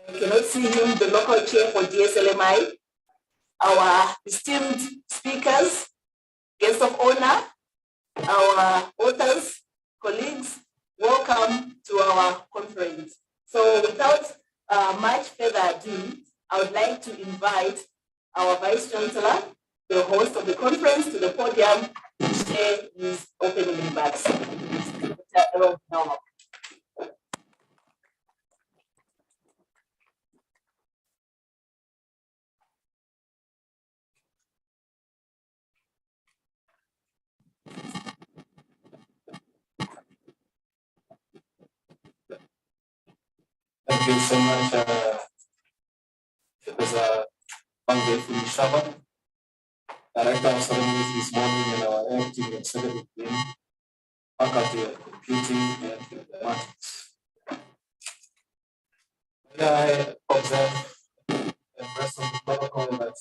I cannot see him, the local chair for DSMLAI, our esteemed speakers, guests of honor, our authors, colleagues, welcome to our conference. So without much further ado, I would like to invite our Vice Chancellor, the host of the conference, to the podium to share his opening remarks. Thank you so much. It was a wonderful Shabbat. Director of ceremonies this morning in our acting and celebrating faculty of computing and mathematics. I observe the rest of the protocol that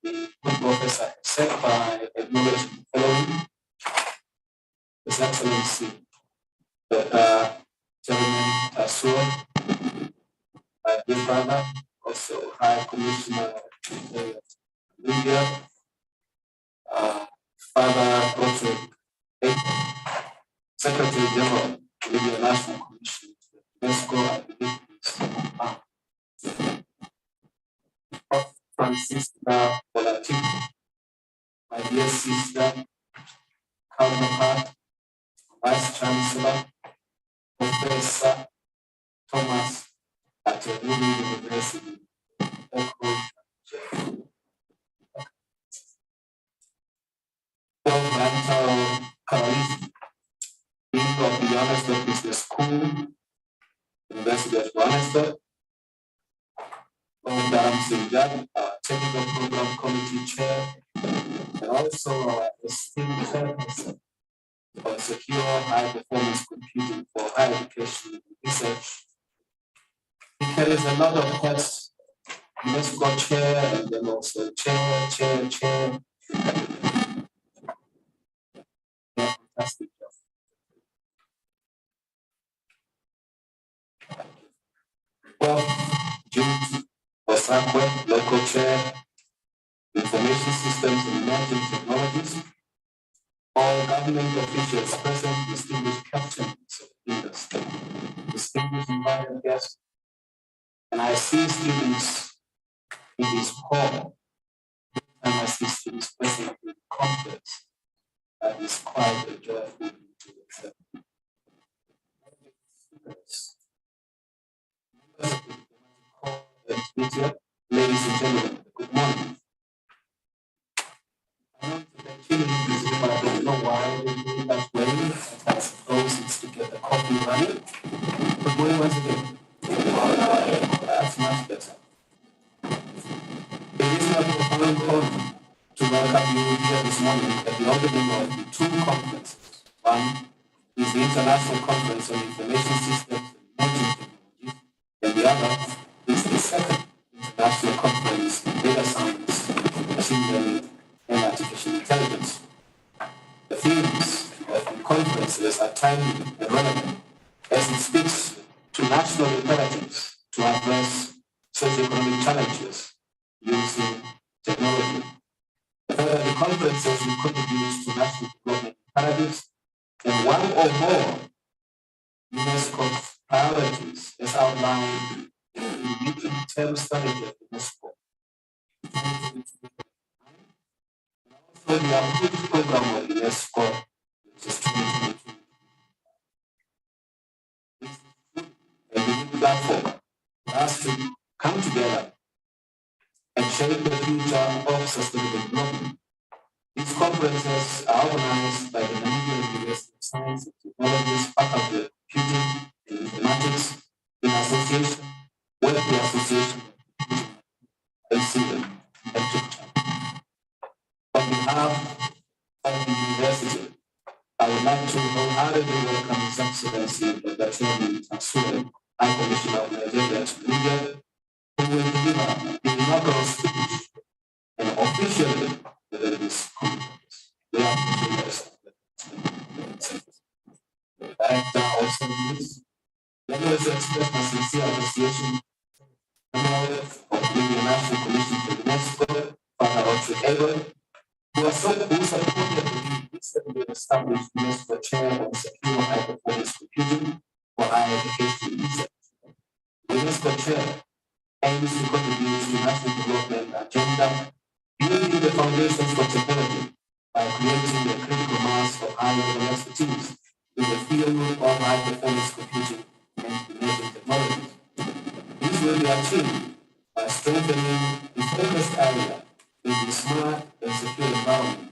the professor has set by acknowledging the following: His Excellency Dr. Chairman Tasur, my dear brother, also High Commissioner of India, Father Patrick, Secretary General of the Indian National Commission, UNESCO, I believe is Prof. Francisca Bolati, my dear sister, counterpart, Vice Chancellor, Professor Thomas at Women University, Mental Carolina, Dean of the Johannesburg Business School, University of Johannesburg, Daram Sinjad, Technical Program Committee Chair, and also our esteemed chairperson for Secure High Performance Computing for Higher Education and Research. He carries a lot of hats, UNESCO Chair, and then also Chair. Fantastic job. Well, Jude Osakwe, local chair, Information Systems and Emerging Technologies, all government officials present, distinguished captains of industry, distinguished invited guests, and I see students in this hall, and I see students present in the conference. That is quite a joyful thing to accept. Ladies and gentlemen, good morning. I want to continue this room. I don't know why they do it that way. I suppose it's to get the coffee running. But going once again, that's much better. It is my profound honor to welcome you here this morning at the opening of the two conferences. One is the International Conference on Information Systems and Emerging Technologies, and the other is the second International Conference on Data Science, Machine Learning, and Artificial Intelligence. The themes of the conferences are timely and relevant as it speaks to national imperatives to address socioeconomic challenges using technology. The conferences will contribute to national development imperatives and one or more UNESCO priorities as outlined in the medium-term strategy of UNESCO. Also, the approved program of UNESCO, which is 2022. A new platform for us to come together and shape the future of sustainable development. These conferences are organized by the Namibian University of Science and Technology's Faculty of Computing and Informatics in association with the Association of ICISET and TikTok. On behalf of the university, I would like to wholeheartedly welcome His Excellency Dr. Chairman Tasur, High Commissioner of Nigeria to India, who will deliver the inaugural speech and officially this conference. We appreciate the director also needs. Let me also express my sincere appreciation International Commission to UNESCO, Father Audrey Evan, who supported the recently established UNESCO Chair on Secure High Performance Computing for Higher Education Research. The UNESCO Chair aims to contribute to national development agenda, building the foundations for technology by creating a critical mass of high-level expertise in the field of high-performance computing and emerging technologies. This will be achieved by strengthening the focused area in the smart and secure environment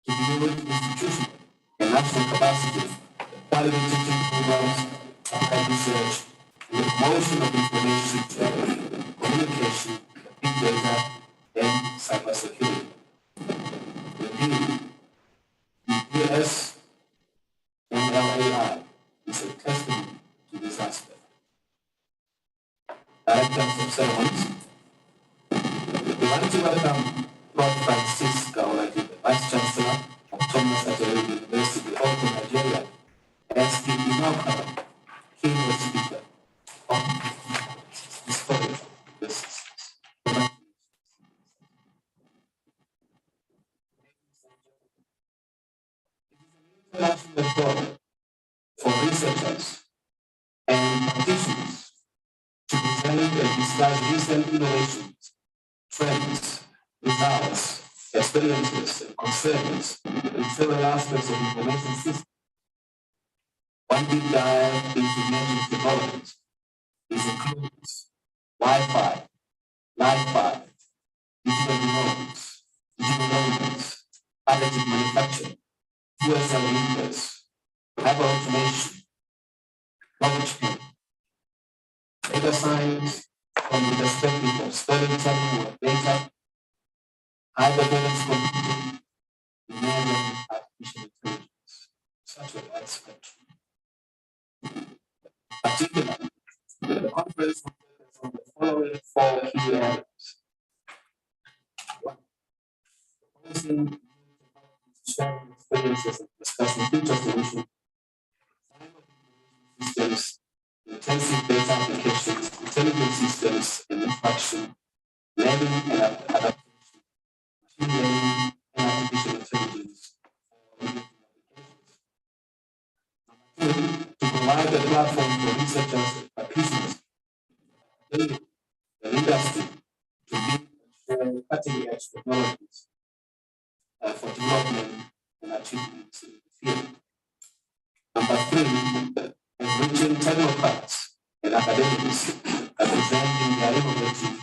to build institutional and national capacity, quality teaching programs, applied research, and the promotion of information sharing, communication, big data, and cybersecurity. Indeed, the DSMLAI is a testament to this aspect. Director of Ceremonies, we want to welcome Prof. Francis Gaolaki, the Vice Chancellor of Thomas Ajayi University of Nigeria, as the inaugural keynote speaker of this college. International forum for researchers and practitioners to present and discuss recent innovations, trends, results, experiences, and concerns in several aspects of information systems. One deep dive into emerging technologies includes Wi-Fi, Wi-Fi, digital genomics, digital elements, additive manufacturing, fuel cell vehicles, hyper-automation, blockchain, data science from the perspective of storytelling or data, high-performance computing, and artificial intelligence, such a wide spectrum. Particularly, the conference will focus on the following four key areas. One, proposing sharing experiences and discussing future solutions, systems, intensive data applications, intelligent systems and interaction, learning and adaptation, machine learning and artificial intelligence. Two, to provide a platform for researchers and practitioners in the industry to build and share cutting-edge technologies for development and achievements in the field. Number three, enriching technocrats and academics by presenting their innovative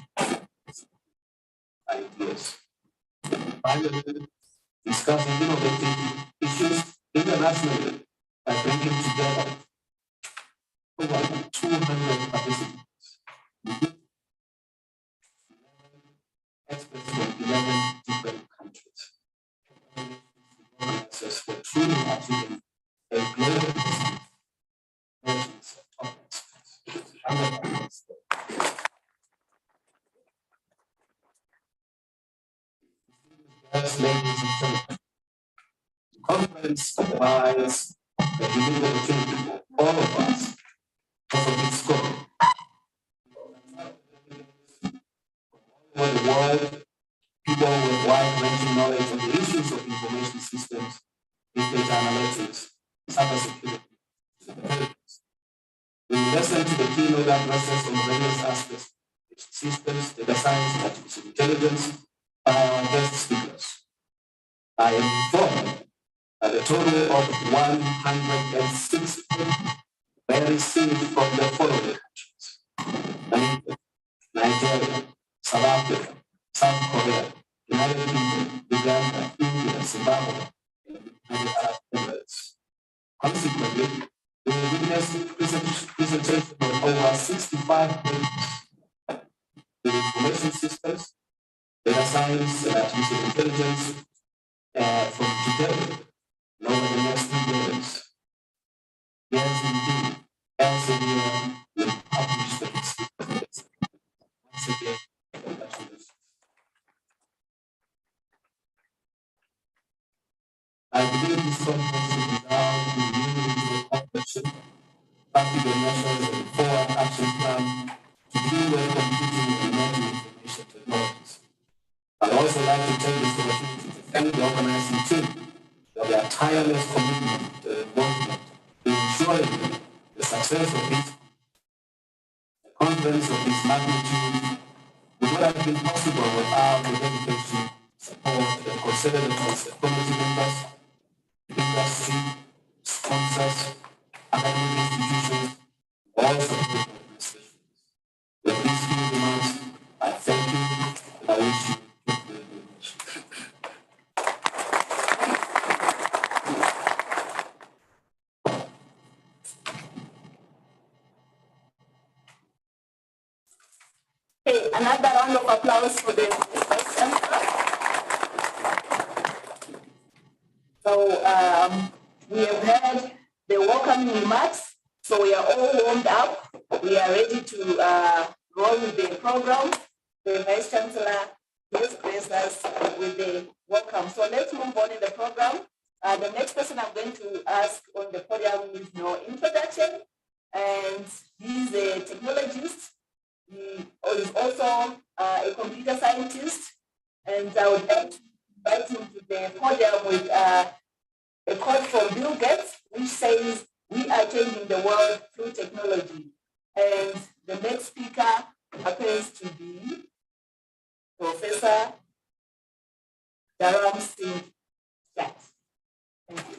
ideas. Finally, discussing innovative issues internationally by bringing together over 200 participants, experts from 11 different countries. Organizers for truly achieving a global emergence of topics. Yes, ladies and gentlemen, the conference provides a unique opportunity for all of us of a big scope. All over the world, people with wide-ranging knowledge of the issues of information systems, big data analytics, cybersecurity. We will listen to the keynote addresses on various aspects of systems, data science, and artificial intelligence by our guest speakers. I am informed that a total of 106 were received from the following countries: Nigeria, South Africa, South Korea, United Kingdom, Uganda, India, Zimbabwe, and United Arab Emirates. Consequently, we will witness presentation of over 65 papers in information systems, data science, and artificial intelligence from today and over the next 3 years. Yes, indeed, Elsevier will publish the papers. Once again, congratulations. I believe this conference will be now moving into a competition, practical measures and forward action plan to deal with computing and emerging information like to take this opportunity to thank the organizing team for their tireless commitment to involvement in ensuring the success of this conference of this magnitude would not have been possible without the dedication, support, and consideration of the committee members, industry, sponsors, academic institutions, all supported administrations. With these few remarks, I thank you and I wish you good much. Okay, another round of applause for the Vice Chancellor. So we have heard the welcoming remarks. So we are all warmed up. We are ready to roll with the program. The Vice Chancellor has graced us with the welcome. So let's move on in the program. The next person I'm going to ask on the podium is no introduction, and he's a technologist. He is also a computer scientist, and I would like to invite him to the podium with a quote from Bill Gates, which says, "We are changing the world through technology." And the next speaker happens to be Professor Dharam Singh Jat. Thank you.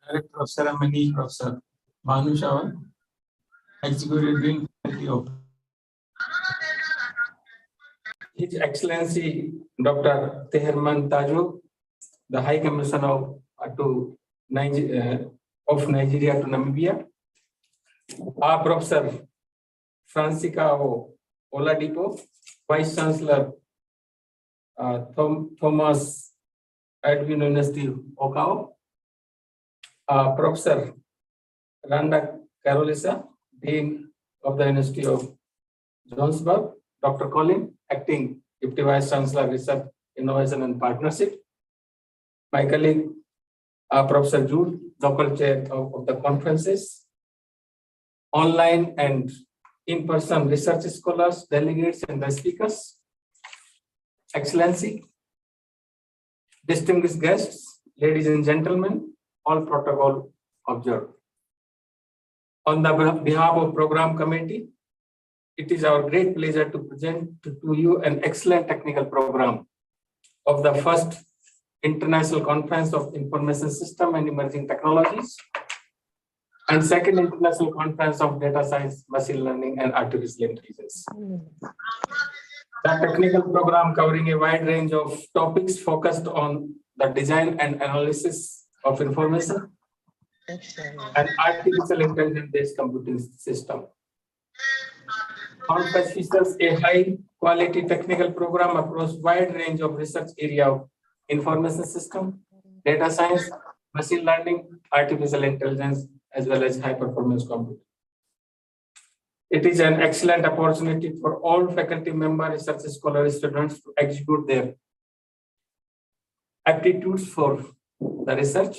Director of Ceremony, Professor Manu Shawar, Executive Dean, Faculty of His Excellency Dr. Teherman Tajo, the High Commissioner of Nigeria to Namibia, Professor Francisca Oladipo, Vice Chancellor Thomas Edwin University Okao, Professor Randa Carolisa, Dean of the University of Johannesburg, Dr. Colin, Acting Deputy Vice Chancellor, Research, Innovation and Partnership, my colleague, Professor Jude, local chair of the conferences, online and in-person research scholars, delegates, and the speakers, Excellency, distinguished guests, ladies and gentlemen, all protocol observed. On the behalf of Program Committee, it is our great pleasure to present to you an excellent technical program of the first International Conference of Information System and Emerging Technologies and second International Conference of Data Science, Machine Learning and Artificial Intelligence. The technical program covering a wide range of topics focused on the design and analysis of information and artificial intelligence-based computing system. Conference features a high-quality technical program across wide range of research area of information system, data science, machine learning, artificial intelligence, as well as high-performance computing. It is an excellent opportunity for all faculty members, research scholars, students to execute their aptitudes for the research.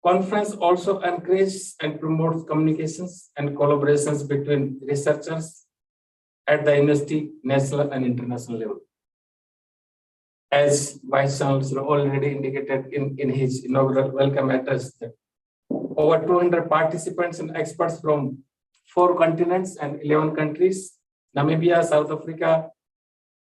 Conference also encourages and promotes communications and collaborations between researchers at the university, national and international level. As Vice Chancellor already indicated in his inaugural welcome address, over 200 participants and experts from 4 continents and 11 countries, Namibia, South Africa,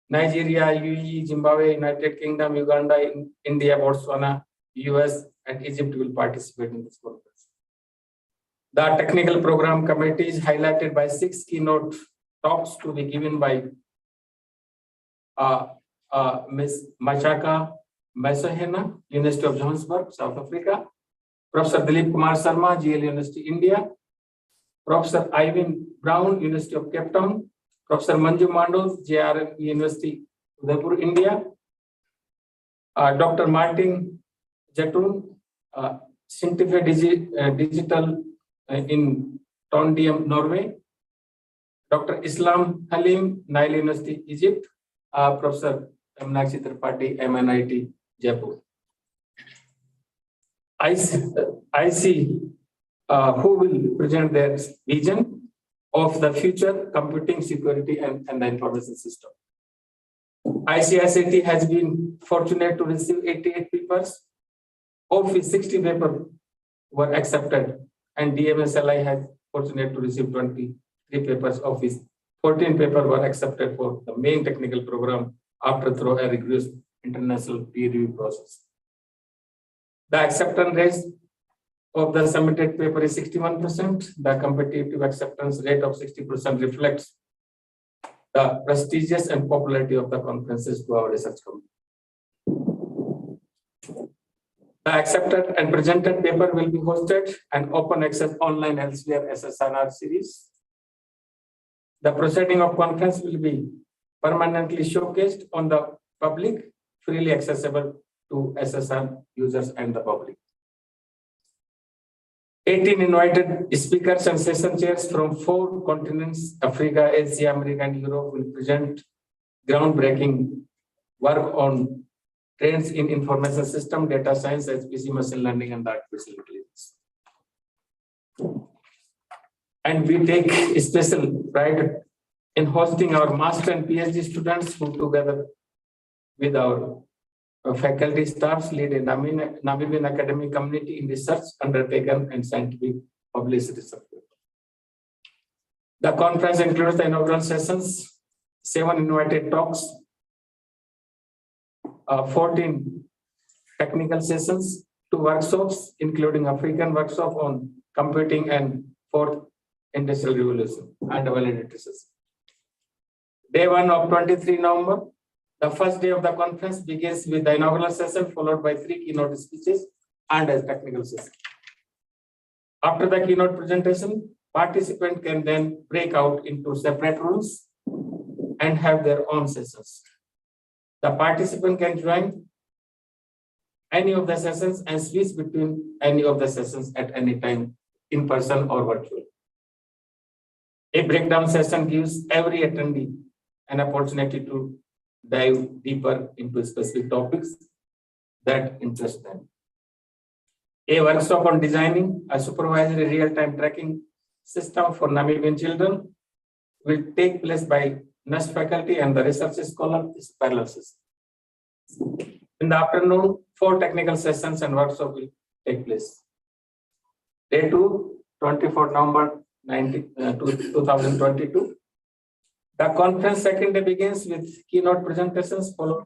Nigeria, UAE, Zimbabwe, United Kingdom, Uganda, India, Botswana, US, and Egypt will participate in this conference. The technical program committee is highlighted by 6 keynote talks to be given by Ms. Machaka Masohena, University of Johannesburg, South Africa, Professor Dilip Kumar Sharma, GL University, India, Professor Ivan Brown, University of Cape Town, Professor Manju Mandal, JRM University, Udaipur, India, Dr. Martin Jatun, Scientific Digital in Trondheim, Norway, Dr. Islam Halim, Nile University, Egypt, Professor Meenakshi Tripathi, MNIT, Jaipur. I see who will present their vision of the future computing security and the information system. ICISET has been fortunate to receive 88 papers, of which 60 papers were accepted, and DSMLAI has fortunate to receive 23 papers, of which 14 papers were accepted for the main technical program after through a rigorous international peer review process. The acceptance rate of the submitted paper is 61%. The competitive acceptance rate of 60% reflects the prestigious and popularity of the conferences to our research community. The accepted and presented paper will be hosted and open access online elsewhere SSRR series. The proceeding of conference will be permanently showcased on the public, freely accessible to SSR users and the public. 18 invited speakers and session chairs from 4 continents, Africa, Asia, America, and Europe, will present groundbreaking work on trends in information system, data science, HPC, machine learning, and artificial intelligence. And we take special pride in hosting our master and PhD students who, together with our faculty staffs, lead a Namibian academic community in research undertaken and scientific published research. The conference includes the inaugural sessions, 7 invited talks, 14 technical sessions, 2 workshops, including African workshop on computing and 4th industrial revolution and validity session. Day 1 of 23 November. The first day of the conference begins with the inaugural session, followed by 3 keynote speeches and a technical session. After the keynote presentation, participants can then break out into separate rooms and have their own sessions. The participant can join any of the sessions and switch between any of the sessions at any time, in person or virtual. A breakdown session gives every attendee an opportunity to dive deeper into specific topics that interest them. A workshop on designing a supervisory real-time tracking system for Namibian children will take place by NUST faculty and the research scholar is parallel system. In the afternoon, 4 technical sessions and workshops will take place. Day 2, 24 November 2022. The conference second day begins with keynote presentations followed.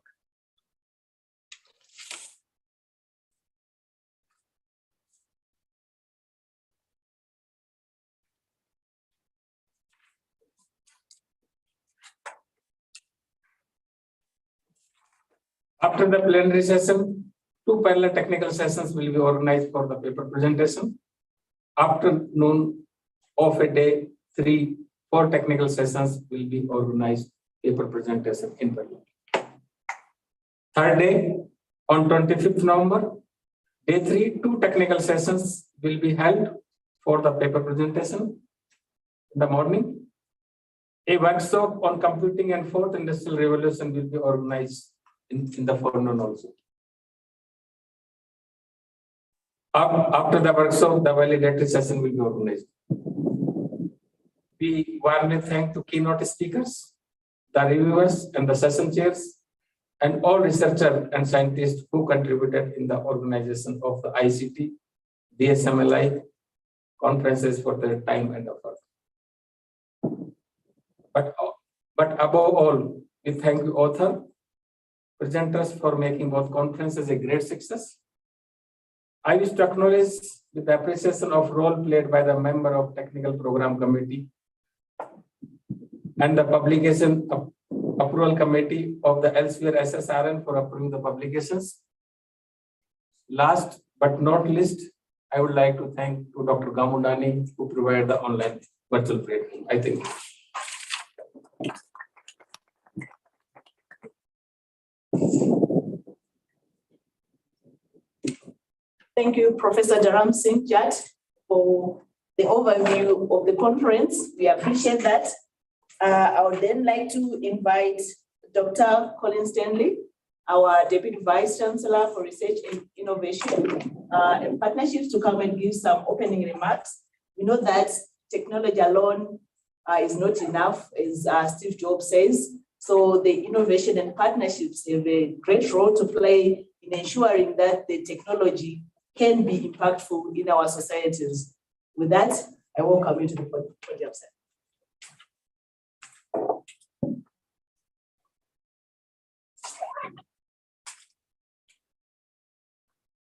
After the plenary session, 2 parallel technical sessions will be organized for the paper presentation. Afternoon of a day 3, 4 technical sessions will be organized paper presentation in parallel. Third day, on 25th November, day 3, 2 technical sessions will be held for the paper presentation in the morning. A workshop on computing and 4th industrial revolution will be organized in the forenoon also. After the workshop, the validatory session will be organized. We warmly thank the keynote speakers, the reviewers and the session chairs, and all researchers and scientists who contributed in the organization of the ICT, DSMLAI conferences for their time and effort. But above all, we thank the author, presenters for making both conferences a great success. I wish to acknowledge with the appreciation of role played by the member of Technical Program Committee and the Publication Approval Committee of the elsewhere SSRN for approving the publications. Last but not least, I would like to thank to Dr. Gamundani who provided the online virtual platform. I think. Thank you, Professor Dharam Singh Jat, for the overview of the conference. We appreciate that. I would then like to invite Dr. Colin Stanley, our Deputy Vice Chancellor for Research and Innovation and Partnerships, to come and give some opening remarks. We know that technology alone is not enough, as Steve Jobs says. So the innovation and partnerships have a great role to play in ensuring that the technology can be impactful in our societies. With that, I welcome you to the podium, sir.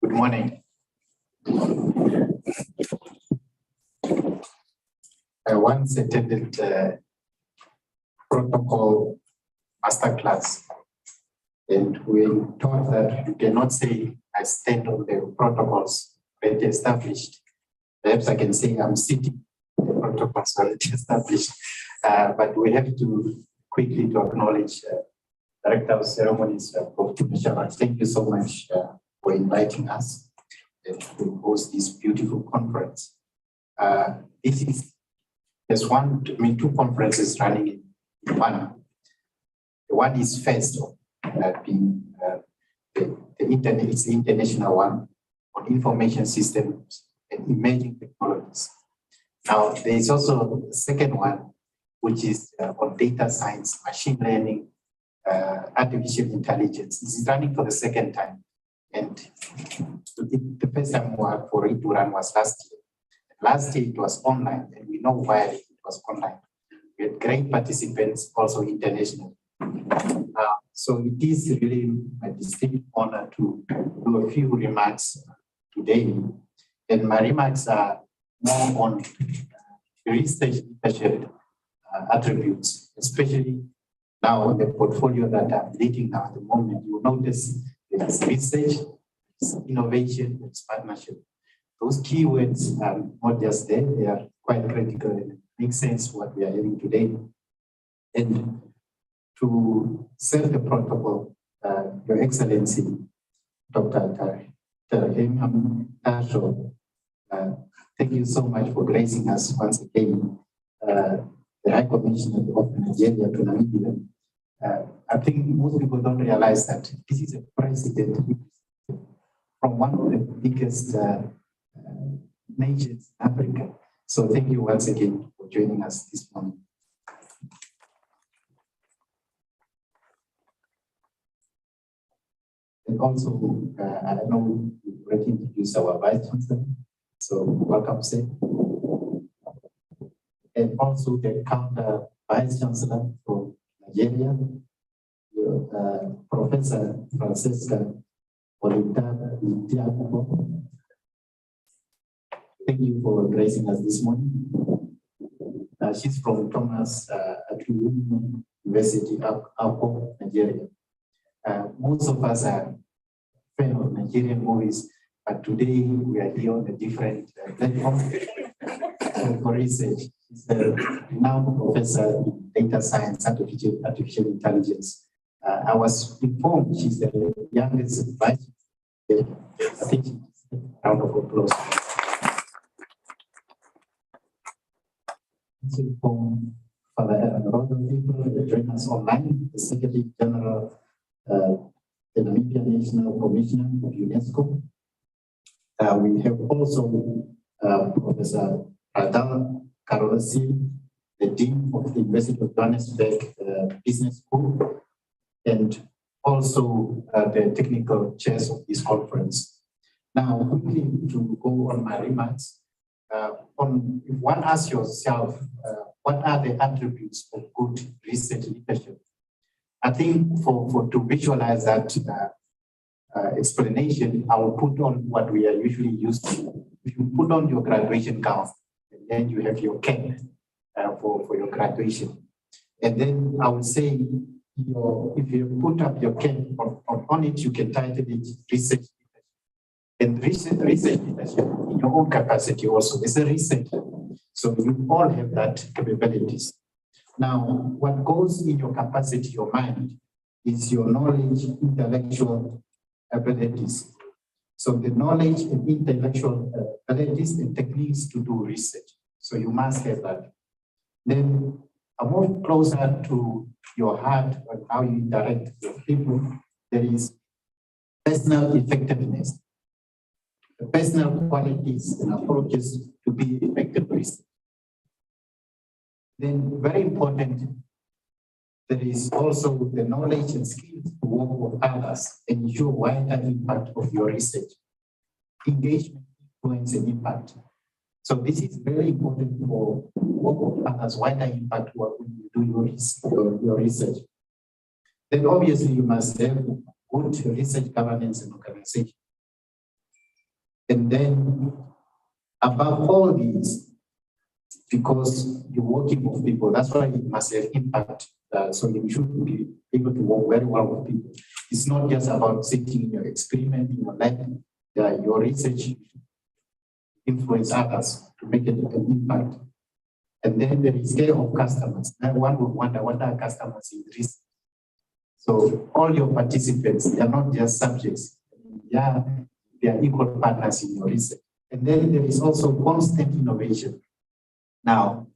Good morning. I once attended a protocol masterclass, and we were taught that you cannot say I stand on the protocols already established. Perhaps I can say I'm sitting on the protocols already established, but we have to quickly to acknowledge Director of Ceremonies, Prof. Tumisha. Thank you so much for inviting us to host this beautiful conference. This is there's two conferences running in one. The one is first being the internet, it's the international one on information systems and emerging technologies. Now there is also the second one, which is on data science, machine learning, artificial intelligence. This is running for the second time. And the first time for it to run was last year. Last year it was online, and we know why it was online. We had great participants, also international. So it is really a distinct honor to do a few remarks today. And my remarks are more on research leadership attributes, especially now on the portfolio that I'm leading now at the moment. You notice there's research, there's innovation, there's partnership. Those keywords are not just there, they are quite critical and make sense what we are hearing today. And to set the protocol, Your Excellency, Dr. Tarahim Tasho, thank you so much for gracing us once again, the High Commissioner of Nigeria to Namibia. I think most people don't realize that this is a president from one of the biggest nations in Africa. So thank you once again for joining us this morning. And also, I know we already introduced our Vice Chancellor, so welcome, sir. And also the counter Vice Chancellor from Nigeria, Professor Francesca Olintana. Thank you for gracing us this morning. She's from Thomas Aquinas University, Akko, Nigeria. Most of us are fans of Nigerian movies, but today we are here on a different platform for research. She's a renowned professor in data science, artificial intelligence. I was informed she's the youngest vice. I think a round of applause. Also informed Father a lot of people that join us online, the Secretary General, the Namibian National Commissioner of UNESCO. We have also Professor Radal Karolasi, the Dean of the University of Johannesburg Business School, and also the technical chairs of this conference. Now, quickly to go on my remarks, if one asks yourself, what are the attributes of good research leadership? I think to visualize that explanation, I will put on what we are usually used to. If you put on your graduation gown, and then you have your cap for your graduation. And then I would say, if you put up your cap on it, you can title it research leadership. And research leadership in your own capacity also is a research. So you all have that capabilities. Now, what goes in your capacity, your mind, is your knowledge, intellectual abilities. So the knowledge and intellectual abilities and techniques to do research. So you must have that. Then I move closer to your heart and how you interact with people. There is personal effectiveness, the personal qualities and approaches to be effective research. Then very important, there is also the knowledge and skills to work with others and ensure wider impact of your research. Engagement, influence, and impact. So this is very important for work with others, wider impact when you do your research. Then obviously you must have good research governance and organization. And then above all these, because you're working with people, that's why it must have impact. So you should be able to work very well with people. It's not just about sitting in your experiment, in your lab, your research influence others to make an impact. And then there is care of customers. Now one would wonder what are customers in research. So all your participants, they are not just subjects. They are equal partners in your research. And then there is also constant innovation. Now,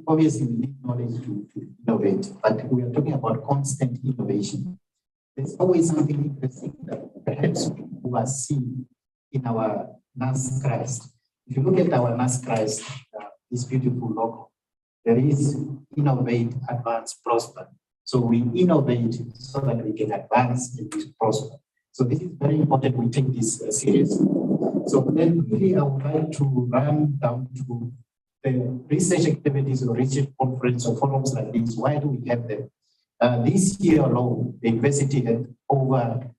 obviously we need knowledge to innovate, but we are talking about constant innovation. There's always something interesting that perhaps we are seeing in our NAS Christ. If you look at our NAS Christ, this beautiful logo, there is innovate, advance, prosper. So we innovate so that we can advance and prosper. So this is very important. We take this seriously. So then really I would like to run down to the research activities or research conference or forums like this. Why do we have them? This year alone, the university had over,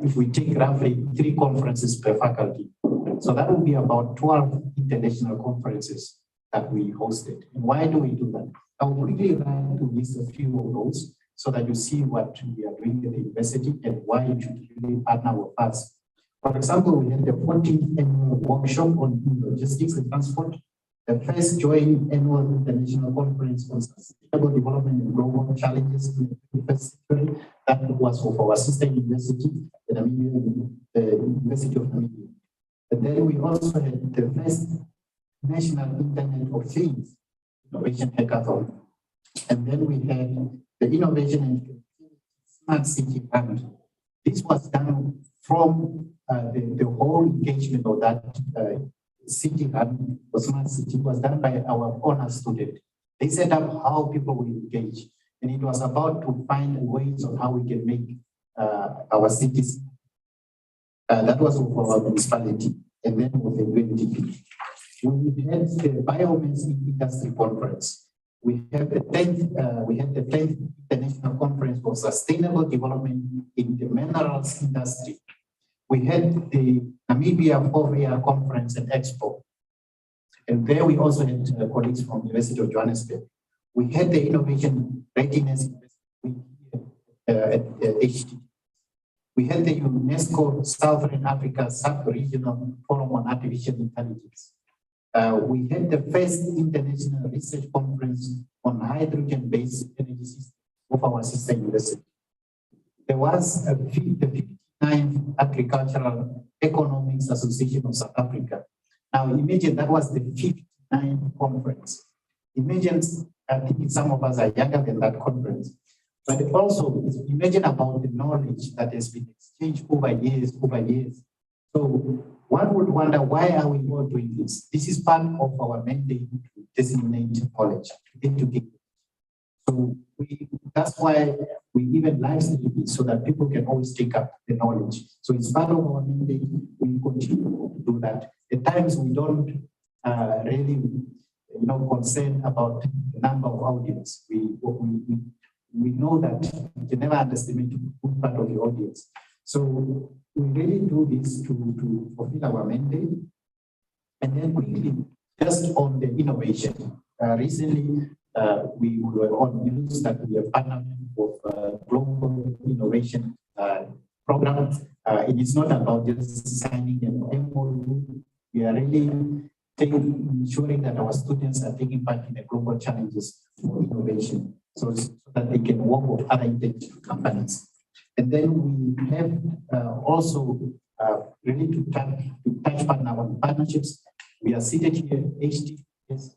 if we take roughly 3 conferences per faculty. So that would be about 12 international conferences that we hosted. And why do we do that? I will quickly run to list a few of those so that you see what we are doing at the university and why you should really partner with us. For example, we had the 14th annual workshop on logistics and transport, the first joint annual international conference on sustainable development and global challenges in the 21st century. That was of our sister university, the University of Namibia. And then we also had the first National Internet of Things Innovation Hackathon. And then we had the Innovation and Smart City Fund. This was done from the whole engagement of that city run or smart city was done by our honor student. They set up how people will engage. And it was about to find ways on how we can make our cities. That was for our municipality. And then with the UNDP. We had the Biomass Industry Conference. We had the 10th International Conference for Sustainable Development in the Minerals Industry. We had the Namibia 4-year Conference and Expo. And there we also had colleagues from the University of Johannesburg. We had the Innovation Readiness at HT. We had the UNESCO Southern Africa Sub-Regional Forum on Artificial Intelligence. We had the first international research conference on hydrogen-based energy systems of our sister university. There was the 59th Agricultural Economics Association of South Africa. Now imagine that was the 59th conference. Imagine, I think some of us are younger than that conference, but also imagine about the knowledge that has been exchanged over years. So one would wonder, why are we all doing this? This is part of our mandate to disseminate knowledge, to educate. So that's why we even live stream it so that people can always take up the knowledge. So it's part of our mandate. We continue to do that. At times we don't really, concern about the number of audience. We know that you can never underestimate a good part of the audience. So we really do this to fulfill our mandate. And then quickly, just on the innovation. Recently, we were on news that we have partnered with Global Innovation Program. It is not about just signing an MOU. We are really ensuring that our students are taking part in the global challenges for innovation so that they can work with other international companies. And then we have also really to touch partner on partnerships. We are seated here at HT. This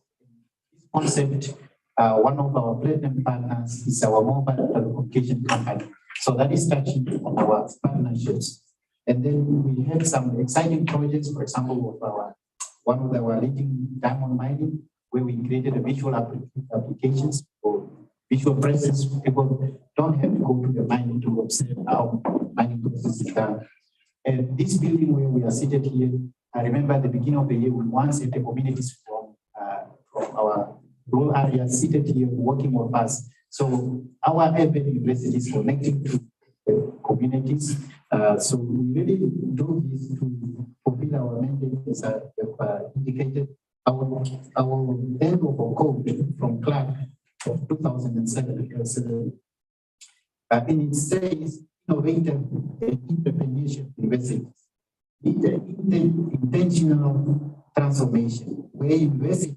concept, one of our platinum partners is our mobile telecommunication company. So that is touching on our partnerships. And then we had some exciting projects, for example, with one of our leading diamond mining. where we created a visual applications for visual presence. People don't have to go to the mine to observe how mining process is done. And this building where we are seated here, I remember at the beginning of the year, we once had the communities from our rural areas seated here working with us. So our urban university is connecting to the communities. So we really do this to fulfill our mandate, as I have indicated. Our end of our code from Clark of 2007 was, and it says innovative and entrepreneurship universities. Intentional transformation, where universities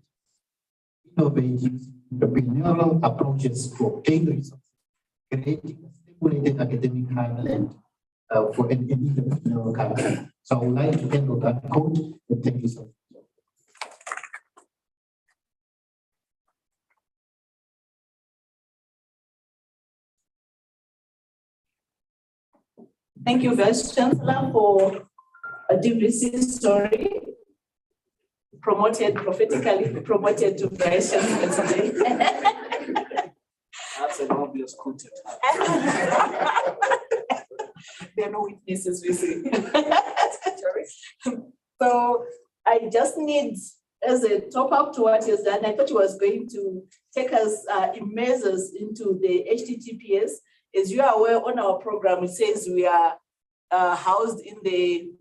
innovative entrepreneurial approaches to obtain resources, creating a stimulated academic heartland for an entrepreneurial culture. So I would like to end on that quote, and thank you so much. Thank you, Vice Chancellor, for a DVC story, prophetically promoted to Vice Chancellor today. That's an obvious content. There are no witnesses, we see. So I just need, as a top up to what he has done, I thought he was going to take us, immerse us into the HTTPS. As you are aware, on our program, it says we are housed in the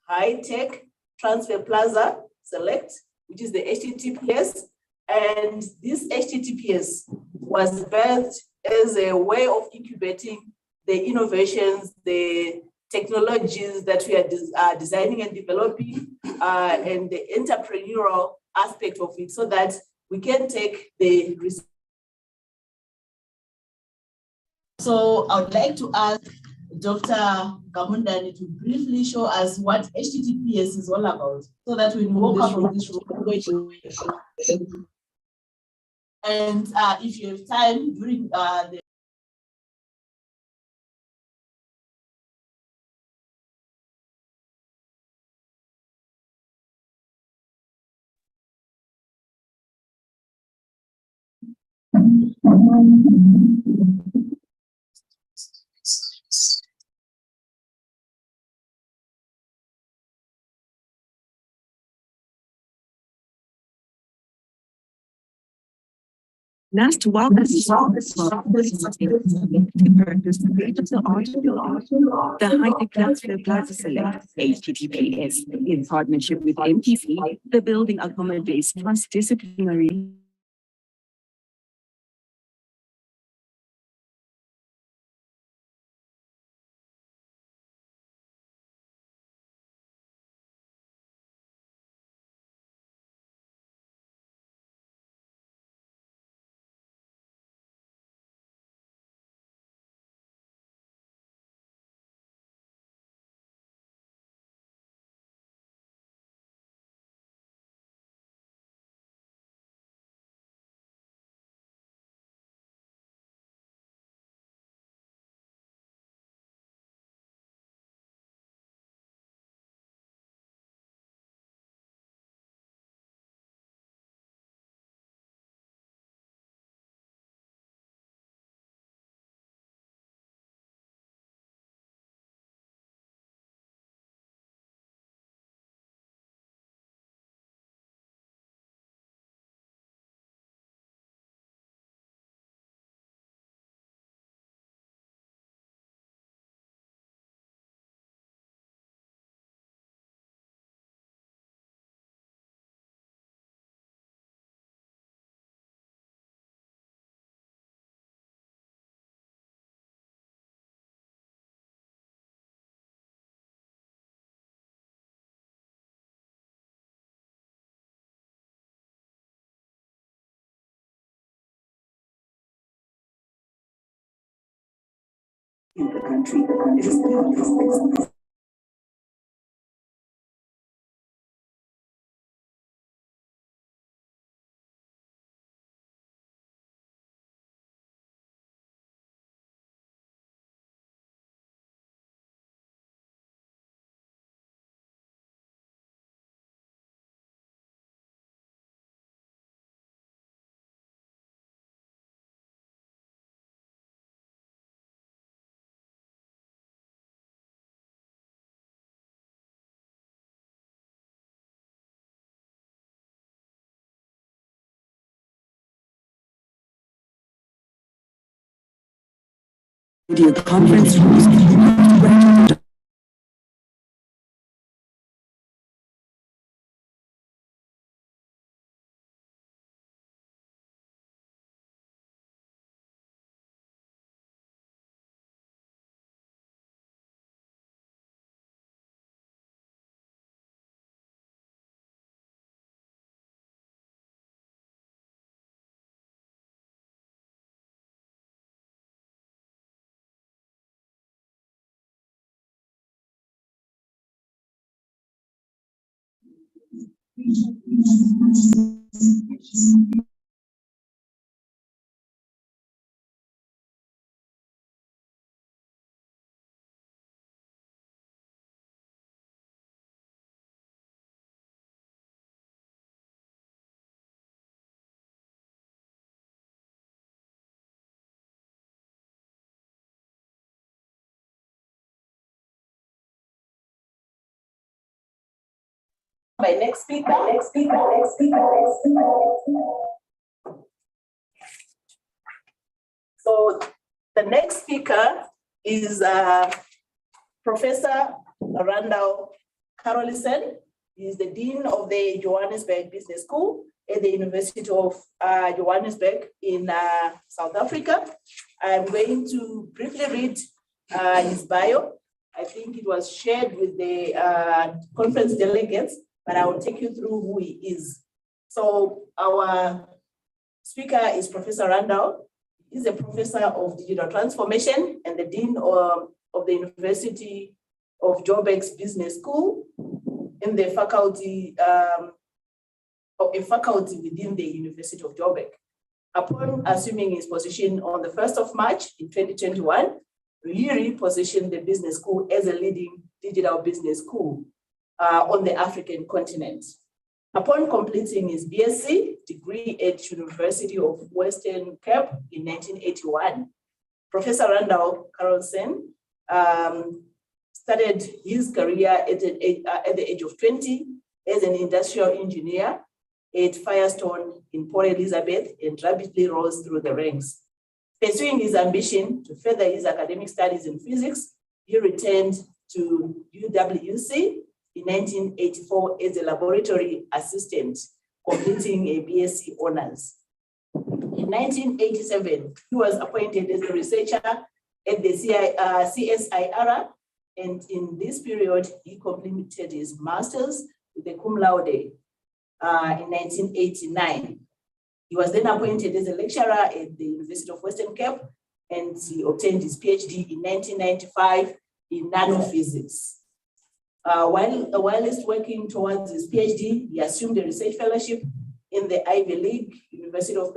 high-tech transfer plaza select, which is the HTTPS. And this HTTPS was birthed as a way of incubating the innovations, the technologies that we are designing and developing, and the entrepreneurial aspect of it, so that we can take the risk. So I would like to ask Dr. Kamundani to briefly show us what HTTPS is all about, so that we walk out of this room. And if you have time during the Last welcome the High-Tech Transfer Plaza Select HTTPS in partnership with MTC. The building accommodates transdisciplinary in the country. Video conference rooms. My next speaker. So the next speaker is Professor Randall Carolison. He is the Dean of the Johannesburg Business School at the University of Johannesburg in South Africa. I'm going to briefly read his bio. I think it was shared with the conference delegates, but I will take you through who he is. So our speaker is Professor Randall. He's a professor of digital transformation and the Dean of the University of Joburg's Business School in the faculty, a faculty within the University of Joburg. Upon assuming his position on the 1st of March in 2021, he repositioned the business school as a leading digital business school on the African continent. Upon completing his BSc degree at University of Western Cape in 1981, Professor Randall Carolson started his career at the age of 20 as an industrial engineer at Firestone in Port Elizabeth and rapidly rose through the ranks. Pursuing his ambition to further his academic studies in physics, he returned to UWC in 1984 as a laboratory assistant, completing a BSc honors. In 1987, he was appointed as a researcher at the CSIR, and in this period, he completed his master's with a cum laude in 1989. He was then appointed as a lecturer at the University of Western Cape, and he obtained his PhD in 1995 in nanophysics. While he's working towards his PhD, he assumed a research fellowship in the Ivy League, University of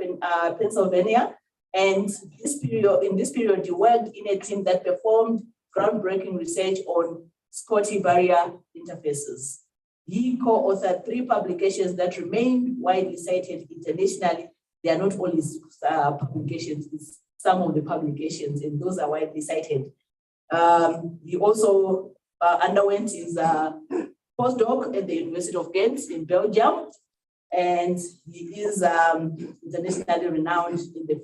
Pennsylvania. And in this period, he worked in a team that performed groundbreaking research on Scotty barrier interfaces. He co-authored 3 publications that remain widely cited internationally. They are not only publications, it's some of the publications, and those are widely cited. He also underwent his postdoc at the University of Ghent in Belgium, and he is internationally renowned in the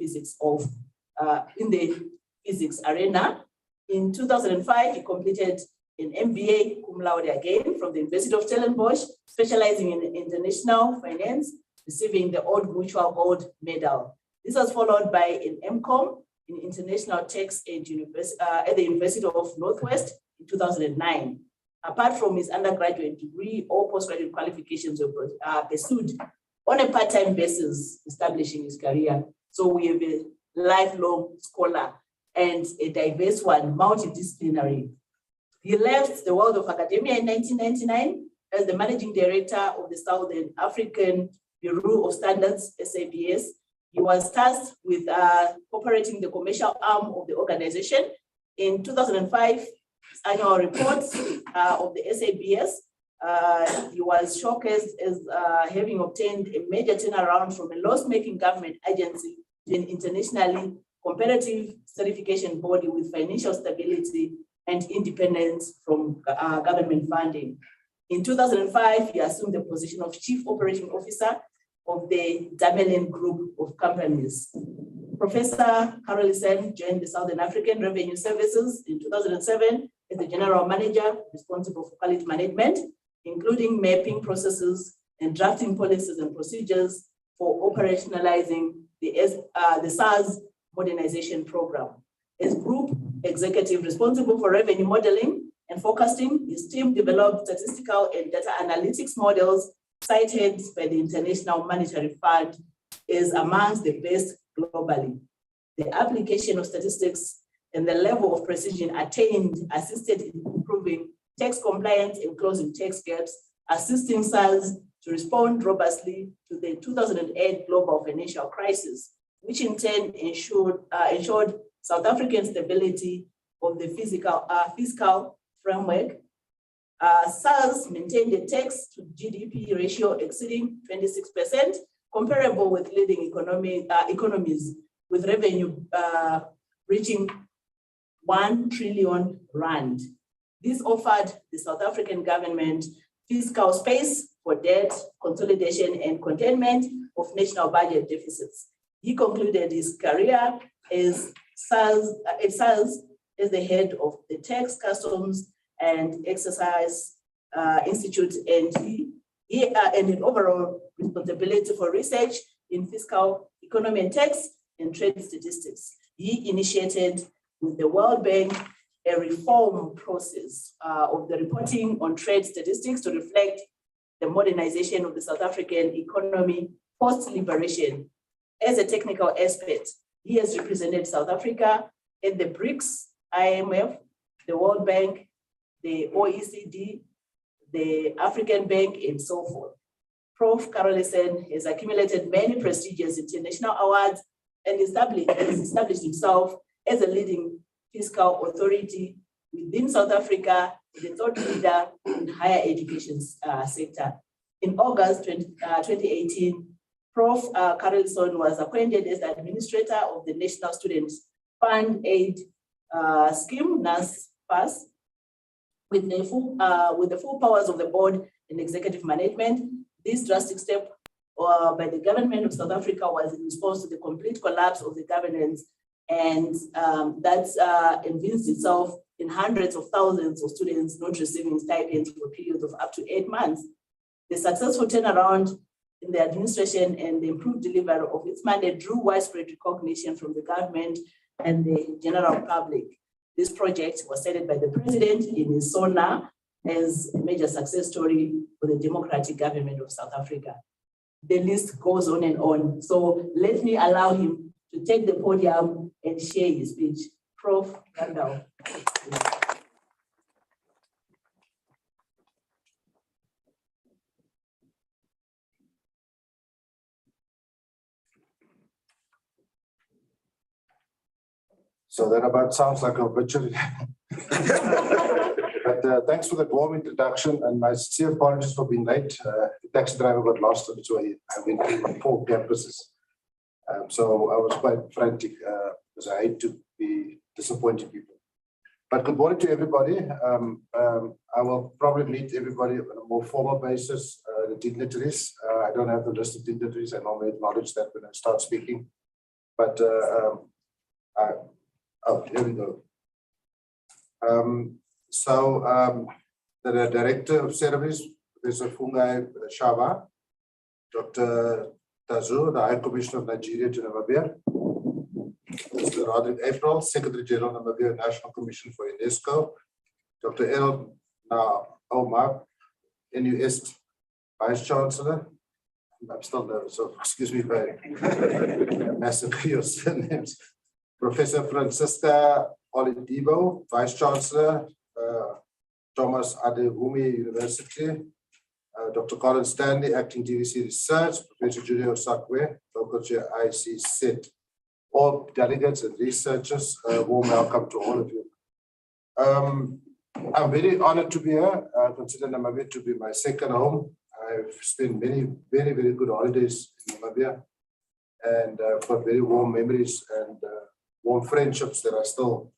physics arena. In 2005, he completed an MBA cum laude again from the University of Stellenbosch, specializing in international finance, receiving the Old Mutual Gold Medal. This was followed by an MCOM in international tax at the University of Northwest in 2009. Apart from his undergraduate degree, all postgraduate qualifications were pursued on a part-time basis, establishing his career. So we have a lifelong scholar and a diverse one, multidisciplinary. He left the world of academia in 1999 as the managing director of the Southern African Bureau of Standards, SABS. He was tasked with operating the commercial arm of the organization. In 2005, annual reports of the SABS, he was showcased as having obtained a major turnaround from a loss-making government agency to an internationally competitive certification body with financial stability and independence from government funding. In 2005, he assumed the position of Chief Operating Officer of the Damelin Group of companies. Professor Carolisen joined the Southern African Revenue Services in 2007 as the General Manager responsible for quality management, including mapping processes and drafting policies and procedures for operationalizing the SARS modernization program. As Group Executive responsible for revenue modeling and forecasting, his team developed statistical and data analytics models cited by the International Monetary Fund as amongst the best globally. The application of statistics and the level of precision attained assisted in improving tax compliance and closing tax gaps, assisting SARS to respond robustly to the 2008 global financial crisis, which in turn ensured South African stability of the fiscal framework. SARS maintained a tax to GDP ratio exceeding 26%, comparable with leading economies, with revenue reaching 1 trillion rand. This offered the South African government fiscal space for debt consolidation and containment of national budget deficits. He concluded his career as SARS as the head of the Tax, Customs and Exercise Institute, and and an overall responsibility for research in fiscal economy and tax and trade statistics. He initiated with the World Bank a reform process of the reporting on trade statistics to reflect the modernization of the South African economy post-liberation. As a technical expert, he has represented South Africa at the BRICS, IMF, the World Bank, the OECD, the African Bank, and so forth. Prof. Carolisen has accumulated many prestigious international awards and has established himself as a leading fiscal authority within South Africa, the thought leader in higher education sector. In August 2018, Prof. Carolisen was appointed as the administrator of the National Students Fund Aid Scheme, NASFAS, with the full powers of the board and executive management. This drastic step by the government of South Africa was in response to the complete collapse of the governance, and that evinced itself in hundreds of thousands of students not receiving stipends for periods of up to 8 months. The successful turnaround in the administration and the improved delivery of its mandate drew widespread recognition from the government and the general public. This project was cited by the president in his SONA as a major success story for the democratic government of South Africa. The list goes on and on. So let me allow him to take the podium and share his speech. Prof. Gandao. So that about sounds like a obituary. But thanks for the warm introduction, and my sincere apologies for being late. The taxi driver got lost, so I went through 4 campuses. So I was quite frantic because I hate to be disappointing people. But good morning to everybody. I will probably meet everybody on a more formal basis, the dignitaries. I don't have the list of dignitaries. I normally acknowledge that when I start speaking. But oh, here we go. The Director of Ceremonies, Professor Fungai Shava, Dr. Tazu, the High Commissioner of Nigeria to Namibia, Mr. Roderick April, Secretary General Namibia National Commission for UNESCO, Dr. El Omar, NUS Vice Chancellor. I'm still nervous, so excuse me if I massacre your surnames. Professor Francisca Oladipo, Vice Chancellor, Thomas Adewumi University, Dr. Colin Stanley, Acting DVC Research, Professor Julio Sakwe, Local Chair ICISET. All delegates and researchers, warm welcome to all of you. I'm very honored to be here. I consider Namibia to be my second home. I've spent many, very, very good holidays in Namibia, and I've got very warm memories and warm friendships that are still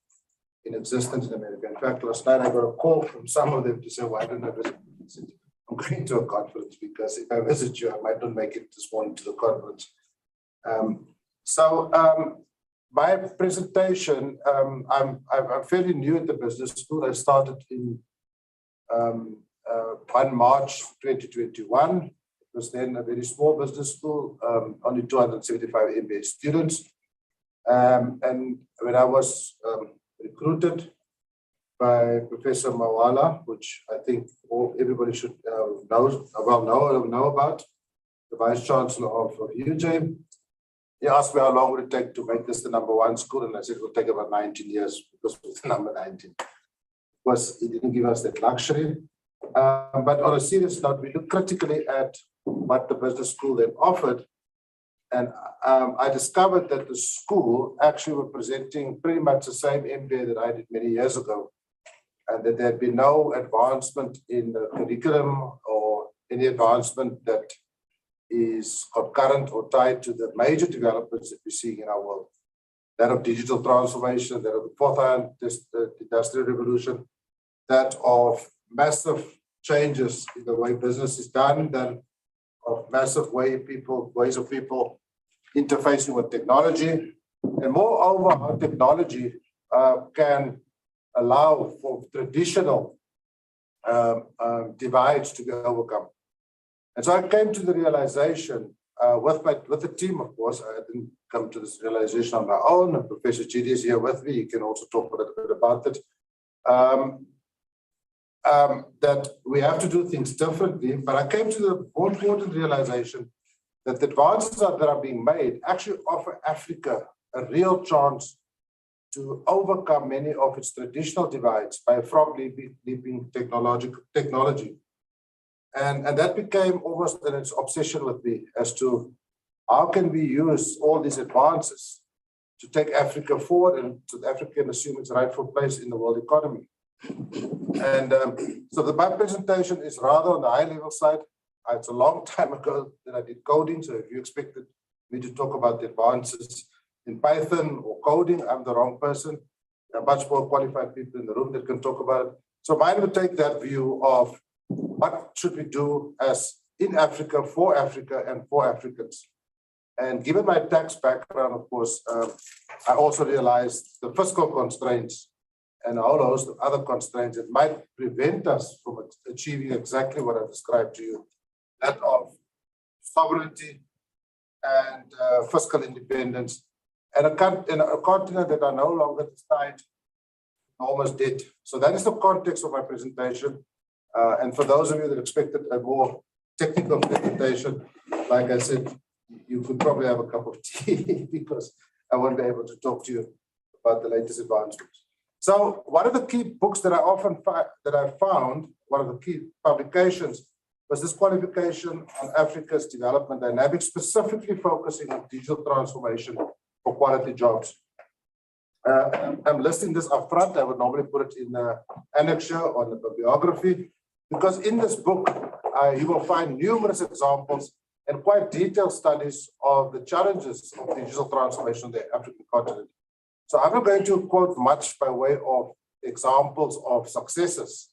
in existence in America. In fact, last night I got a call from some of them to say, why don't I visit? I'm going to a conference because if I visit you, I might not make it this morning to the conference. my presentation, I'm fairly new at the business school. I started in 1 March 2021. It was then a very small business school, only 275 MBA students. And when I was recruited by Professor Mawala, which I think everybody should know about, the Vice Chancellor of UJ, he asked me how long would it take to make this the #1 school, and I said it will take about 19 years because it was the number 19. Because he didn't give us that luxury. But on a serious note, we looked critically at what the business school then offered. And I discovered that the school actually were presenting pretty much the same MBA that I did many years ago. And that there had been no advancement in the curriculum or any advancement that is concurrent or tied to the major developments that we're seeing in our world. That of digital transformation, that of the fourth industrial revolution, that of massive changes in the way business is done, that of massive ways of people interfacing with technology, and moreover, how technology can allow for traditional divides to be overcome. And so I came to the realization with the team, of course. I didn't come to this realization on my own. Professor Chidi is here with me. He can also talk a little bit about it. That we have to do things differently. But I came to the more important realization that the advances that are being made actually offer Africa a real chance to overcome many of its traditional divides by leaping technology. And that became almost an obsession with me as to how can we use all these advances to take Africa forward and so that Africa can assume its rightful place in the world economy. And so my presentation is rather on the high level side. It's a long time ago that I did coding. So if you expected me to talk about the advances in Python or coding, I'm the wrong person. There are much more qualified people in the room that can talk about it. So mine would take that view of what should we do as in Africa, for Africa, and for Africans. And given my tax background, of course, I also realized the fiscal constraints and a whole host of other constraints that might prevent us from achieving exactly what I described to you, that of sovereignty and fiscal independence, and a continent that are no longer tied to enormous debt. So that is the context of my presentation. And for those of you that expected a more technical presentation, like I said, you could probably have a cup of tea because I won't be able to talk to you about the latest advancements. So one of the key books that I found, one of the key publications, was this qualification on Africa's development dynamics, specifically focusing on digital transformation for quality jobs. I'm listing this up front. I would normally put it in the annexure or the bibliography, because in this book, you will find numerous examples and quite detailed studies of the challenges of digital transformation on the African continent. So I'm not going to quote much by way of examples of successes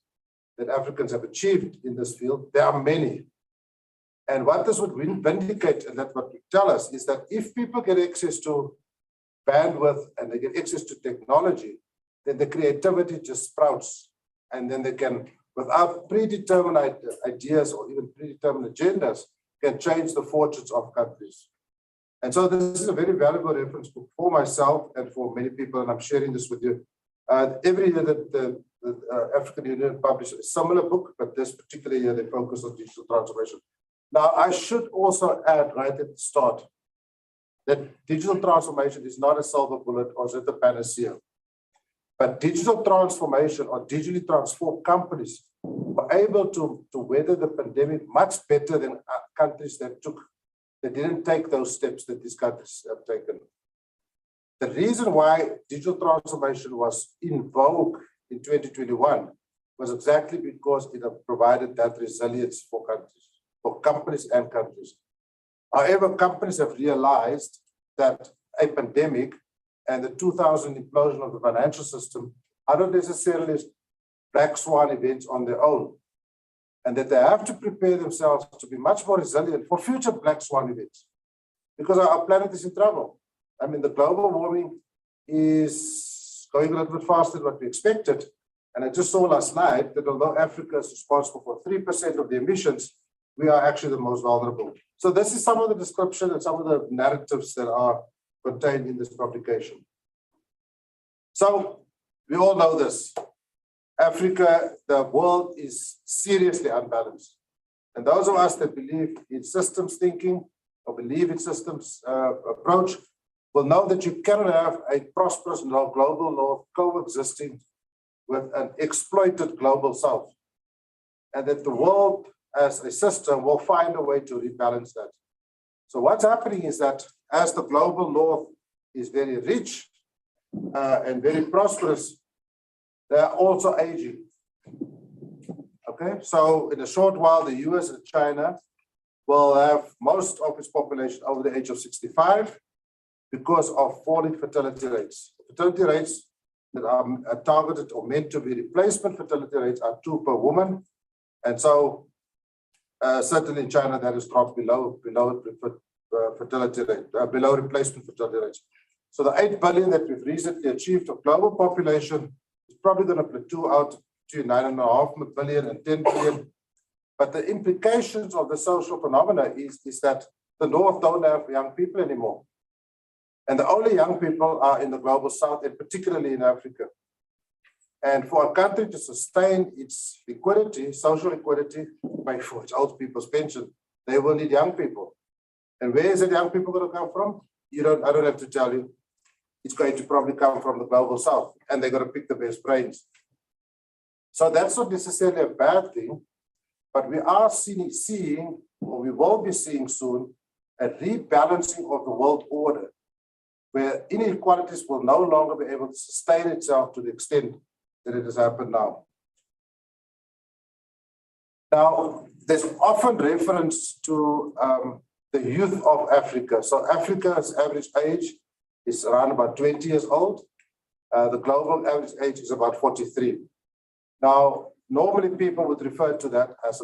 that Africans have achieved in this field. There are many. And what this would vindicate, and that's what we tell us, is that if people get access to bandwidth and they get access to technology, then the creativity just sprouts. And then they can, without predetermined ideas or even predetermined agendas, can change the fortunes of countries. And so this is a very valuable reference book for myself and for many people, and I'm sharing this with you. Every year that the African Union publishes a similar book, but this particular year they focus on digital transformation. Now, I should also add right at the start that digital transformation is not a silver bullet or is it a panacea. But digital transformation or digitally transformed companies were able to weather the pandemic much better than countries that didn't take those steps that these countries have taken. The reason why digital transformation was in vogue in 2021 was exactly because it provided that resilience for countries, for companies and countries. However, companies have realized that a pandemic and the 2000 implosion of the financial system are not necessarily black swan events on their own, and that they have to prepare themselves to be much more resilient for future black swan events, because our planet is in trouble. I mean, the global warming is going a little bit faster than what we expected. And I just saw last night that although Africa is responsible for 3% of the emissions, we are actually the most vulnerable. So this is some of the description and some of the narratives that are contained in this publication. So we all know this. Africa, the world is seriously unbalanced. And those of us that believe in systems thinking or believe in systems approach will know that you cannot have a prosperous global north coexisting with an exploited global south. And that the world as a system will find a way to rebalance that. So what's happening is that as the global north is very rich and very prosperous, they are also aging. Okay, so in a short while, the US and China will have most of its population over the age of 65 because of falling fertility rates. Fertility rates that are targeted or meant to be replacement fertility rates are 2 per woman. And so certainly in China, that is dropped below fertility rate, below replacement fertility rates. So the 8 billion that we've recently achieved of global population is probably going to plateau out to 9.5 billion and 10 billion. But the implications of the social phenomena is that the North don't have young people anymore. And the only young people are in the global South, and particularly in Africa. And for a country to sustain its equality, social equality, pay for its old people's pension, they will need young people. And where is the young people going to come from? I don't have to tell you. It's going to probably come from the global South, and they're going to pick the best brains. So that's not necessarily a bad thing, but we are seeing, or we will be seeing soon, a rebalancing of the world order, where inequalities will no longer be able to sustain itself to the extent that it has happened now. Now, there's often reference to the youth of Africa. So Africa's average age is around about 20 years old. The global average age is about 43. Now, normally people would refer to that as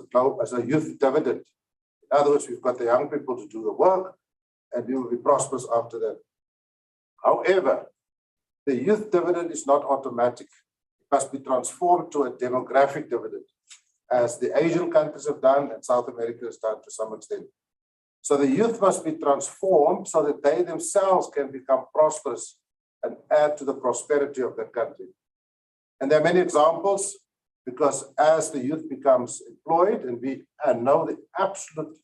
a youth dividend. In other words, we've got the young people to do the work, and we will be prosperous after that. However, the youth dividend is not automatic. It must be transformed to a demographic dividend, as the Asian countries have done and South America has done to some extent. So the youth must be transformed so that they themselves can become prosperous and add to the prosperity of that country. And there are many examples, because as the youth becomes employed, and we know the absolute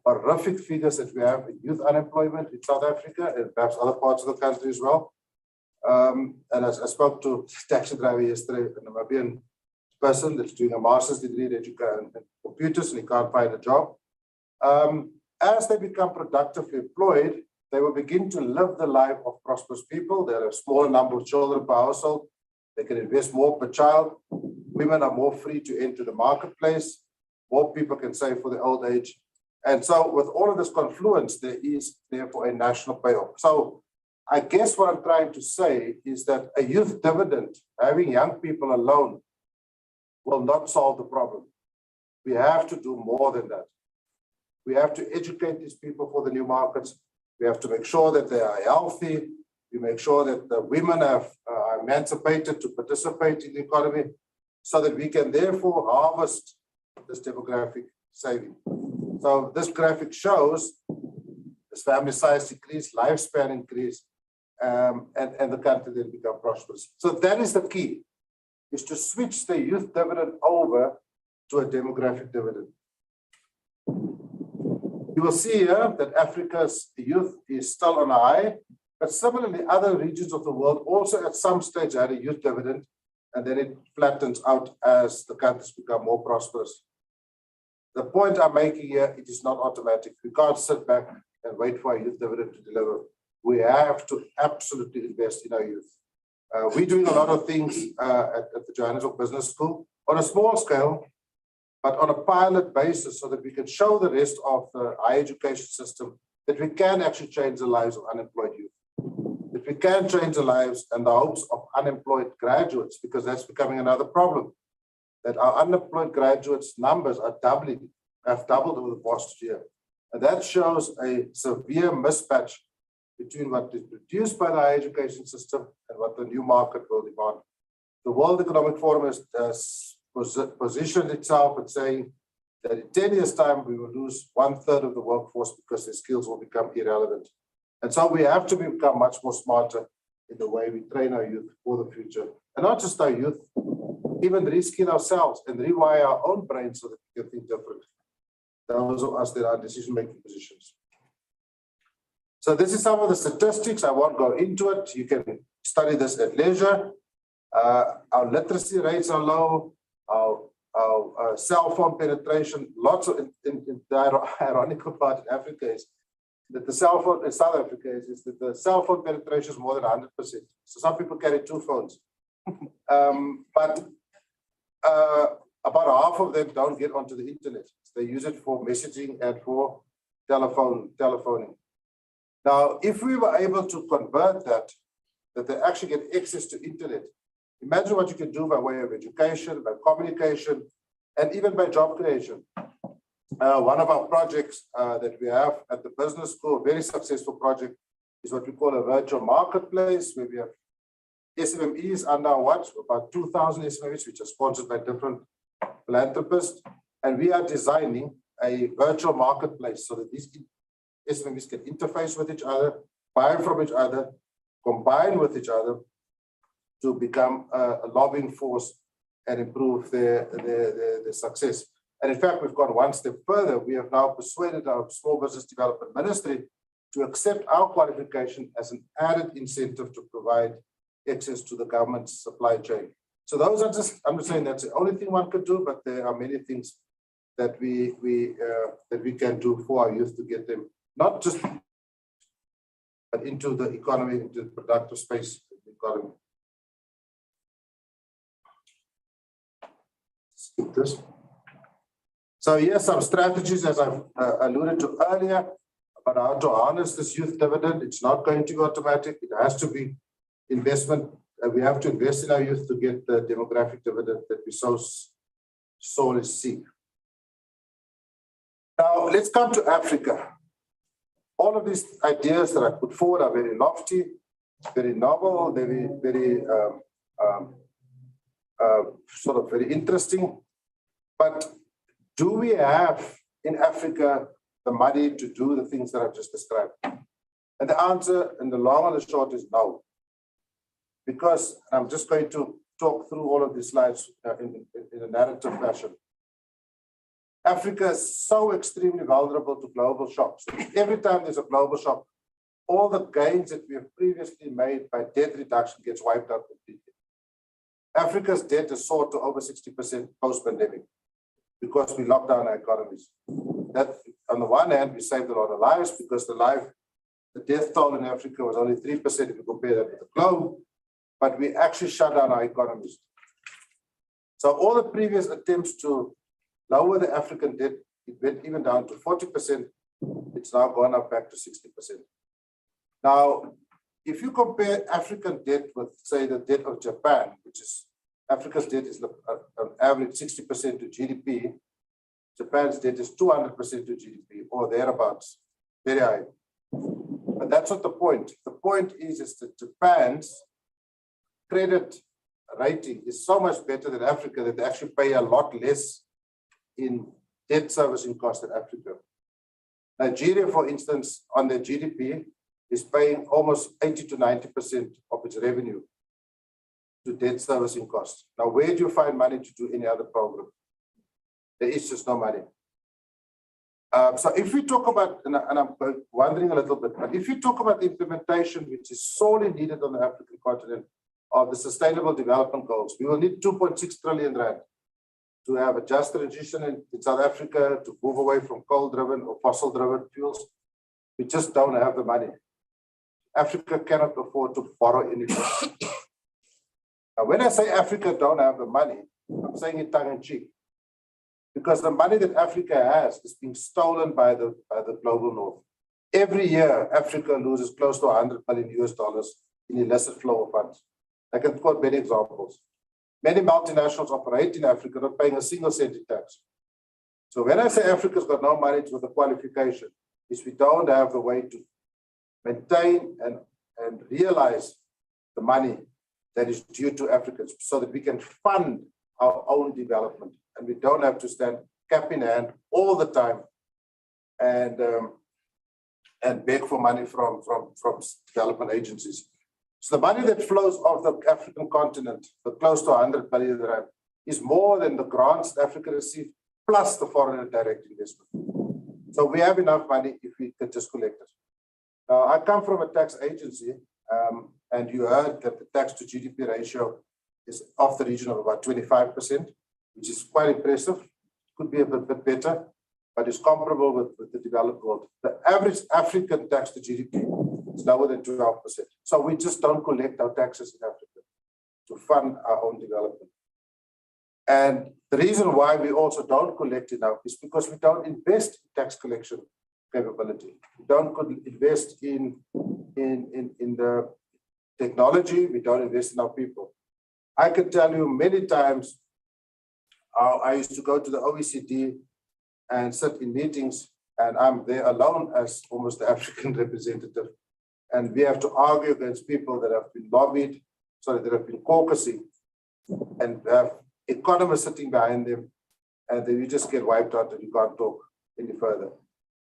horrific figures that we have in youth unemployment in South Africa and perhaps other parts of the country as well. And as I spoke to a taxi driver yesterday, a Namibian person that's doing a master's degree in computers, and he can't find a job. As they become productively employed, they will begin to live the life of prosperous people. There are a smaller number of children per household. They can invest more per child. Women are more free to enter the marketplace. More people can save for their old age. And so with all of this confluence, there is therefore a national payoff. So I guess what I'm trying to say is that a youth dividend, having young people alone, will not solve the problem. We have to do more than that. We have to educate these people for the new markets. We have to make sure that they are healthy. We make sure that the women are emancipated to participate in the economy, so that we can therefore harvest this demographic saving. So this graphic shows as family size increase, lifespan increase, and the country then become prosperous. So that is the key, is to switch the youth dividend over to a demographic dividend. You will see here that Africa's youth is still on a high, but similarly, other regions of the world also at some stage had a youth dividend, and then it flattens out as the countries become more prosperous. The point I'm making here, it is not automatic. We can't sit back and wait for a youth dividend to deliver. We have to absolutely invest in our youth. We're doing a lot of things at the Johannesburg Business School on a small scale, but on a pilot basis, so that we can show the rest of the higher education system that we can actually change the lives of unemployed youth. That we can change the lives and the hopes of unemployed graduates, because that's becoming another problem. That our unemployed graduates numbers are have doubled over the past year. And that shows a severe mismatch between what is produced by the higher education system and what the new market will demand. The World Economic Forum has positioned itself and saying that in 10 years' time, we will lose 1/3 of the workforce because their skills will become irrelevant. And so we have to become much more smarter in the way we train our youth for the future. And not just our youth, even reskill ourselves and rewire our own brains so that we can think different. Those of us that are in decision-making positions. So this is some of the statistics. I won't go into it. You can study this at leisure. Our literacy rates are low. Our cell phone penetration, lots of, the ironical part in Africa is that the cell phone in South Africa is that the cell phone penetration is more than 100%. So some people carry 2 phones. But about half of them don't get onto the internet. They use it for messaging and for telephoning. Now, if we were able to convert that they actually get access to internet, imagine what you can do by way of education, by communication, and even by job creation. One of our projects that we have at the business school, a very successful project, is what we call a virtual marketplace, where we have SMMEs under our watch, about 2,000 SMMEs, which are sponsored by different philanthropists. And we are designing a virtual marketplace so that these SMMEs can interface with each other, buy from each other, combine with each other to become a lobbying force and improve their success. And in fact, we've gone one step further. We have now persuaded our Small Business Development Ministry to accept our qualification as an added incentive to provide access to the government's supply chain. So those are just, I'm not saying that's the only thing one could do, but there are many things that we can do for our youth to get them not just but into the economy, into the productive space of the economy. Skip this. So yes, some strategies, as I've alluded to earlier, about how to harness this youth dividend. It's not going to be automatic. It has to be investment. We have to invest in our youth to get the demographic dividend that we so sorely seek. Now, let's come to Africa. All of these ideas that I put forward are very lofty, very novel, very sort of very interesting. But do we have in Africa the money to do the things that I've just described? And the answer in the long and the short is no. Because I'm just going to talk through all of these slides in a narrative fashion. Africa is so extremely vulnerable to global shocks. Every time there's a global shock, all the gains that we have previously made by debt reduction gets wiped out completely. Africa's debt has soared to over 60% post-pandemic because we locked down our economies. That, on the one hand, we saved a lot of lives because the death toll in Africa was only 3% if you compare that with the globe, but we actually shut down our economies. So all the previous attempts to lower the African debt, it went even down to 40%. It's now gone up back to 60%. Now, if you compare African debt with, say, the debt of Japan, which is Africa's debt is on average 60% to GDP, Japan's debt is 200% to GDP or thereabouts, very high. But that's not the point. The point is that Japan's credit rating is so much better than Africa that they actually pay a lot less in debt servicing costs than Africa. Nigeria, for instance, on their GDP is paying almost 80 to 90% of its revenue to debt servicing costs. Now, where do you find money to do any other program? There is just no money. So if we talk about, and I'm wondering a little bit, but if you talk about the implementation, which is sorely needed on the African continent of the Sustainable Development Goals, we will need 2.6 trillion rand to have a just transition in South Africa, to move away from coal-driven or fossil-driven fuels. We just don't have the money. Africa cannot afford to borrow anything. Now, when I say Africa don't have the money, I'm saying it tongue-in-cheek. Because the money that Africa has is being stolen by the global north. Every year, Africa loses close to $100 billion in illicit flow of funds. I can quote many examples. Many multinationals operate in Africa not paying a single cent in tax. So when I say Africa's got no money with the qualification, is we don't have the way to maintain and realize the money that is due to Africans so that we can fund our own development and we don't have to stand cap in hand all the time and beg for money from development agencies. So the money that flows off the African continent, the close to 100 billion rand, is more than the grants that Africa received, plus the foreign direct investment. So we have enough money if we could just collect it. Now, I come from a tax agency, and you heard that the tax to GDP ratio is of the region of about 25%, which is quite impressive. Could be a bit better, but it's comparable with the developed world. The average African tax to GDP is lower than 12%. So we just don't collect our taxes in Africa to fund our own development. And the reason why we also don't collect enough is because we don't invest in tax collection capability. We don't invest in the technology. We don't invest in our people. I can tell you many times, I used to go to the OECD and sit in meetings, and I'm there alone as almost the African representative. And we have to argue against people that have been lobbied, that have been caucusing, and have economists sitting behind them, and then you just get wiped out and you can't talk any further.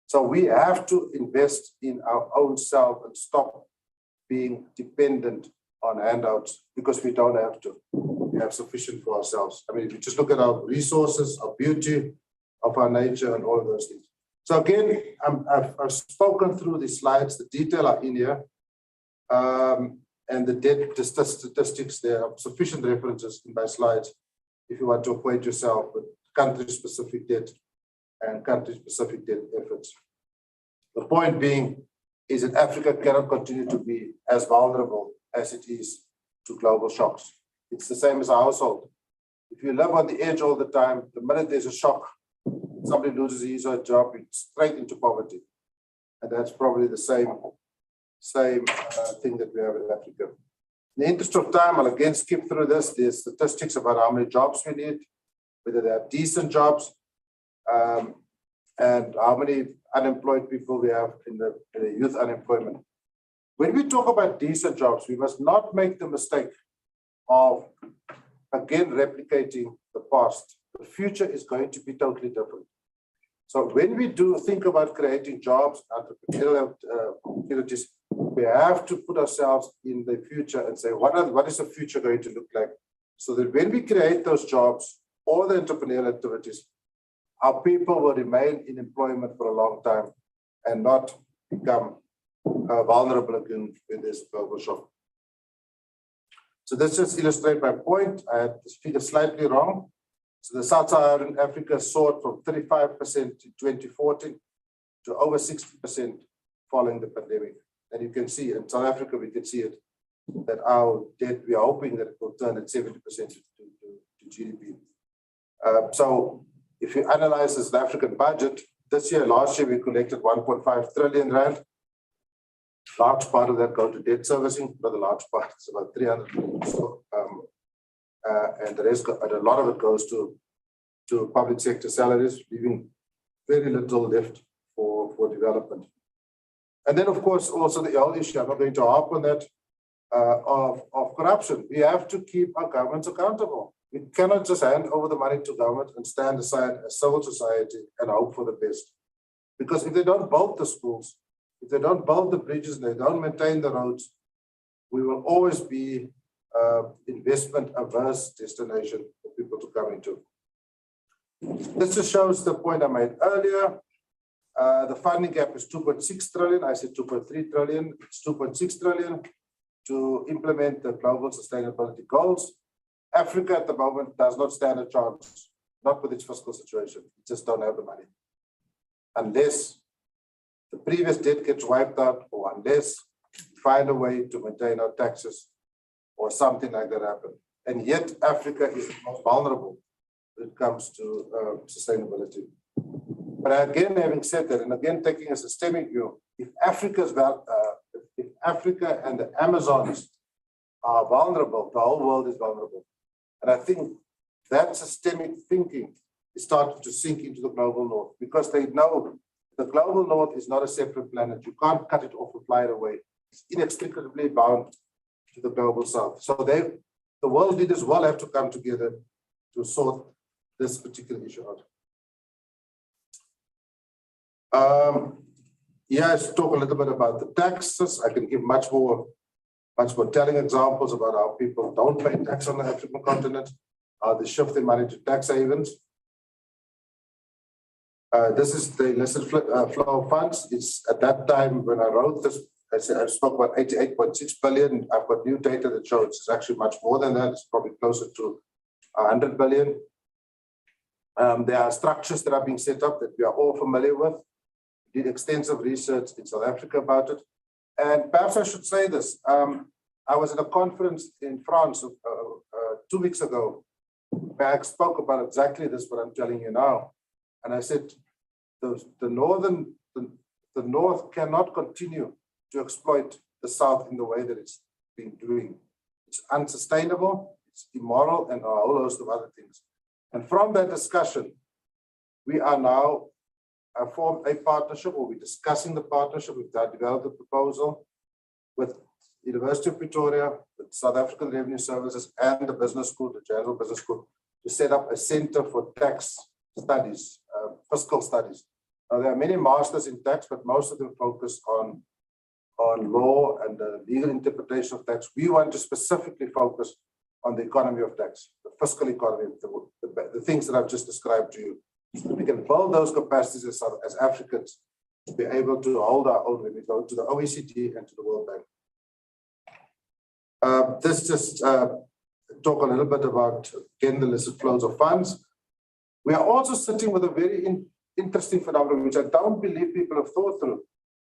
So we have to invest in our own self and stop being dependent on handouts because we don't have to. We have sufficient for ourselves. I mean, if you just look at our resources, our beauty of our nature and all of those things. So again, I've spoken through the slides, the detail are in here. And the debt statistics, there are sufficient references in my slides if you want to acquaint yourself with country-specific debt and country-specific debt efforts. The point being is that Africa cannot continue to be as vulnerable as it is to global shocks. It's the same as a household. If you live on the edge all the time, the minute there's a shock, somebody loses his or her job, it's straight into poverty. And that's probably the same thing that we have in Africa. In the interest of time, I'll again skip through this. There's statistics about how many jobs we need, whether they are decent jobs, and how many unemployed people we have in the youth unemployment. When we talk about decent jobs, we must not make the mistake of, again, replicating the past. The future is going to be totally different. So when we do think about creating jobs, entrepreneurial opportunities, we have to put ourselves in the future and say, what is the future going to look like? So that when we create those jobs or the entrepreneurial activities, our people will remain in employment for a long time and not become vulnerable again when there's a global shock. So this just illustrates my point. I had this figure slightly wrong. So the Sub-Saharan Africa soared from 35% in 2014 to over 60% following the pandemic. And you can see in South Africa, we can see it, that our debt, we are hoping that it will turn at 70% to GDP. So if you analyze the South African budget, last year we collected 1.5 trillion rand. Large part of that goes to debt servicing, but the large part is about 300 million. So, and the rest, a lot of it goes to public sector salaries, leaving very little left for development. And then, of course, also the whole issue, I'm not going to harp on that, of corruption. We have to keep our governments accountable. We cannot just hand over the money to government and stand aside as civil society and hope for the best. Because if they don't build the schools, if they don't build the bridges, and they don't maintain the roads, we will always be investment averse destination for people to come into. This just shows the point I made earlier. The funding gap is 2.6 trillion. I said 2.3 trillion. It's 2.6 trillion to implement the global sustainability goals. Africa at the moment does not stand a chance, not with its fiscal situation. We just don't have the money. Unless the previous debt gets wiped out, or unless we find a way to maintain our taxes, or something like that happen. And yet Africa is the most vulnerable when it comes to sustainability. But again, having said that, and again taking a systemic view, if Africa and the Amazons are vulnerable, the whole world is vulnerable. And I think that systemic thinking is starting to sink into the global north, because they know the global north is not a separate planet. You can't cut it off and fly it away. It's inextricably bound to the global south. So the world leaders will have to come together to sort this particular issue out. Let's talk a little bit about the taxes. I can give much more telling examples about how people don't pay tax on the African continent, how they shift their money to tax havens. This is the illicit flow of funds. It's at that time when I wrote this, I spoke about 88.6 billion. I've got new data that shows it's actually much more than that. It's probably closer to 100 billion. There are structures that are being set up that we are all familiar with. We did extensive research in South Africa about it. And perhaps I should say this. I was at a conference in France 2 weeks ago where I spoke about exactly this, what I'm telling you now. And I said, the North cannot continue to exploit the South in the way that it's been doing. It's unsustainable, it's immoral, and a whole host of other things. And from that discussion, we are now formed a partnership, or we're discussing the partnership. We've developed a proposal with University of Pretoria, the South African Revenue Services, and the business school, the General Business School, to set up a center for tax studies, fiscal studies. Now, there are many masters in tax, but most of them focus on law and the legal interpretation of tax. We want to specifically focus on the economy of tax, the fiscal economy, the things that I've just described to you. So we can build those capacities as Africans to be able to hold our own when we go to the OECD and to the World Bank. This just talk a little bit about, again, the illicit flows of funds. We are also sitting with a very interesting phenomenon, which I don't believe people have thought through,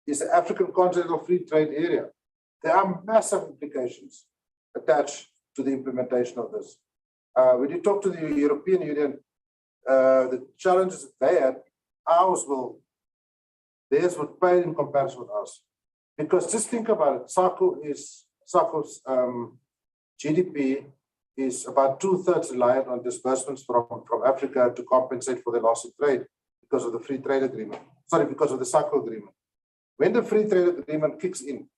is the African Continental Free Trade Area. There are massive implications attached to the implementation of this. When you talk to the European Union, the challenges that they had, theirs would pale in comparison with ours. Because just think about it, SACO's GDP is about 2/3 reliant on disbursements from Africa to compensate for the loss of trade because of the free trade agreement. Sorry, because of the SACO agreement. When the free trade agreement kicks in,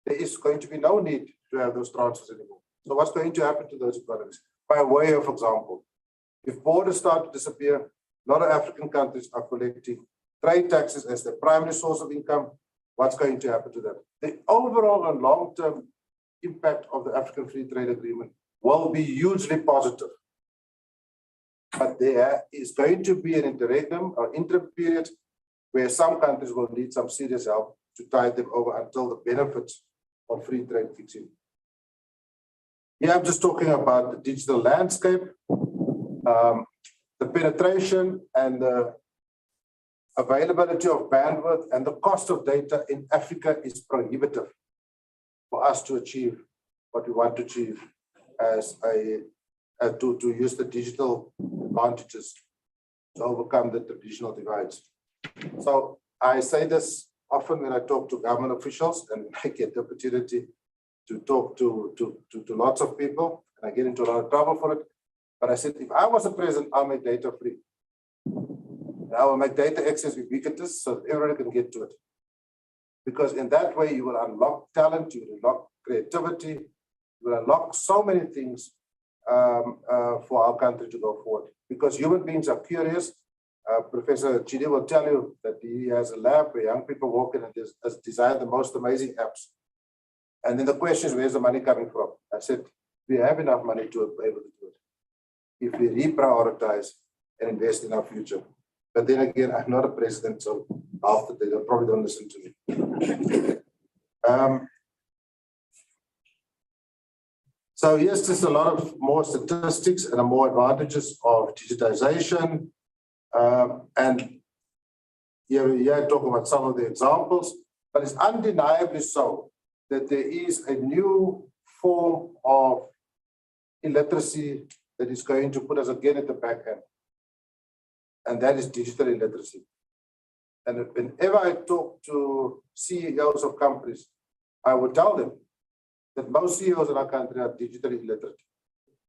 there is going to be no need to have those transfers anymore. So what's going to happen to those economies? By way of example, if borders start to disappear, a lot of African countries are collecting trade taxes as their primary source of income. What's going to happen to them? The overall and long-term impact of the African Free Trade Agreement will be hugely positive. But there is going to be an interregnum or interim period where some countries will need some serious help to tide them over until the benefits of free trade kicks in. Here I'm just talking about the digital landscape, the penetration and the availability of bandwidth and the cost of data in Africa is prohibitive for us to achieve what we want to achieve as to use the digital advantages to overcome the traditional divides. So I say this often when I talk to government officials and I get the opportunity to talk to lots of people, and I get into a lot of trouble for it. But I said, if I was a president, I'll make data free. I will make data access ubiquitous so that everyone can get to it. Because in that way, you will unlock talent, you will unlock creativity, you will unlock so many things for our country to go forward. Because human beings are curious. Professor Chidi will tell you that he has a lab where young people walk in and has designed the most amazing apps. And then the question is, where's the money coming from? I said, we have enough money to be able to do it if we reprioritize and invest in our future. But then again, I'm not a president, so after they probably don't listen to me. So here's just a lot of more statistics and more advantages of digitization. And here I talk about some of the examples, but it's undeniably so that there is a new form of illiteracy that is going to put us again at the back end. And that is digital illiteracy. And whenever I talk to CEOs of companies, I would tell them that most CEOs in our country are digitally illiterate.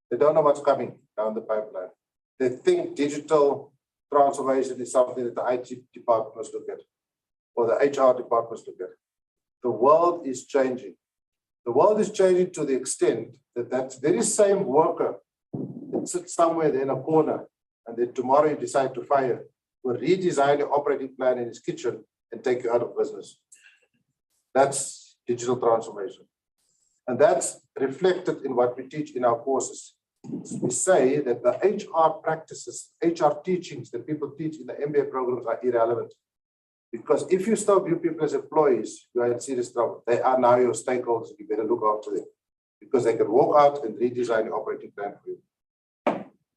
They don't know what's coming down the pipeline. They think digital transformation is something that the IT department must look at. or the HR departments look at. The world is changing. The world is changing to the extent that that very same worker that sits somewhere there in a corner and then tomorrow you decide to fire will redesign your operating plan in his kitchen and take you out of business. That's digital transformation. And that's reflected in what we teach in our courses. We say that the HR practices, HR teachings that people teach in the MBA programs are irrelevant. Because if you still view people as employees, you are in serious trouble. They are now your stakeholders. You better look after them because they can walk out and redesign your operating plan for you.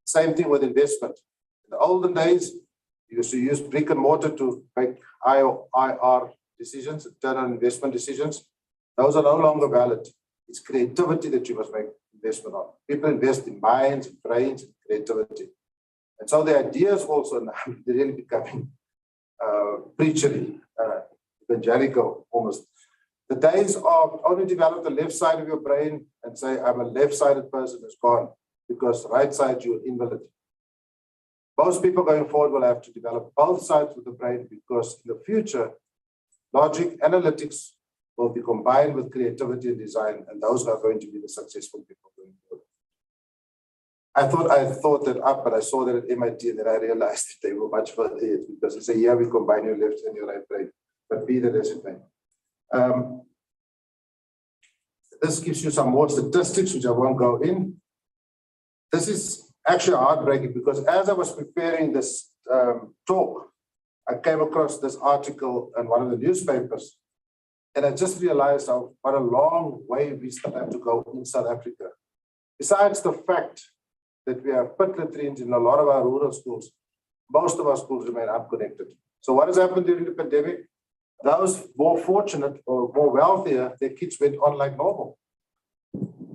Same thing with investment. In the olden days, you used to use brick and mortar to make IR decisions, return on investment decisions. Those are no longer valid. It's creativity that you must make investment on. People invest in minds, brains, and creativity. And so the ideas also now they're really becoming preachery, evangelical almost. The days of only develop the left side of your brain and say, I'm a left-sided person is gone because right side you're invalid. Most people going forward will have to develop both sides of the brain because in the future, logic, analytics will be combined with creativity and design, and those are going to be the successful people going forward. I thought that up, but I saw that at MIT, and then I realized that they were much further ahead because they say, yeah, we combine your left and your right brain, but be that as it may. This gives you some more statistics, which I won't go in. This is actually heartbreaking because as I was preparing this talk, I came across this article in one of the newspapers, and I just realized what a long way we still have to go in South Africa. Besides the fact that we have pit latrines in a lot of our rural schools, most of our schools remain unconnected. So what has happened during the pandemic? Those more fortunate or more wealthier, their kids went on like normal.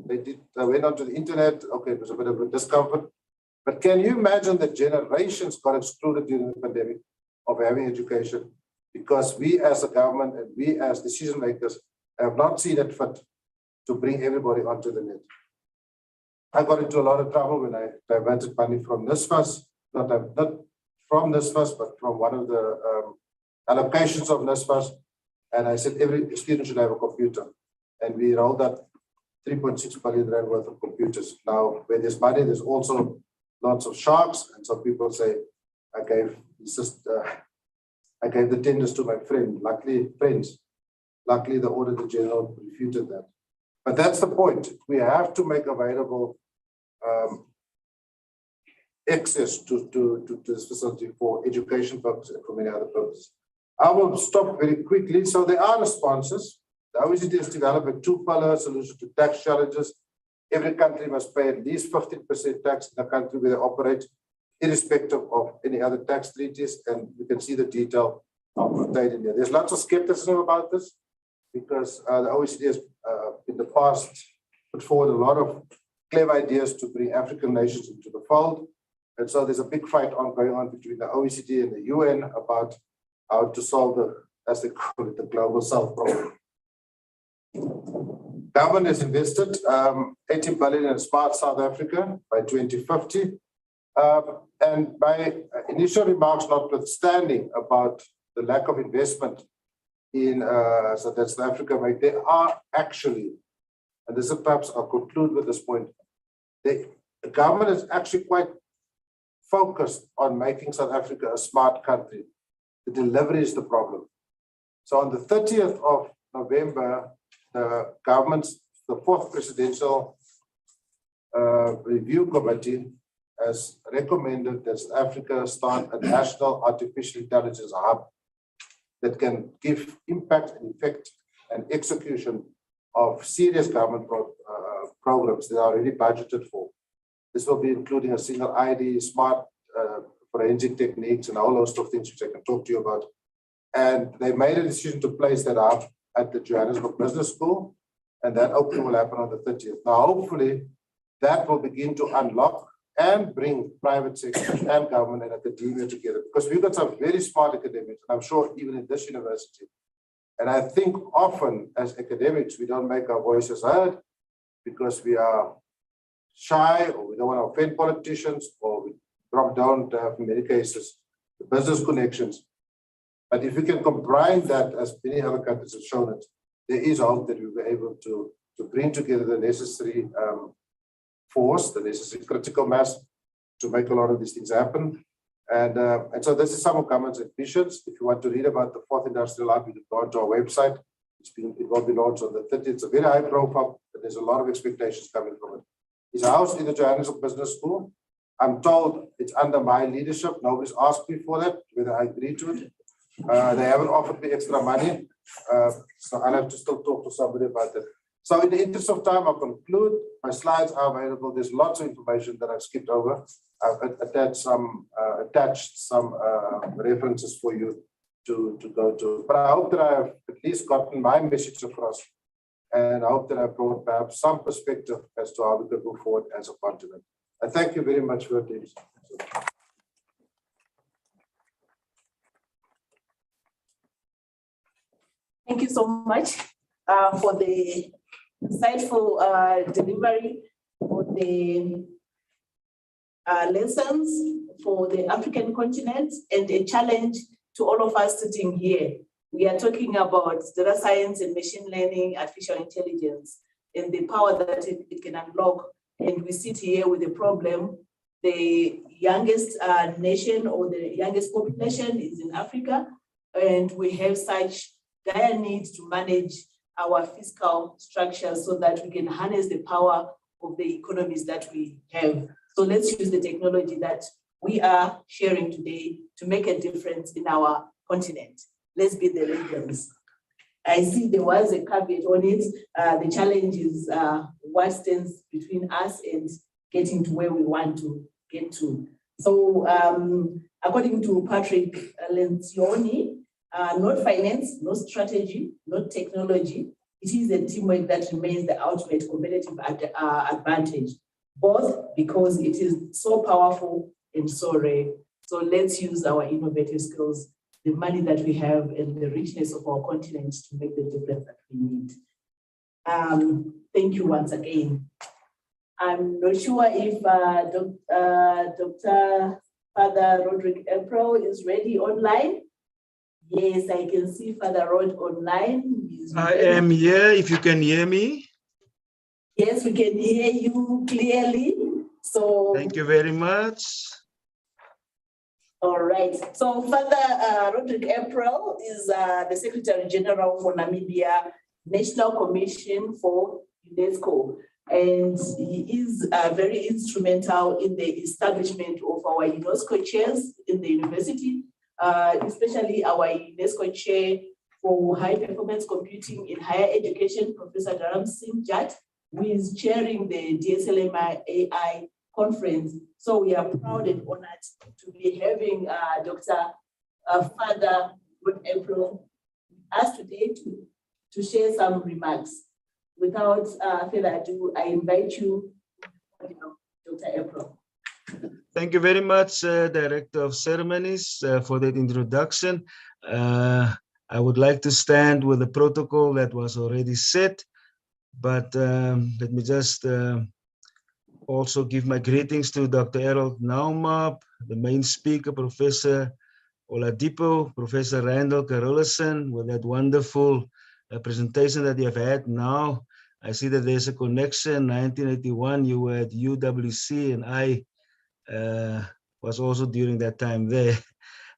They went onto the internet. Okay, it was a bit of a discomfort. But can you imagine that generations got excluded during the pandemic of having education because we as a government and we as decision makers have not seen it fit to bring everybody onto the net. I got into a lot of trouble when I diverted money from NSFAS, not from NSFAS, but from one of the allocations of NSFAS. And I said every student should have a computer. And we rolled out 3.6 billion rand worth of computers. Now, where there's money, there's also lots of sharks. And so people say, I gave the tenders to my friend. Luckily, the Auditor General refuted that. But that's the point. We have to make available access to this facility for education purposes and for many other purposes. I will stop very quickly. So there are responses. The OECD has developed a two-pillar solution to tax challenges. Every country must pay at least 15% tax in the country where they operate, irrespective of any other tax treaties. And you can see the detail contained in there. There's lots of skepticism about this because the OECD has in the past put forward a lot of clever ideas to bring African nations into the fold. And so there's a big fight going on between the OECD and the UN about how to solve the, as they call it, the global south problem. Government has invested 80 billion in Smart South Africa by 2050. And my initial remarks notwithstanding about the lack of investment in South Africa, there are actually, and this is perhaps I'll conclude with this point, the government is actually quite focused on making South Africa a smart country. The delivery is the problem. So on the 30th of November, the government's, the fourth presidential review committee has recommended that South Africa start a national artificial intelligence hub that can give impact and effect and execution of serious government programs that are already budgeted for. This will be including a single ID, smart forensic techniques, and a whole host of things which I can talk to you about. And they made a decision to place that up at the Johannesburg Business School, and that opening will happen on the 30th. Now, hopefully, that will begin to unlock and bring private sector and government and academia together, because we've got some very smart academics, and I'm sure even in this university. And I think often as academics, we don't make our voices heard because we are shy, or we don't want to offend politicians, or we drop down to have, in many cases, the business connections. But if we can combine that, as many other countries have shown it, there is hope that we'll be able to bring together the necessary force, the necessary critical mass to make a lot of these things happen. And so this is some of government's ambitions. If you want to read about the fourth industrial hub, you can go onto our website. It will be launched on the 30th. It's a very high profile, but there's a lot of expectations coming from it. It's housed in the Johannesburg Business School. I'm told it's under my leadership. Nobody's asked me for that, whether I agree to it. They haven't offered me extra money. So I'll have to still talk to somebody about that. So in the interest of time, I'll conclude. My slides are available. There's lots of information that I've skipped over. I've attached some references for you to go to. But I hope that I have at least gotten my message across. And I hope that I brought perhaps some perspective as to how we can move forward as a continent. I thank you very much for your attention. Thank you so much for the insightful delivery, for the lessons for the African continent, and a challenge to all of us sitting here. We are talking about data science and machine learning, artificial intelligence, and the power that it can unlock. And we sit here with a problem. The youngest nation or the youngest population is in Africa, and we have such dire needs to manage our fiscal structure so that we can harness the power of the economies that we have. So let's use the technology that we are sharing today to make a difference in our continent. Let's be the leaders. I see there was a caveat on it. The challenge is what stands between us and getting to where we want to get to. So according to Patrick Lencioni, not finance, not strategy, not technology. It is the teamwork that remains the ultimate competitive advantage, both because it is so powerful and so rare. So let's use our innovative skills, the money that we have, and the richness of our continent to make the difference that we need. Thank you once again. I'm not sure if Dr. Father Roderick April is ready online. Yes, I can see Father Rod online. I am here, if you can hear me. Yes, we can hear you clearly. So thank you very much. All right. So Father Roderick April is the Secretary General for Namibia National Commission for UNESCO. And he is very instrumental in the establishment of our UNESCO chairs in the university, especially our UNESCO chair for high performance computing in higher education, Professor Dharam Singh Jat, who is chairing the DSMLAI conference. So we are proud and honored to be having Dr. Father April with us today to share some remarks. Without further ado, I invite you, Dr. April. Thank you very much, Director of Ceremonies, for that introduction. I would like to stand with the protocol that was already set, but let me just also give my greetings to Dr. Harold Naumap, the main speaker, Professor Oladipo, Professor Randall Carolison, with that wonderful presentation that you have had now. I see that there's a connection. 1981, you were at UWC, and I was also during that time there.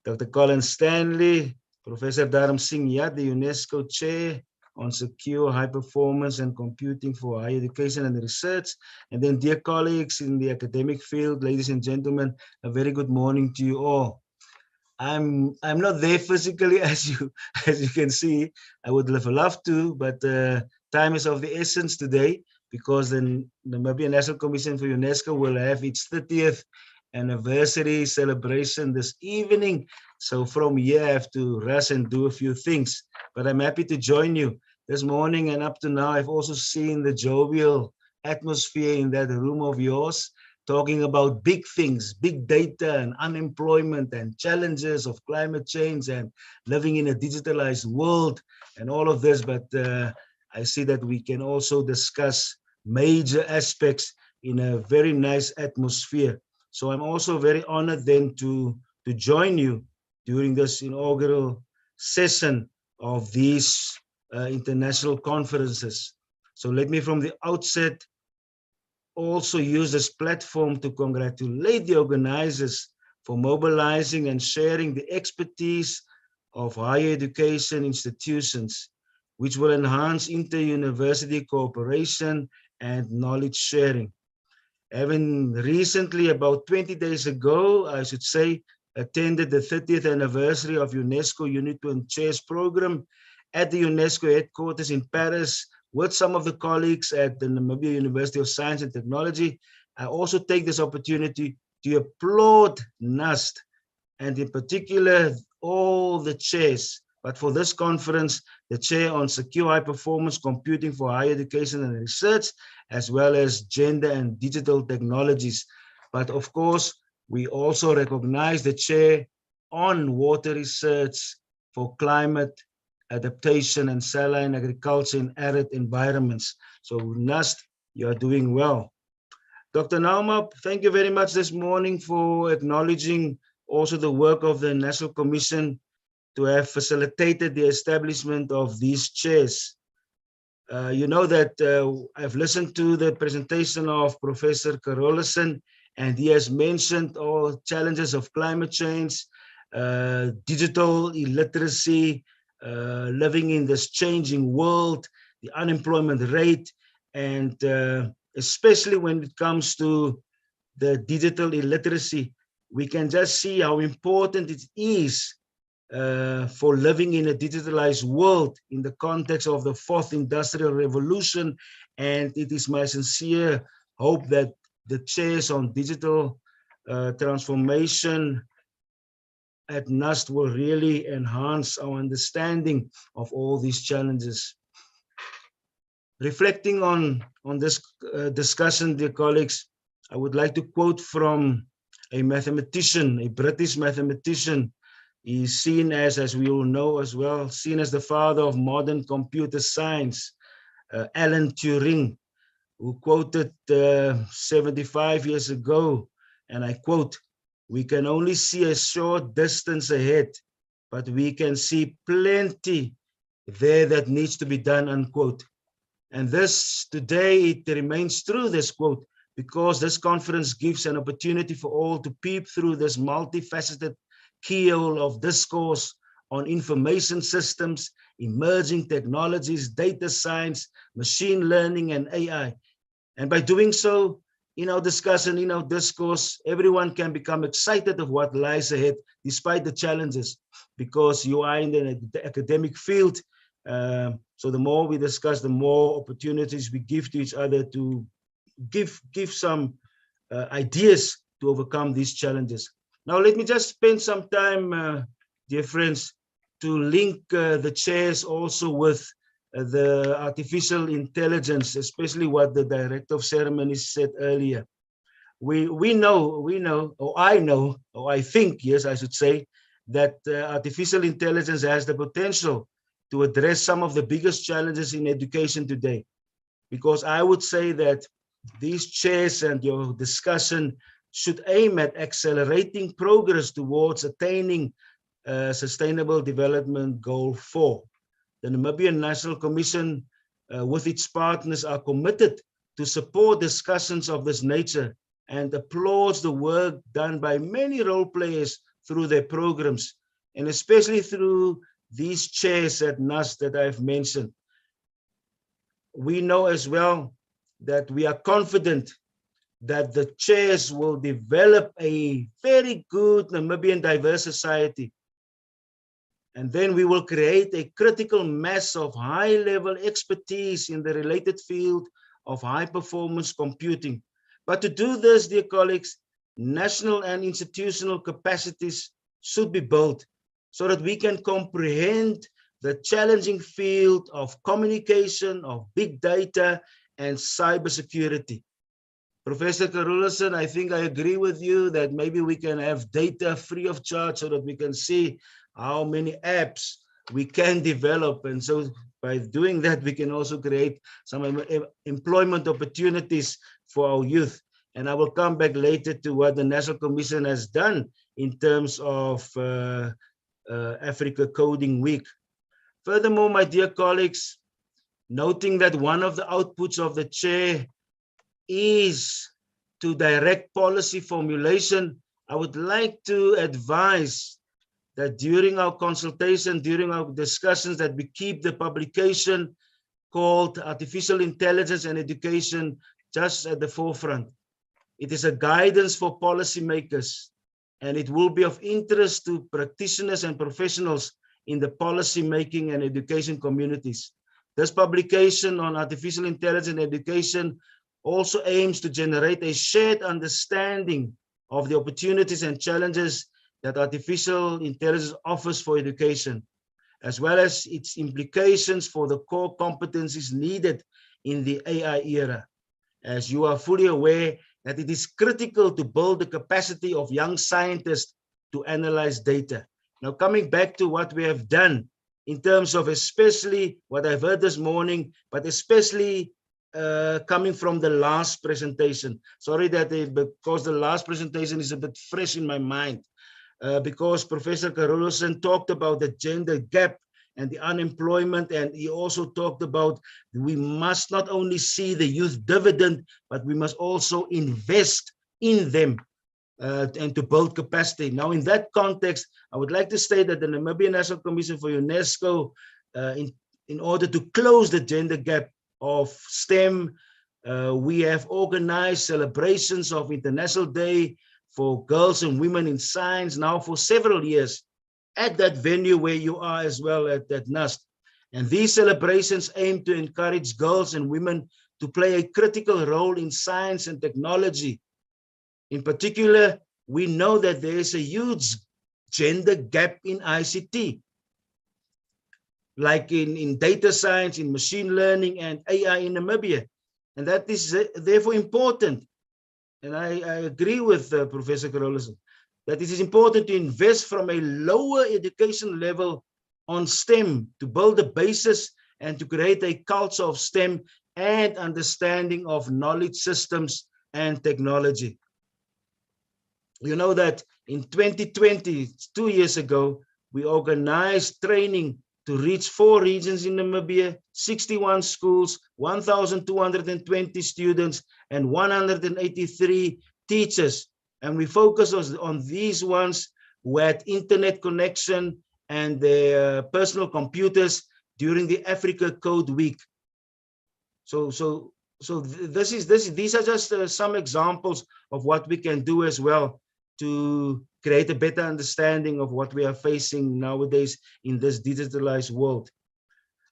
Dr. Colin Stanley, Professor Dharam Singh Jat, the UNESCO Chair on Secure High Performance and Computing for Higher Education and Research. And then dear colleagues in the academic field, ladies and gentlemen, a very good morning to you all. I'm not there physically, as you can see. I would have loved to, but time is of the essence today, because the Namibian National Commission for UNESCO will have its 30th anniversary celebration this evening. So from here, I have to rush and do a few things. But I'm happy to join you this morning, and up to now, I've also seen the jovial atmosphere in that room of yours, talking about big things, big data and unemployment and challenges of climate change and living in a digitalized world and all of this. But I see that we can also discuss major aspects in a very nice atmosphere. So I'm also very honored then to join you during this inaugural session of these international conferences. So let me from the outset also use this platform to congratulate the organizers for mobilizing and sharing the expertise of higher education institutions, which will enhance inter-university cooperation and knowledge sharing. Having recently, about 20 days ago, I should say, attended the 30th anniversary of UNESCO Unit and Chairs program at the UNESCO headquarters in Paris with some of the colleagues at the Namibia University of Science and Technology. I also take this opportunity to applaud NUST and in particular all the chairs. But for this conference, the chair on secure high performance computing for higher education and research, as well as gender and digital technologies. But of course, we also recognize the chair on water research for climate adaptation and saline agriculture in arid environments. So NUST, you are doing well. Dr. Nauma, thank you very much this morning for acknowledging also the work of the National Commission to have facilitated the establishment of these chairs. You know that I've listened to the presentation of Professor Carolison, and he has mentioned all challenges of climate change, digital illiteracy, living in this changing world, the unemployment rate, and especially when it comes to the digital illiteracy, we can just see how important it is for living in a digitalized world in the context of the fourth industrial revolution. And it is my sincere hope that the chairs on digital transformation at NUST will really enhance our understanding of all these challenges. Reflecting on this discussion, dear colleagues, I would like to quote from a mathematician, a British mathematician. He's seen as we all know as well, seen as the father of modern computer science, Alan Turing, who quoted 75 years ago, and I quote, "We can only see a short distance ahead, but we can see plenty there that needs to be done," unquote. And this today, it remains true, this quote, because this conference gives an opportunity for all to peep through this multifaceted keyhole of discourse on information systems, emerging technologies, data science, machine learning, and AI. And by doing so, in our discussion, in our discourse, everyone can become excited of what lies ahead, despite the challenges, because you are in the academic field. So the more we discuss, the more opportunities we give to each other to give some ideas to overcome these challenges. Now, let me just spend some time, dear friends, to link the chairs also with the artificial intelligence, especially what the Director of Ceremonies said earlier. We know, or I know, or I think, yes, I should say, that artificial intelligence has the potential to address some of the biggest challenges in education today. Because I would say that these chairs and your discussion should aim at accelerating progress towards attaining Sustainable Development Goal 4. The Namibian National Commission with its partners are committed to support discussions of this nature and applauds the work done by many role players through their programs, and especially through these chairs at NUST that I've mentioned. We know as well that we are confident that the chairs will develop a very good Namibian diverse society. And then we will create a critical mass of high-level expertise in the related field of high-performance computing. But to do this, dear colleagues, national and institutional capacities should be built so that we can comprehend the challenging field of communication, of big data, and cybersecurity. Professor Carolison, I think I agree with you that maybe we can have data free of charge so that we can see how many apps we can develop. And so by doing that, we can also create some employment opportunities for our youth. And I will come back later to what the National Commission has done in terms of Africa Coding Week. Furthermore, my dear colleagues, noting that one of the outputs of the chair is to direct policy formulation, I would like to advise that during our consultation, during our discussions, that we keep the publication called Artificial Intelligence and Education just at the forefront. It is a guidance for policymakers, and it will be of interest to practitioners and professionals in the policy making and education communities. This publication on artificial intelligence and education also aims to generate a shared understanding of the opportunities and challenges that artificial intelligence offers for education, as well as its implications for the core competencies needed in the AI era. As you are fully aware that it is critical to build the capacity of young scientists to analyze data. Now, coming back to what we have done in terms of especially what I've heard this morning, but especially coming from the last presentation. Sorry that because the last presentation is a bit fresh in my mind, because Professor Carolson talked about the gender gap and the unemployment, and he also talked about we must not only see the youth dividend, but we must also invest in them and to build capacity. Now, in that context, I would like to state that the Namibian National Commission for UNESCO, in order to close the gender gap of STEM, we have organized celebrations of International Day for Girls and Women in Science now for several years at that venue where you are as well, at that NUST. And these celebrations aim to encourage girls and women to play a critical role in science and technology. In particular, we know that there is a huge gender gap in ICT, like in data science, in machine learning and AI in Namibia. And that is therefore important. And I agree with Professor Carolson that it is important to invest from a lower education level on STEM to build a basis and to create a culture of STEM and understanding of knowledge systems and technology. You know that in 2020, 2 years ago, we organized training to reach 4 regions in Namibia, 61 schools, 1,220 students, and 183 teachers. And we focus on these ones who had internet connection and their personal computers during the Africa Code Week. These are just some examples of what we can do as well to create a better understanding of what we are facing nowadays in this digitalized world.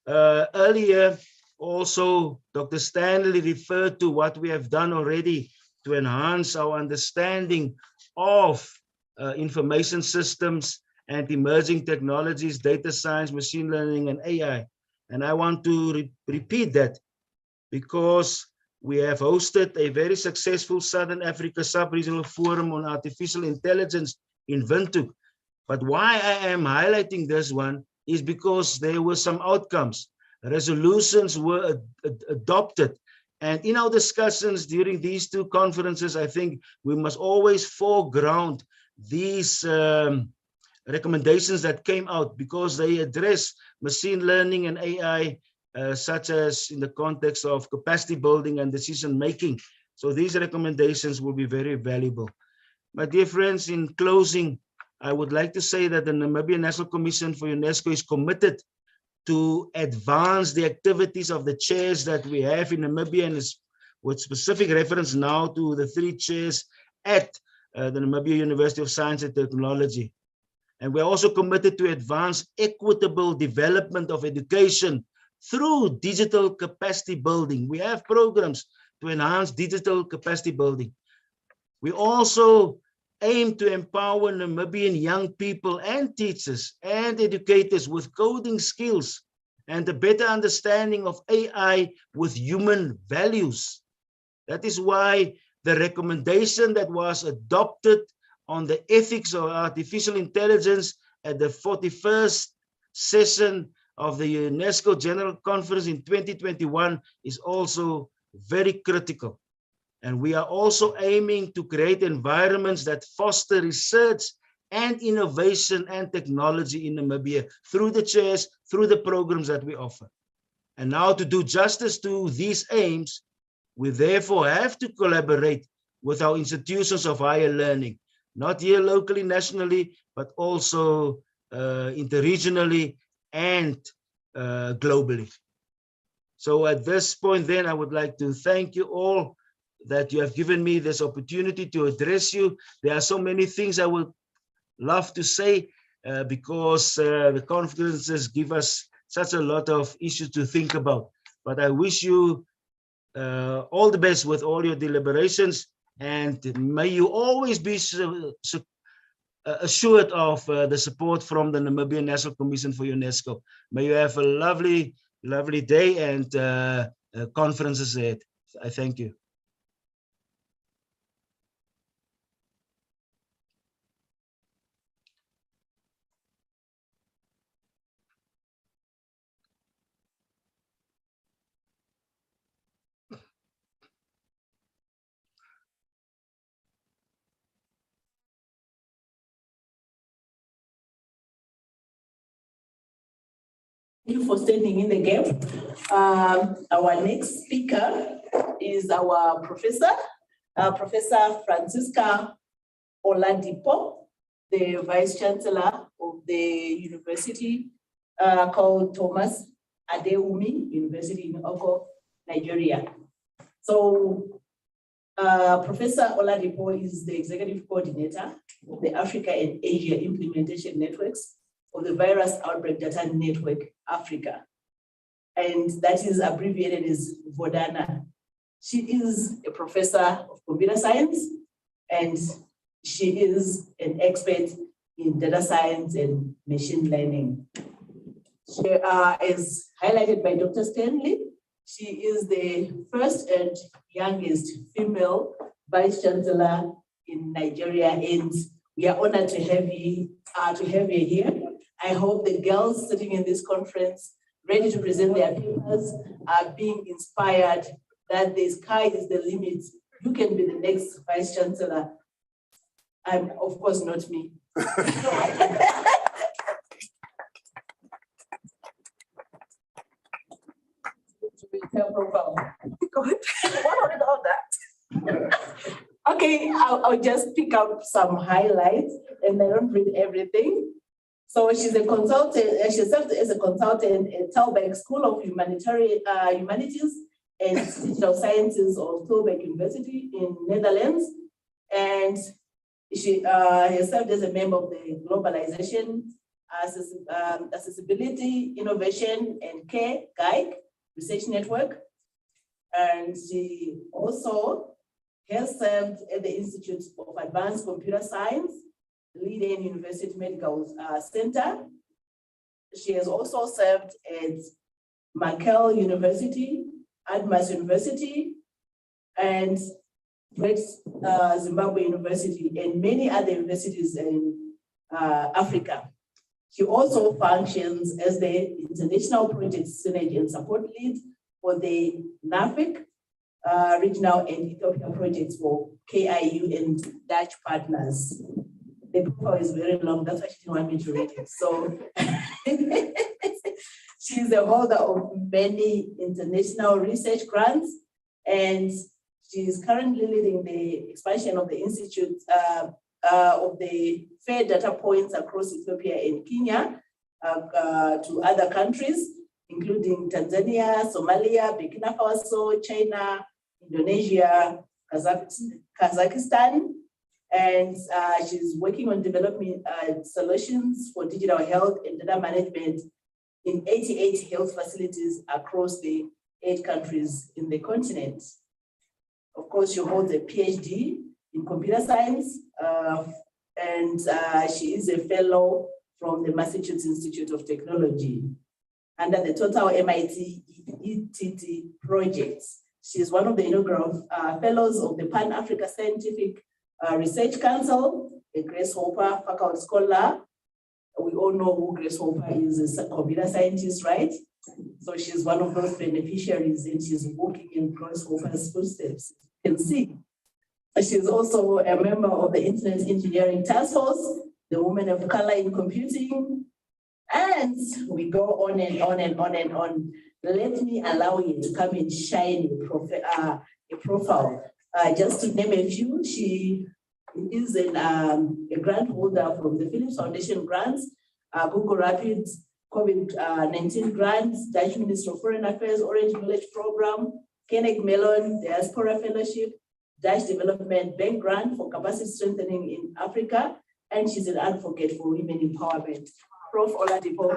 Earlier, also, Dr. Stanley referred to what we have done already to enhance our understanding of information systems and emerging technologies, data science, machine learning, and AI. And I want to repeat that because we have hosted a very successful Southern Africa Sub-Regional Forum on Artificial Intelligence in Windhoek. But why I am highlighting this one is because there were some outcomes. Resolutions were adopted. And in our discussions during these 2 conferences, I think we must always foreground these recommendations that came out because they address machine learning and AI, such as in the context of capacity building and decision making. So these recommendations will be very valuable. My dear friends, in closing, I would like to say that the Namibian National Commission for UNESCO is committed to advance the activities of the chairs that we have in Namibia, and is with specific reference now to the 3 chairs at the Namibia University of Science and Technology. And we're also committed to advance equitable development of education through digital capacity building. We have programs to enhance digital capacity building. We also aim to empower Namibian young people and teachers and educators with coding skills and a better understanding of AI with human values. That is why the recommendation that was adopted on the ethics of artificial intelligence at the 41st session of the UNESCO General Conference in 2021 is also very critical. And we are also aiming to create environments that foster research and innovation and technology in Namibia through the chairs, through the programs that we offer. And now, to do justice to these aims, we therefore have to collaborate with our institutions of higher learning, not here locally, nationally, but also interregionally and globally. So at this point then, I would like to thank you all that you have given me this opportunity to address you. There are so many things I would love to say because the conferences give us such a lot of issues to think about. But I wish you all the best with all your deliberations, and may you always be assured of the support from the Namibian National Commission for UNESCO. May you have a lovely day and conferences ahead. I thank you. Thank you for standing in the gap. Our next speaker is our professor, Professor Francisca Oladipo, the Vice Chancellor of the university called Thomas Adewumi University in Oko, Nigeria. So Professor Oladipo is the Executive Coordinator of the Africa and Asia Implementation Networks of the Virus Outbreak Data Network Africa, and that is abbreviated as VODANA. She is a professor of computer science, and she is an expert in data science and machine learning. She is highlighted by Dr. Stanley. She is the first and youngest female Vice Chancellor in Nigeria, and we are honored to have you here. I hope the girls sitting in this conference, ready to present their papers, are being inspired that the sky is the limit. You can be the next Vice Chancellor. I'm, of course, not me. Okay, I'll just pick up some highlights, and I don't read everything. So she's a consultant. She served as a consultant at Tilburg School of Humanities and Digital Sciences of Tilburg University in Netherlands, and she has served as a member of the Globalization, Accessibility, Innovation, and Care GAIC Research Network, and she also has served at the Institute of Advanced Computer Science, Leiden University Medical Center. She has also served at Markel University, Admas University, and Great Zimbabwe University, and many other universities in Africa. She also functions as the International Project Synergy and Support Lead for the NAFIC regional and Ethiopia projects for KIU and Dutch partners. The profile is very long, that's why she didn't want me to read it. So she's a holder of many international research grants, and she's currently leading the expansion of the Institute of the fair data points across Ethiopia and Kenya to other countries, including Tanzania, Somalia, Burkina Faso, China, Indonesia, Kazakhstan, and she's working on developing solutions for digital health and data management in 88 health facilities across the 8 countries in the continent. Of course, she holds a PhD in computer science, and she is a fellow from the Massachusetts Institute of Technology under the Total MIT ETT projects. She is one of the inaugural fellows of the Pan-Africa Scientific Research Council, a Grace Hopper faculty scholar. We all know who Grace Hopper is, a computer scientist, right? So she's one of those beneficiaries, and she's walking in Grace Hopper's footsteps. You can see. She's also a member of the Internet Engineering Task Force the women of color in computing, and we go on and on and on and on. Let me allow you to come and shine a profile. Just to name a few, she is a grant holder from the Philips Foundation grants, Google Rapids COVID-19 grants, Dutch Ministry of Foreign Affairs Orange Village Program, Carnegie Mellon Diaspora Fellowship, Dutch Development Bank grant for capacity strengthening in Africa, and she's an advocate for women empowerment. Prof. Oladipo.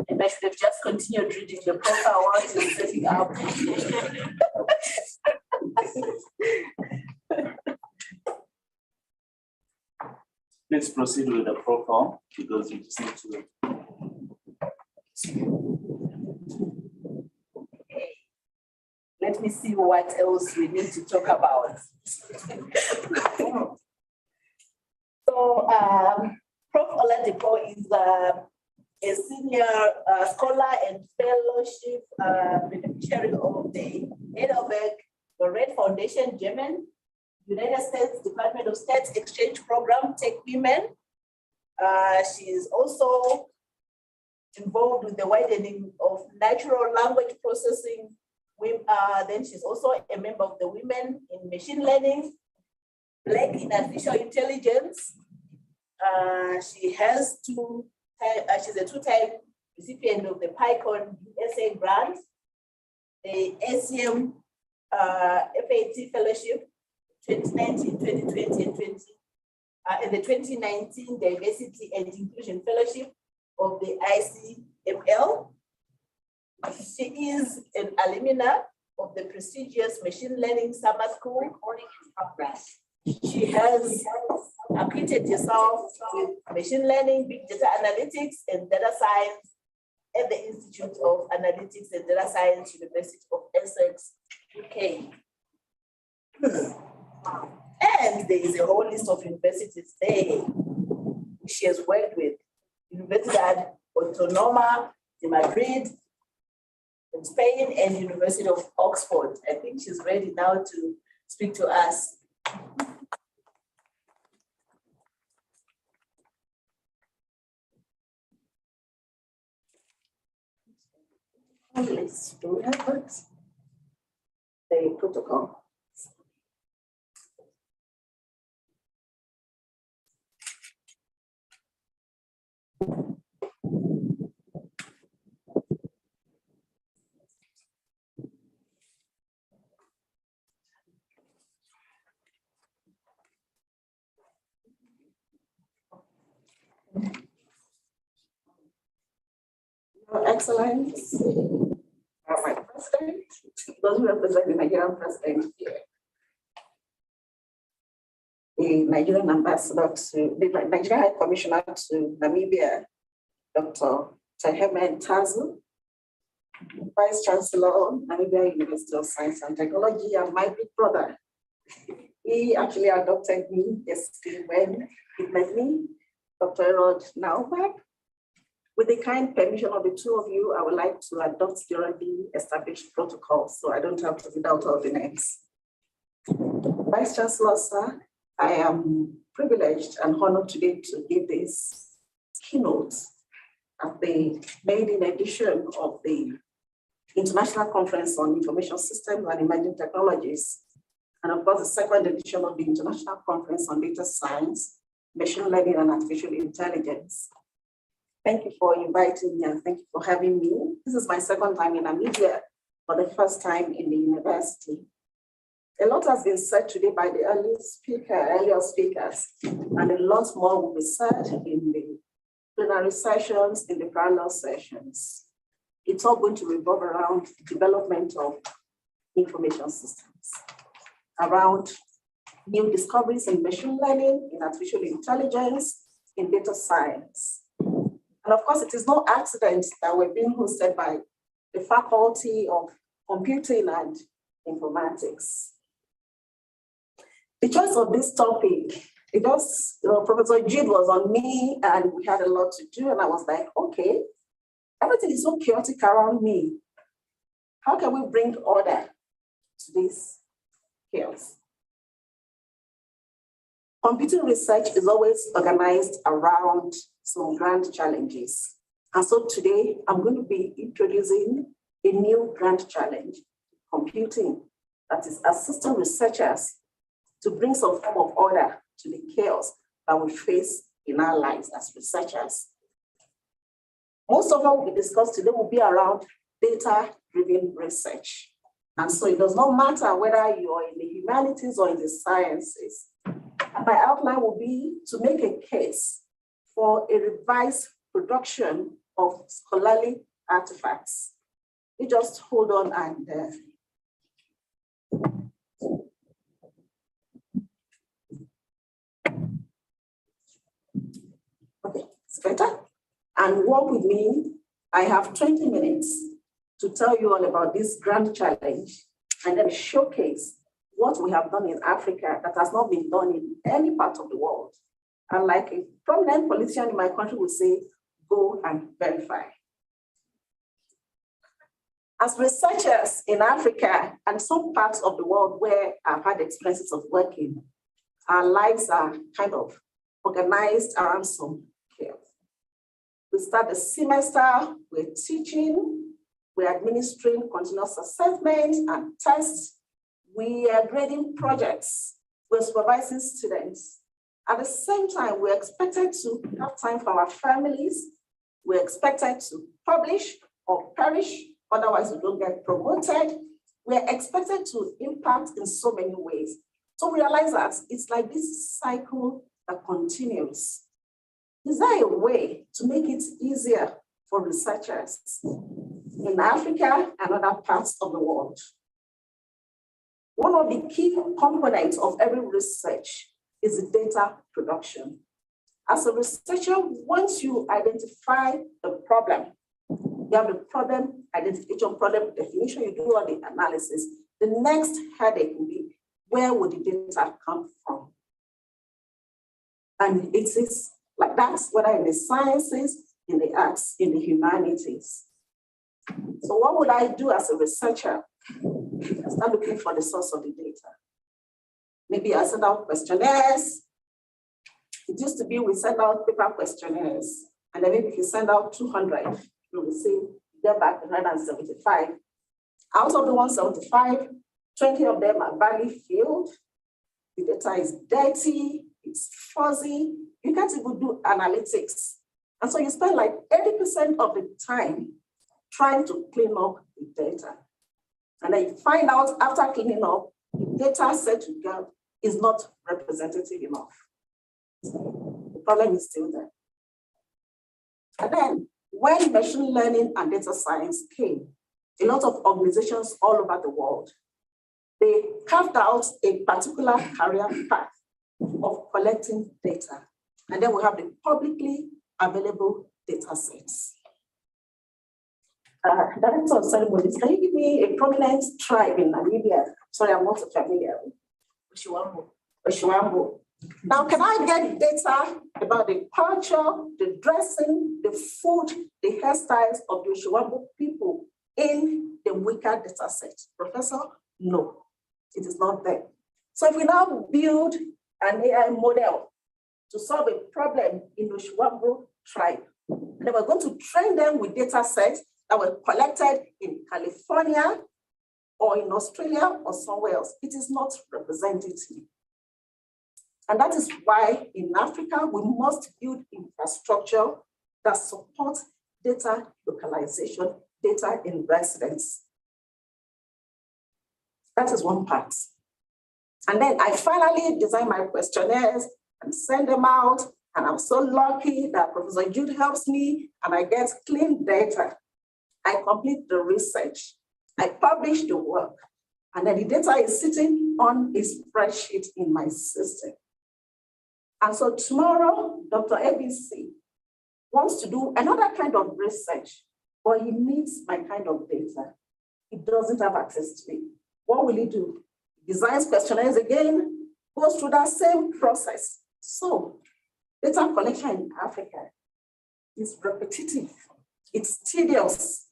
And I should have just continued reading the profile while you're setting up. Please proceed with the profile because you just need to. Okay. Let me see what else we need to talk about. So, Prof. Oladipo is a senior scholar and fellowship beneficiary of the Heidelberg Lorette Foundation, German, United States Department of State Exchange Program, Tech Women. She is also involved with the widening of natural language processing. Then she's also a member of the Women in Machine Learning, Black in Artificial Intelligence. She has she's a two-time recipient of the PyCon USA grant, the ACM FAT Fellowship 2019, 2020, and the 2019 Diversity and Inclusion Fellowship of the ICML. She is an alumna of the prestigious Machine Learning Summer School. Recording in progress. She has acquainted herself with machine learning, big data analytics, and data science at the Institute of Analytics and Data Science, University of Essex, UK. And there is a whole list of universities there she has worked with. Universidad Autónoma de Madrid in Spain and University of Oxford. I think she's ready now to speak to us. Let's do it. The protocol. Your Excellency, my President, those who represent the Nigerian President here, the Nigerian Ambassador to the Nigerian High Commissioner to Namibia, Dr. Taheme Tazu, Vice Chancellor, Namibia University of Science and Technology, and my big brother. He actually adopted me yesterday when he met me, Dr. Erod Naubach. With the kind permission of the two of you, I would like to adopt the already established protocol, so I don't have to read out all the names. Vice Chancellor, sir, I am privileged and honored today to give this keynote at the maiden edition of the International Conference on Information Systems and Emerging Technologies, and of course, the second edition of the International Conference on Data Science, Machine Learning and Artificial Intelligence. Thank you for inviting me and thank you for having me. This is my second time in Namibia, for the first time in the university. A lot has been said today by the earlier speakers, and a lot more will be said in the plenary sessions, in the parallel sessions. It's all going to revolve around development of information systems, around new discoveries in machine learning, in artificial intelligence, in data science. And of course, it is no accident that we're being hosted by the Faculty of Computing and Informatics. The choice of this topic, because Professor Jude was on me and we had a lot to do, and I was like, okay, everything is so chaotic around me. How can we bring order to this chaos? Computing research is always organized around some grand challenges. And so today I'm going to be introducing a new grand challenge, computing, that is assisting researchers to bring some form of order to the chaos that we face in our lives as researchers. Most of what we discuss today will be around data-driven research. And so it does not matter whether you are in the humanities or in the sciences. And my outline will be to make a case for a revised production of scholarly artifacts. You just hold on and okay, it's better. And work with me. I have 20 minutes to tell you all about this grand challenge and then showcase what we have done in Africa that has not been done in any part of the world. And like a prominent politician in my country would say, go and verify. As researchers in Africa and some parts of the world where I've had experiences of working, our lives are kind of organized around some chaos. We start the semester, we're teaching, we're administering continuous assessment and tests, we are grading projects, we're supervising students. At the same time, we're expected to have time for our families, we're expected to publish or perish, otherwise we don't get promoted. We're expected to impact in so many ways. So realize that it's like this cycle that continues. Is there a way to make it easier for researchers in Africa and other parts of the world? One of the key components of every research is the data production. As a researcher, once you identify the problem, you have the problem identification, problem definition, you do all the analysis. The next headache will be, where would the data come from? And it is like that, whether in the sciences, in the arts, in the humanities. So what would I do as a researcher? I start looking for the source of the data. Maybe I send out questionnaires. It used to be we send out paper questionnaires, and then maybe if you send out 200, you will see you get back 175. Out of the 175, 20 of them are badly filled. The data is dirty, it's fuzzy. You can't even do analytics. And so you spend like 80% of the time trying to clean up the data. And then you find out after cleaning up, the data set you got is not representative enough. The problem is still there. And then when machine learning and data science came, a lot of organizations all over the world, they carved out a particular career path of collecting data. And then we have the publicly available data sets. Director of ceremonies, can you give me a prominent tribe in Namibia? Sorry, I'm not familiar with Oshiwambo. Now, can I get data about the culture, the dressing, the food, the hairstyles of the Oshiwambo people in the Wika data set? Professor, no, it is not there. So if we now build an AI model to solve a problem in the Oshiwambo tribe, and then we're going to train them with data sets that were collected in California or in Australia or somewhere else. It is not representative. And that is why in Africa, we must build infrastructure that supports data localization, data in residence. That is one part. And then I finally design my questionnaires and send them out. And I'm so lucky that Professor Jude helps me and I get clean data. I complete the research. I publish the work. And then the data is sitting on a spreadsheet in my system. And so tomorrow, Dr. ABC wants to do another kind of research, but he needs my kind of data. He doesn't have access to it. What will he do? Designs questionnaires again, goes through that same process. So data collection in Africa is repetitive. It's tedious.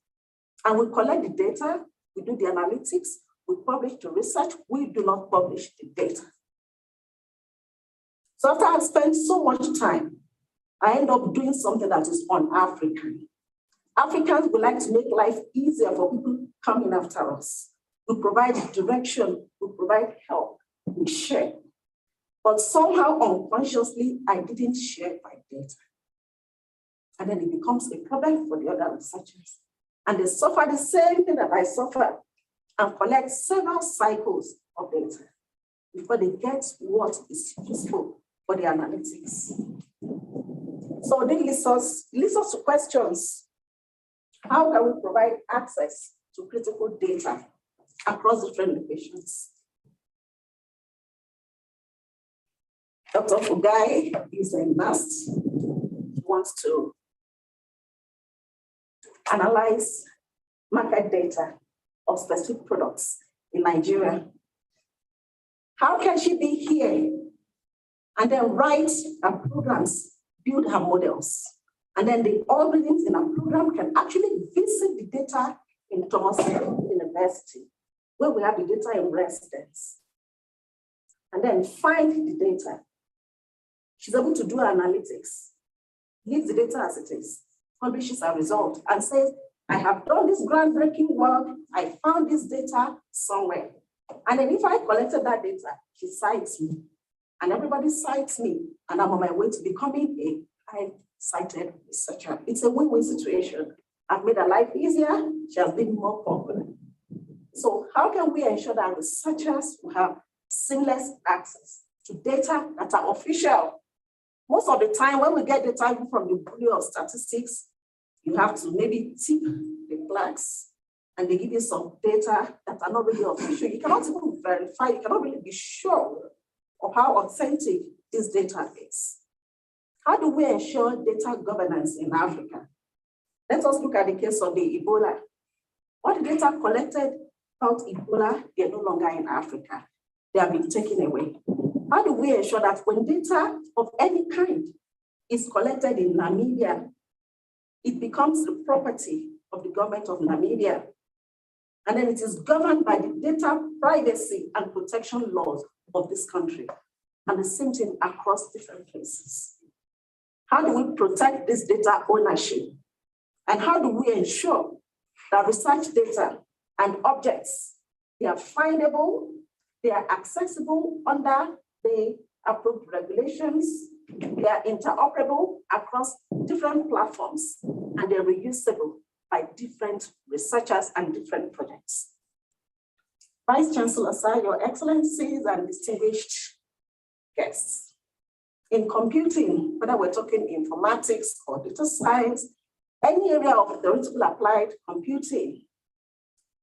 And we collect the data, we do the analytics, we publish the research, we do not publish the data. So after I've spent so much time, I end up doing something that is un-African. Africans would like to make life easier for people coming after us. We provide direction, we provide help, we share. But somehow unconsciously, I didn't share my data. And then it becomes a problem for the other researchers. And they suffer the same thing that I suffer and collect several cycles of data before they get what is useful for the analytics. So this leads us to questions. How can we provide access to critical data across different locations? Dr. Fugai is a nurse. He wants to analyze market data of specific products in Nigeria. How can she be here and then write her programs, build her models, and then the algorithms in our program can actually visit the data in Thomas University, where we have the data in residence, and then find the data. She's able to do analytics, leaves the data as it is, publishes a result, and says, I have done this groundbreaking work, I found this data somewhere. And then if I collected that data, she cites me, and everybody cites me, and I'm on my way to becoming a high-cited researcher. It's a win-win situation. I've made her life easier, she has been more popular. So how can we ensure that researchers will have seamless access to data that are official? Most of the time when we get data from the Bureau of Statistics, you have to maybe tip the clerks and they give you some data that are not really official. You cannot even verify, you cannot really be sure of how authentic this data is. How do we ensure data governance in Africa? Let us look at the case of the Ebola. All the data collected about Ebola, they're no longer in Africa. They have been taken away. How do we ensure that when data of any kind is collected in Namibia, it becomes the property of the government of Namibia, and then it is governed by the data privacy and protection laws of this country, and the same thing across different places? How do we protect this data ownership? And how do we ensure that research data and objects, they are findable, they are accessible under the approved regulations, they are interoperable across different platforms, and they're reusable by different researchers and different projects? Vice Chancellor, sir, Your Excellencies and distinguished guests. In computing, whether we're talking informatics or data science, any area of theoretical applied computing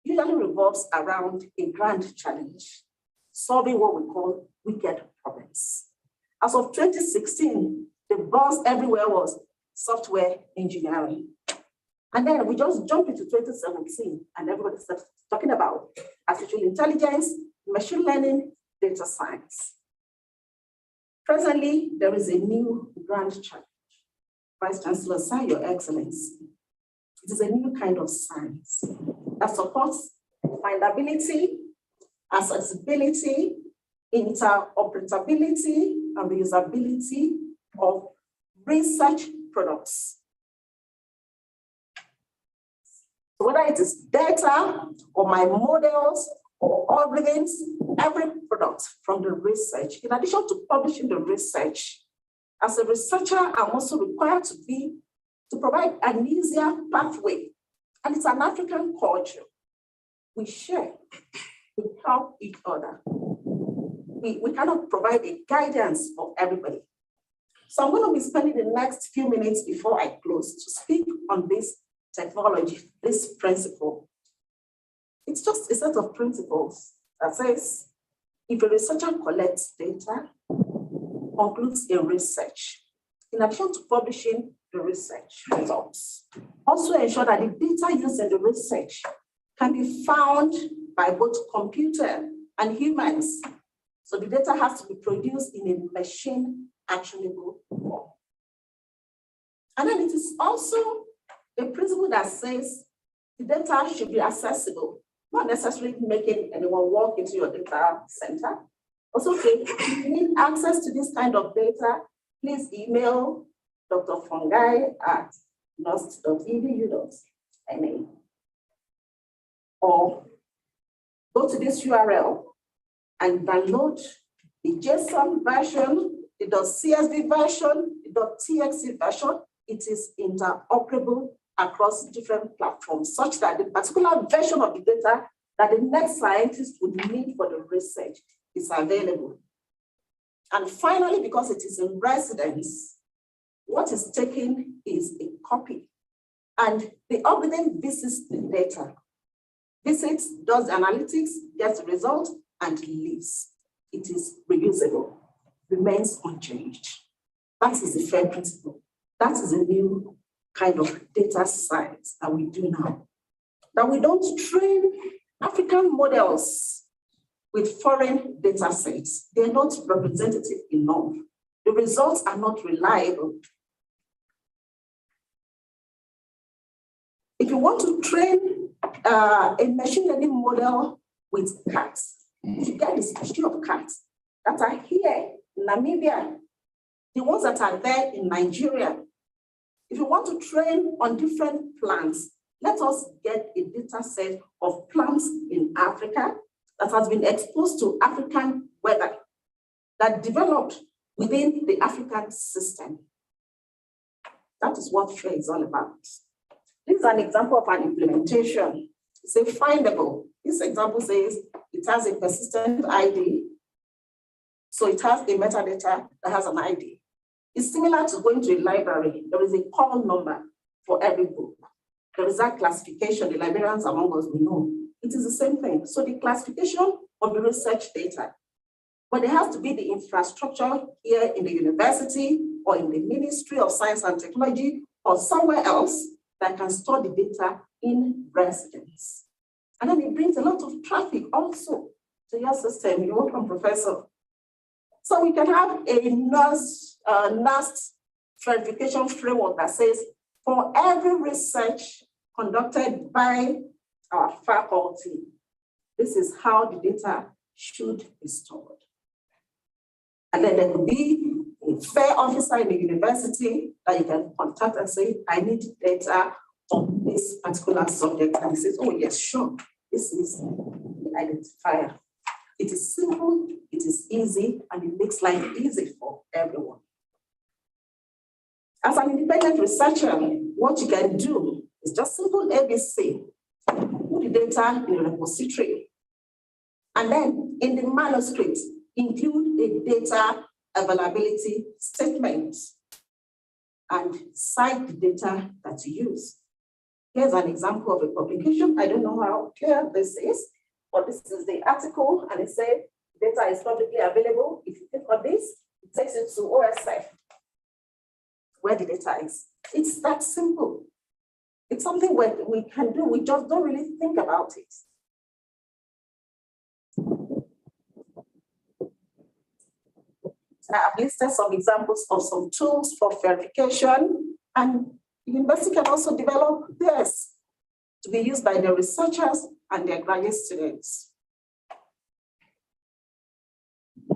usually revolves around a grand challenge, solving what we call wicked problems. As of 2016, the buzz everywhere was software engineering. And then we just jumped into 2017 and everybody started talking about artificial intelligence, machine learning, data science. Presently, there is a new grand challenge. Vice Chancellor, sir, Your Excellency, it is a new kind of science that supports findability, accessibility, interoperability, and reusability of research products. So whether it is data or my models or algorithms, every product from the research, in addition to publishing the research, as a researcher, I'm also required to provide an easier pathway. And it's an African culture. We share, we help each other. We cannot provide a guidance for everybody. So I'm going to be spending the next few minutes before I close to speak on this technology, this principle. It's just a set of principles that says, if a researcher collects data, concludes a research, in addition to publishing the research results, also ensure that the data used in the research can be found by both computer and humans. So the data has to be produced in a machine actionable form. And then it is also a principle that says the data should be accessible, not necessarily making anyone walk into your data center. Also, okay, if you need access to this kind of data, please email Dr. Fungai at nost.edu.ma. Or go to this URL and download the JSON version, the .csv version, the .txt version. It is interoperable across different platforms, such that the particular version of the data that the next scientist would need for the research is available. And finally, because it is in residence, what is taken is a copy. And the algorithm visits the data, visits, does the analytics, gets the result, and leaves. It is reusable, remains unchanged. That is the fair principle. That is a new kind of data science that we do now. That we don't train African models with foreign data sets. They're not representative enough. The results are not reliable. If you want to train a machine learning model with cats, if you get the species of cats that are here in Namibia, the ones that are there in Nigeria, if you want to train on different plants, let us get a data set of plants in Africa that has been exposed to African weather, that developed within the African system. That is what FAIR is all about. This is an example of an implementation. It's a findable. This example says it has a persistent ID. So it has a metadata that has an ID. It's similar to going to a library. There is a call number for every book. There is that classification, the librarians among us will know. It is the same thing. So the classification of the research data, but there has to be the infrastructure here in the university or in the Ministry of Science and Technology or somewhere else that can store the data in residence. And then it brings a lot of traffic also to your system. You're welcome, Professor. So we can have a NAST verification framework that says for every research conducted by our faculty, this is how the data should be stored. And then there could be a FAIR officer in the university that you can contact and say, I need data on this particular subject. And he says, oh yes, sure, this is the identifier. It is simple, it is easy, and it makes life easy for everyone. As an independent researcher, what you can do is just simple ABC. Put the data in a repository. And then in the manuscript, include a data availability statement and cite the data that you use. Here's an example of a publication. I don't know how clear this is, but this is the article, and it says data is publicly available. If you click on this, it takes you to OSF, where the data is. It's that simple. It's something we can do. We just don't really think about it. I've listed some examples of some tools for verification, and the university can also develop this to be used by the researchers and their graduate students. I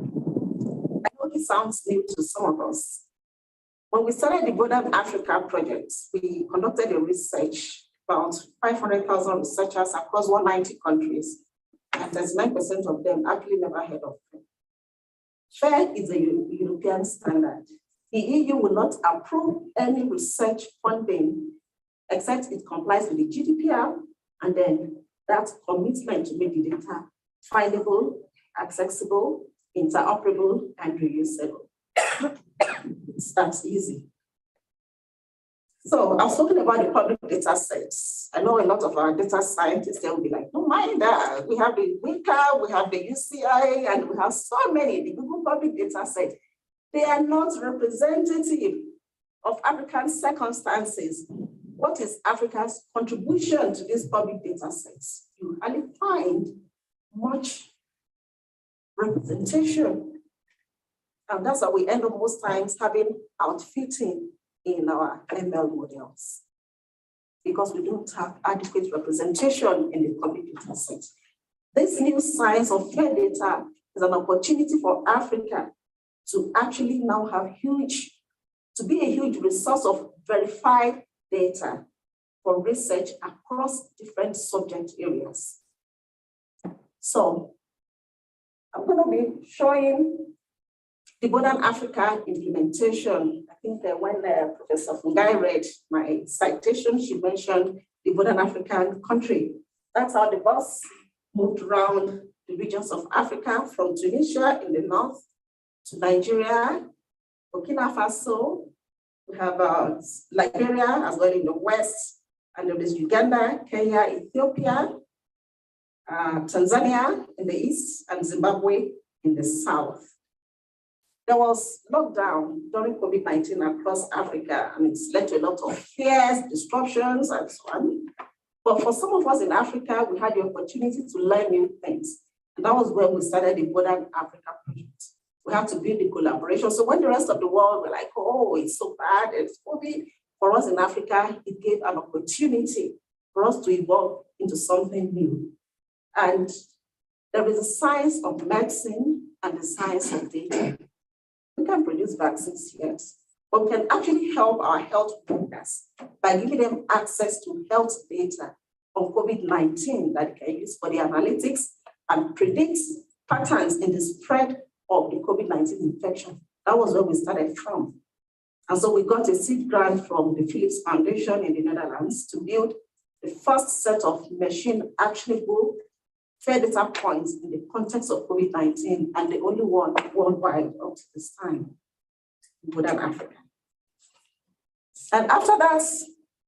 know it sounds new to some of us. When we started the Modern Africa project, we conducted a research, about 500,000 researchers across 190 countries, and 39% of them actually never heard of it. FAIR is a European standard. The EU will not approve any research funding except it complies with the GDPR, and then that commitment to make the data findable, accessible, interoperable, and reusable. It's that easy. So I was talking about the public data sets. I know a lot of our data scientists, they will be like, no mind that. We have the WICA, we have the UCI, and we have so many, the Google public data set. They are not representative of African circumstances. What is Africa's contribution to these public data sets? You hardly find much representation. And that's how we end up most times having outfitting in our ML models, because we don't have adequate representation in the public data set. This new science of fair data is an opportunity for Africa to actually now have to be a huge resource of verified data for research across different subject areas. So I'm going to be showing the Modern Africa implementation. I think that when Professor Fungai read my citation, she mentioned the Modern African country. That's how the bus moved around the regions of Africa, from Tunisia in the north to Nigeria, Burkina Faso. We have Liberia as well in the west, and there is Uganda, Kenya, Ethiopia, Tanzania in the east, and Zimbabwe in the south. There was lockdown during COVID-19 across Africa, and it's led to a lot of fears, disruptions, and so on. But for some of us in Africa, we had the opportunity to learn new things. And that was when we started the Modern Africa project. We had to build the collaboration. So when the rest of the world were like, oh, it's so bad, it's COVID, for us in Africa, it gave an opportunity for us to evolve into something new. And there is a science of medicine and the science of data. We can produce vaccines, yes, but we can actually help our health workers by giving them access to health data on COVID-19 that they can use for the analytics and predict patterns in the spread of the COVID-19 infection. That was where we started from. And so we got a seed grant from the Philips Foundation in the Netherlands to build the first set of machine actionable fair data points in the context of COVID-19, and the only one worldwide up to this time in Modern Africa. And after that,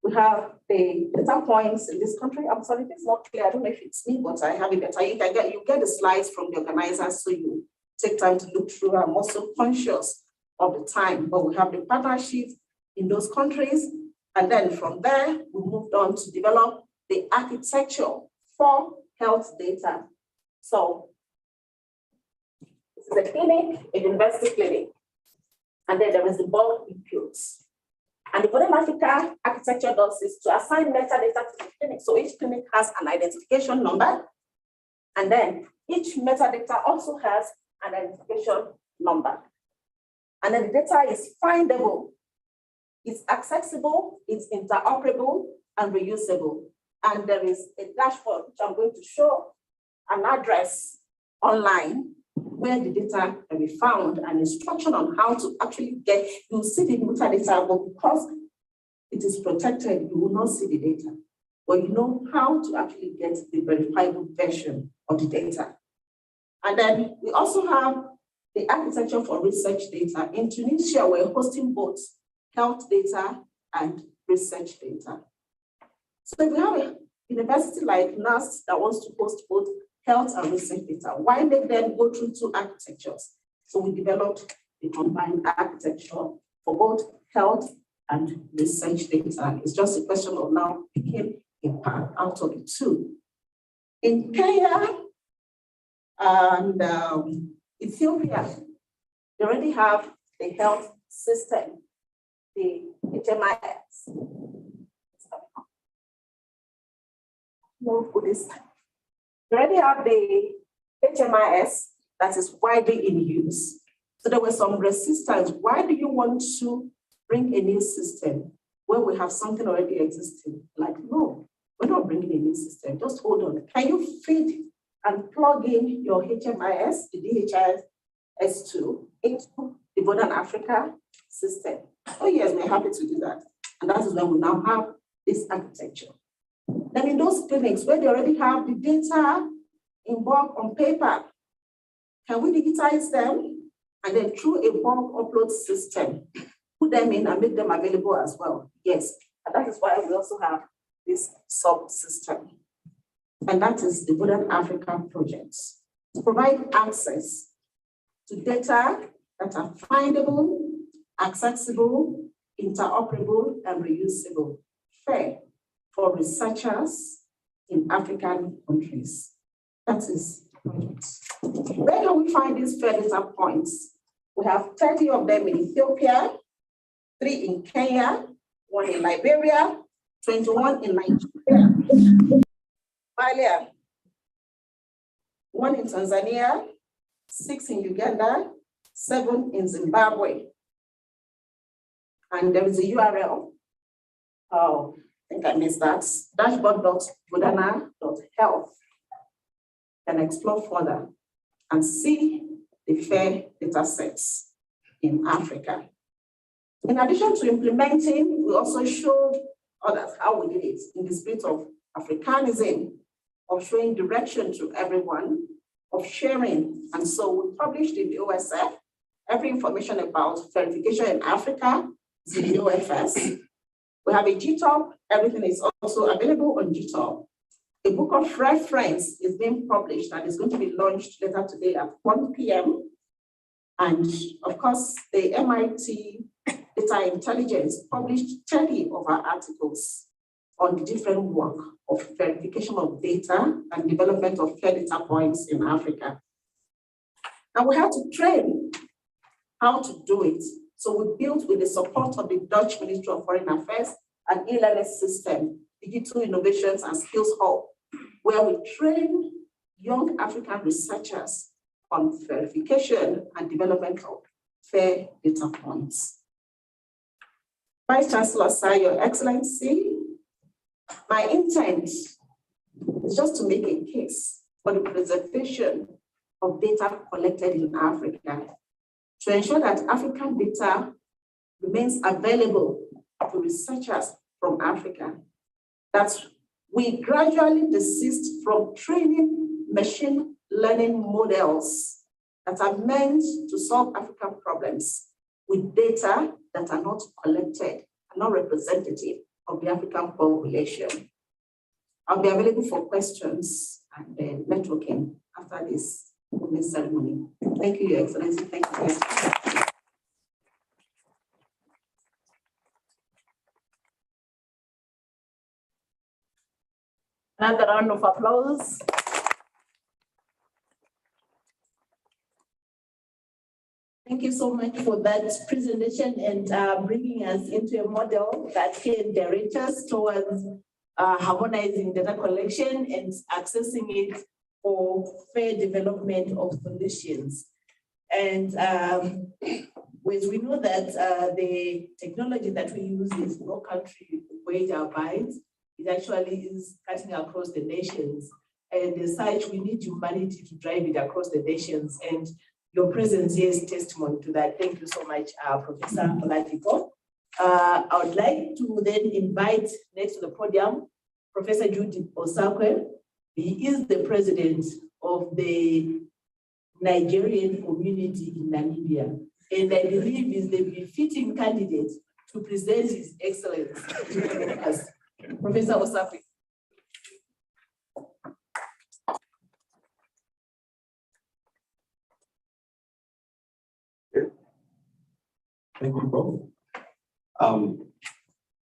we have the data points in this country. I'm sorry, it's not clear. I don't know if it's me, but I have it better. You get the slides from the organizers, so you take time to look through. I'm also conscious of the time, but we have the partnerships in those countries. And then from there, we moved on to develop the architecture for health data. So this is a clinic, a university clinic, and then there is the bulk inputs. And the Modern Africa architecture does is to assign metadata to the clinic. So each clinic has an identification number, and then each metadata also has an identification number. And then the data is findable, it's accessible, it's interoperable, and reusable. And there is a dashboard, which I'm going to show, an address online where the data can be found, and instruction on how to actually get, you'll see the metadata, but because it is protected, you will not see the data. But you know how to actually get the verifiable version of the data. And then we also have the architecture for research data. In Tunisia, we're hosting both health data and research data. So if we have a university like NAS that wants to host both health and research data, why make them go through two architectures? So we developed the combined architecture for both health and research data. It's just a question of now picking a path out of the two. In Kenya and Ethiopia, they already have the health system, the HMIS. They already have the HMIS that is widely in use. So there was some resistance. Why do you want to bring a new system when we have something already existing? Like, no, we're not bringing a new system. Just hold on. Can you feed and plug in your HMIS, the DHIS2, into the Modern Africa system? Oh yes, we're happy to do that. And that is when we now have this architecture. Then in those clinics where they already have the data in bulk on paper, can we digitize them? And then through a bulk upload system, put them in and make them available as well. Yes, and that is why we also have this subsystem. And that is the Modern Africa Project, to provide access to data that are findable, accessible, interoperable, and reusable, fair for researchers in African countries. That is the project. Where can we find these fair data points? We have 30 of them in Ethiopia, 3 in Kenya, 1 in Liberia, 21 in Nigeria, Somalia, 1 in Tanzania, 6 in Uganda, 7 in Zimbabwe. And there is a URL. Oh, I think I missed that. Dashboard.budana.health. Can explore further and see the fair data sets in Africa. In addition to implementing, we also showed others how we did it in the spirit of Africanism, of showing direction to everyone, of sharing. And so we published in the OSF every information about verification in Africa is in the OFS. We have a GTOP, everything is also available on GTOP. A book of reference is being published and is going to be launched later today at 1 p.m. And of course, the MIT Data Intelligence published 30 of our articles on the different work of verification of data and development of fair data points in Africa. And we had to train how to do it. So we built with the support of the Dutch Ministry of Foreign Affairs an e-learning system, Digital Innovations and Skills Hub, where we train young African researchers on verification and development of fair data points. Vice Chancellor, sir, Your Excellency, my intent is just to make a case for the preservation of data collected in Africa, to ensure that African data remains available to researchers from Africa, that we gradually desist from training machine learning models that are meant to solve African problems with data that are not collected, are not representative of the African population. I'll be available for questions and networking after this ceremony. Thank you, Your Excellency. Thank you. Another round of applause. Thank you so much for that presentation and bringing us into a model that can direct us towards harmonizing data collection and accessing it for fair development of solutions. And as we know that the technology that we use is no country wage abides. It actually is cutting across the nations. And as such, we need humanity to drive it across the nations. And your presence here is testimony to that. Thank you so much, Professor Oladipo. I would like to then invite next to the podium, Professor Judith Osakwe. He is the president of the Nigerian community in Namibia. And I believe is the befitting candidate to present his excellence to us. Professor Osakwe. Thank you, Prof.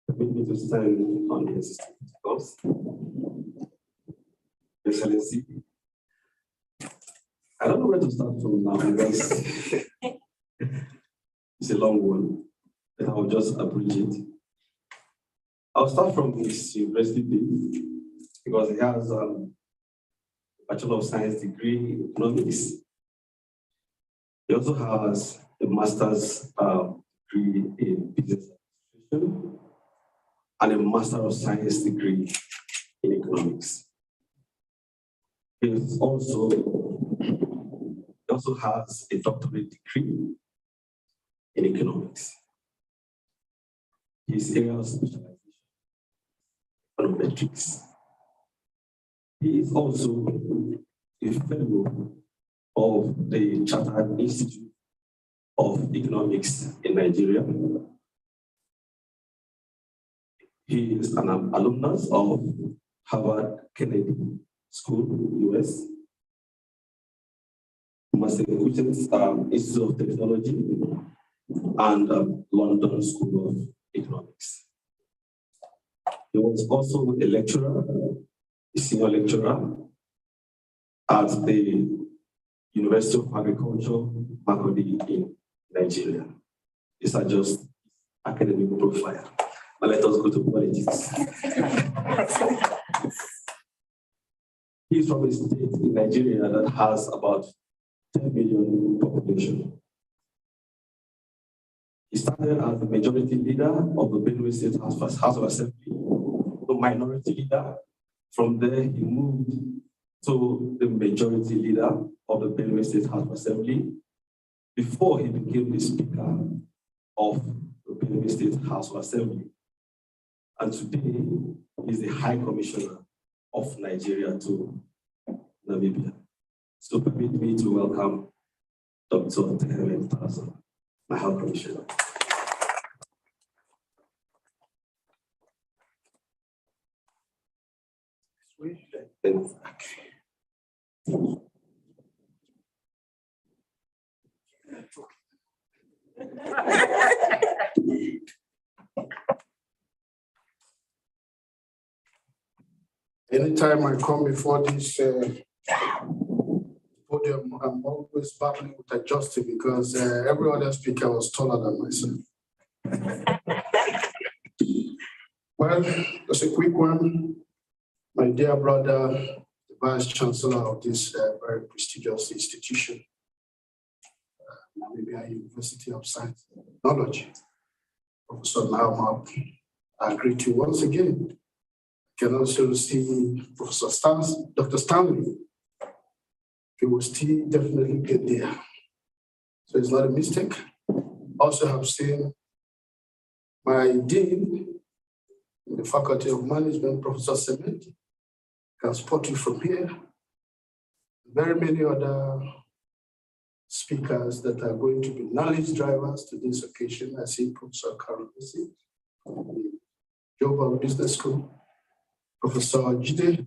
Permit me to stand on the assistant course. Excellency, I don't know where to start from now because it's a long one, but I'll just abridge it. I'll start from his university days because he has a Bachelor of Science degree in economics. He also has a master's degree in business administration and a Master of Science degree in economics. He also has a doctorate degree in economics. His area of specialization is econometrics. He is also a fellow of the Chartered Institute of Economics in Nigeria, He is an alumnus of Harvard Kennedy School, US, Massachusetts Institute of Technology, and London School of Economics. He was also a lecturer, a senior lecturer at the University of Agriculture, Makurdi in Nigeria. These are just academic profile. But let us go to politics. He's from a state in Nigeria that has about 10 million population. He started as the majority leader of the Benue State House of Assembly, the minority leader. From there, he moved to the majority leader of the Benue State House of Assembly before he became the Speaker of the Benue State House of Assembly. And today, he's the High Commissioner of Nigeria to Namibia. So permit me to welcome Dr. Teheme Tazo, my High Commissioner. Anytime I come before this podium, I'm always battling with adjusting because every other speaker was taller than myself. Well, just a quick one. My dear brother, the Vice Chancellor of this very prestigious institution, Namibia University of Science and Technology, Professor Naumap, I greet you once again. You can also see Professor Dr. Stanley. He will still definitely get there. So it's not a mistake. Also have seen my dean in the Faculty of Management, Professor Semeti, can spot you from here. Very many other speakers that are going to be knowledge drivers to this occasion. I see Professor Carol Isi, the Global Business School, Professor Jide,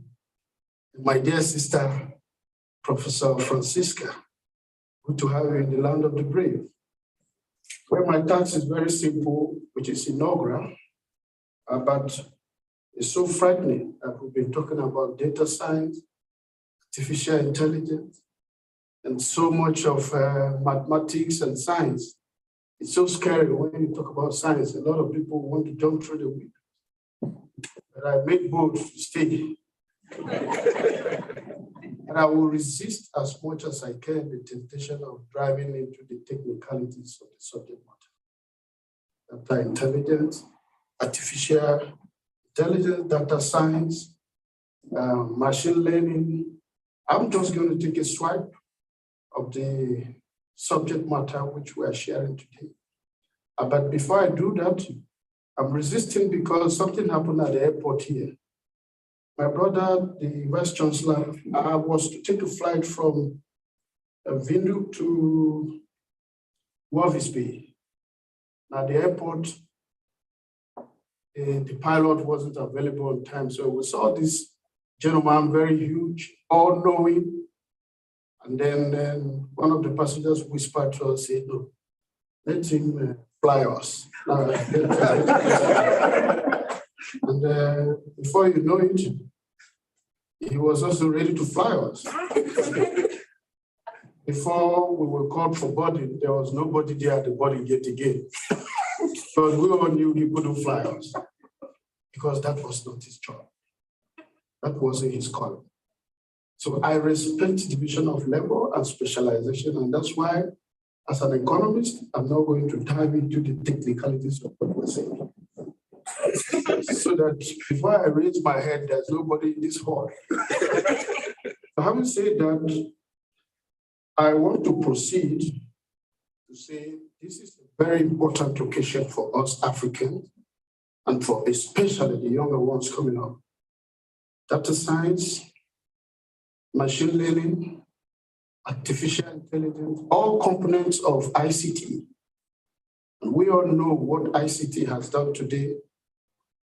my dear sister, Professor Francisca. Good to have you in the land of the brave. Well, my task is very simple, which is inaugural, but it's so frightening that we've been talking about data science, artificial intelligence, and so much of mathematics and science. It's so scary when you talk about science. A lot of people want to jump through the window. But I make bold to stay. And I will resist as much as I can the temptation of driving into the technicalities of the subject matter. Data intelligence, artificial intelligence, data science, machine learning. I'm just going to take a swipe of the subject matter which we are sharing today. But before I do that, I'm resisting because something happened at the airport here. My brother, the Vice Chancellor, was to take a flight from Windhoek to Walvis Bay. At the airport, the pilot wasn't available on time. So we saw this gentleman, very huge, all-knowing. And then one of the passengers whispered to us, said, no, let him fly us. And before you know it, he was also ready to fly us. Before we were called for boarding, there was nobody there at the boarding gate again. Because we all knew he couldn't fly us. Because that was not his job. That wasn't his calling. So I respect division of labor and specialization, and that's why, as an economist, I'm not going to dive into the technicalities of what we're saying. So that before I raise my head, there's nobody in this hall. Having said that, I want to proceed to say this is a very important occasion for us Africans and for especially the younger ones coming up. Data science, machine learning, artificial intelligence, all components of ICT. And we all know what ICT has done today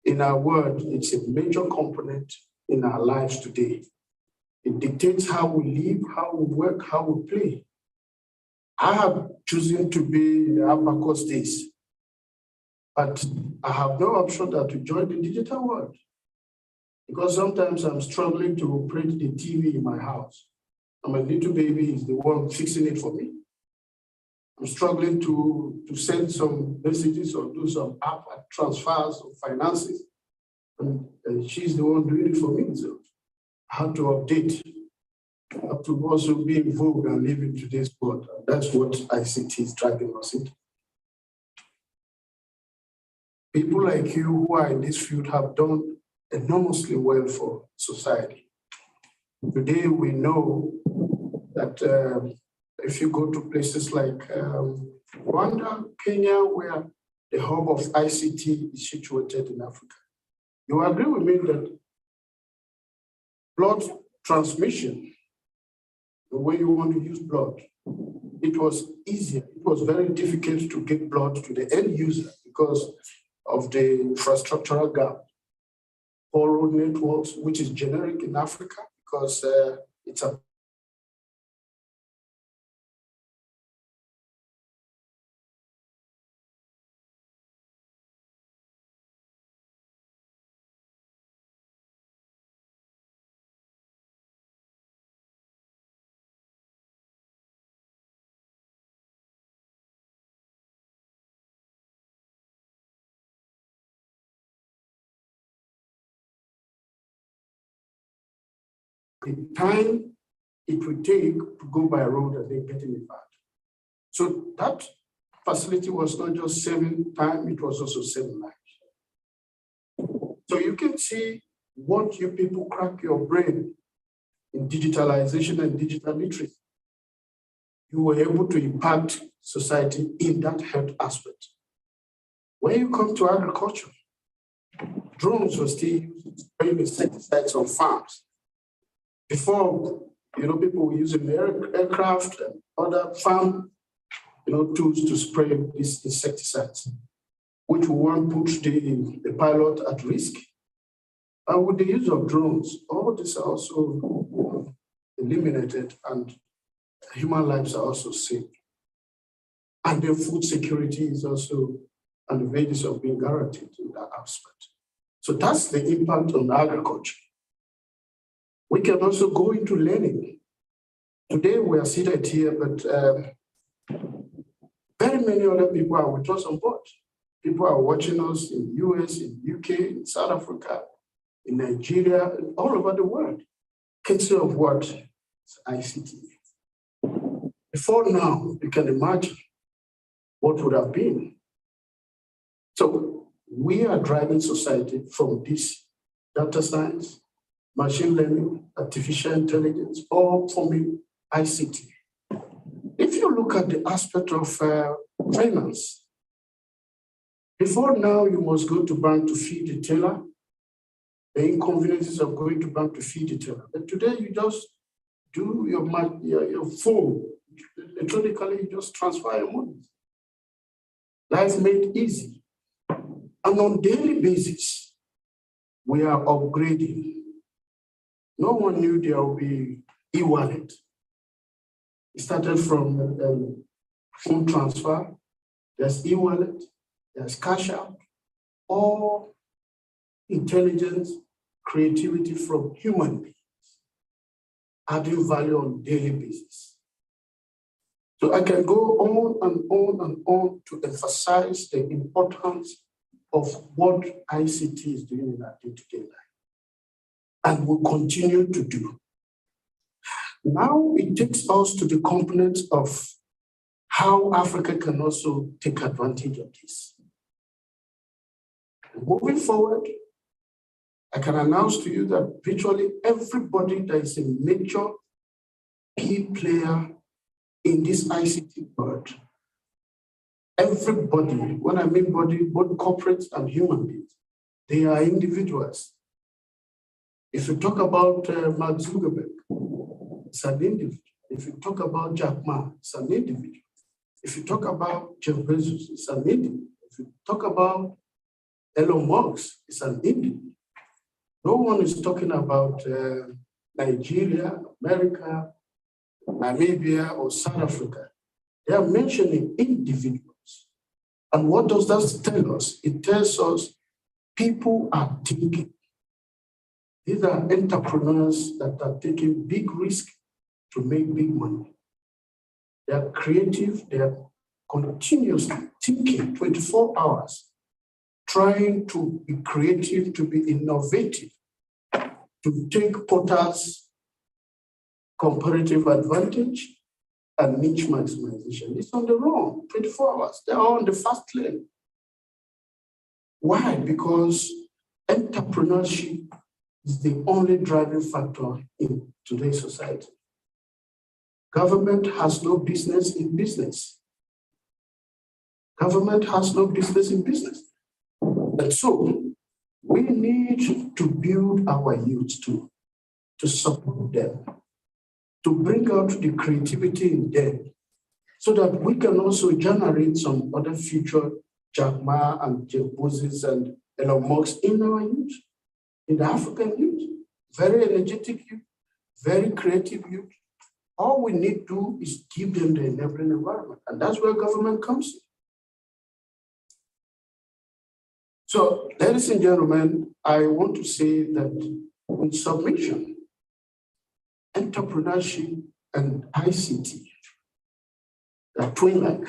in our world, it's a major component in our lives today. It dictates how we live, how we work, how we play. I have chosen to be in the abacus days, but I have no option than to join the digital world, because sometimes I'm struggling to operate the TV in my house, and my little baby is the one fixing it for me. I'm struggling to send some messages or do some app transfers of finances, and she's the one doing it for me. So I have to update. I have to also be involved and live in today's world. That's what ICT is driving us into. People like you who are in this field have done enormously well for society. Today, we know that if you go to places like Rwanda, Kenya, where the hub of ICT is situated in Africa, you agree with me that blood transmission, the way you want to use blood, it was easier. It was very difficult to get blood to the end user because of the infrastructural gap. Poor road networks, which is generic in Africa because it's a the time it would take to go by road and then getting it back. So that facility was not just saving time, it was also saving lives. So you can see what you people crack your brain in digitalization and digital literacy. You were able to impact society in that health aspect. When you come to agriculture, drones were still used to spray insecticides on farms. Before, people were using aircraft and other farm, tools to spray these insecticides, which won't put the pilot at risk. And with the use of drones, all this are also eliminated and human lives are also saved. And then food security is also on the basis of being guaranteed in that aspect. So that's the impact on agriculture. We can also go into learning. Today we are seated here, but very many other people are with us on board. People are watching us in the US, in the UK, in South Africa, in Nigeria, and all over the world. Courtesy of what? It's ICT. Before now, you can imagine what would have been. So we are driving society from this data science, machine learning, artificial intelligence, all forming ICT. If you look at the aspect of finance, before now you must go to bank to feed the teller, the inconveniences of going to bank to feed the teller. But today you just do your phone, electronically you just transfer your money. Life made easy. And on daily basis, we are upgrading. No one knew there would be e-wallet. It started from phone transfer, there's e-wallet, there's cash out, all intelligence, creativity from human beings, adding value on daily basis. So I can go on and on and on to emphasize the importance of what ICT is doing in our day-to-day life and will continue to do. Now it takes us to the components of how Africa can also take advantage of this. Moving forward, I can announce to you that virtually everybody that is a major key player in this ICT world, everybody, when I mean body, both corporates and human beings, they are individuals. If you talk about Mark Zuckerberg, it's an individual. If you talk about Jack Ma, it's an individual. If you talk about Jeff Bezos, it's an individual. If you talk about Elon Musk is an Indian. No one is talking about Nigeria, America, Namibia, or South Africa. They are mentioning individuals. And what does that tell us? It tells us people are thinking. These are entrepreneurs that are taking big risks to make big money. They are creative, they are continuously thinking 24 hours, trying to be creative, to be innovative, to take Potter's comparative advantage and niche maximization. It's on the wrong, 24 hours. They are on the fast lane. Why? Because entrepreneurship is the only driving factor in today's society. Government has no business in business. Government has no business in business. And so we need to build our youth to support them, to bring out the creativity in them, so that we can also generate some other future Jack Ma and Jeff Bezos and Elon Musk in our youth, in the African youth. Very energetic youth, very creative youth. All we need to do is give them the enabling environment, and that's where government comes in. So, ladies and gentlemen, I want to say that in submission, entrepreneurship and ICT are twin-like.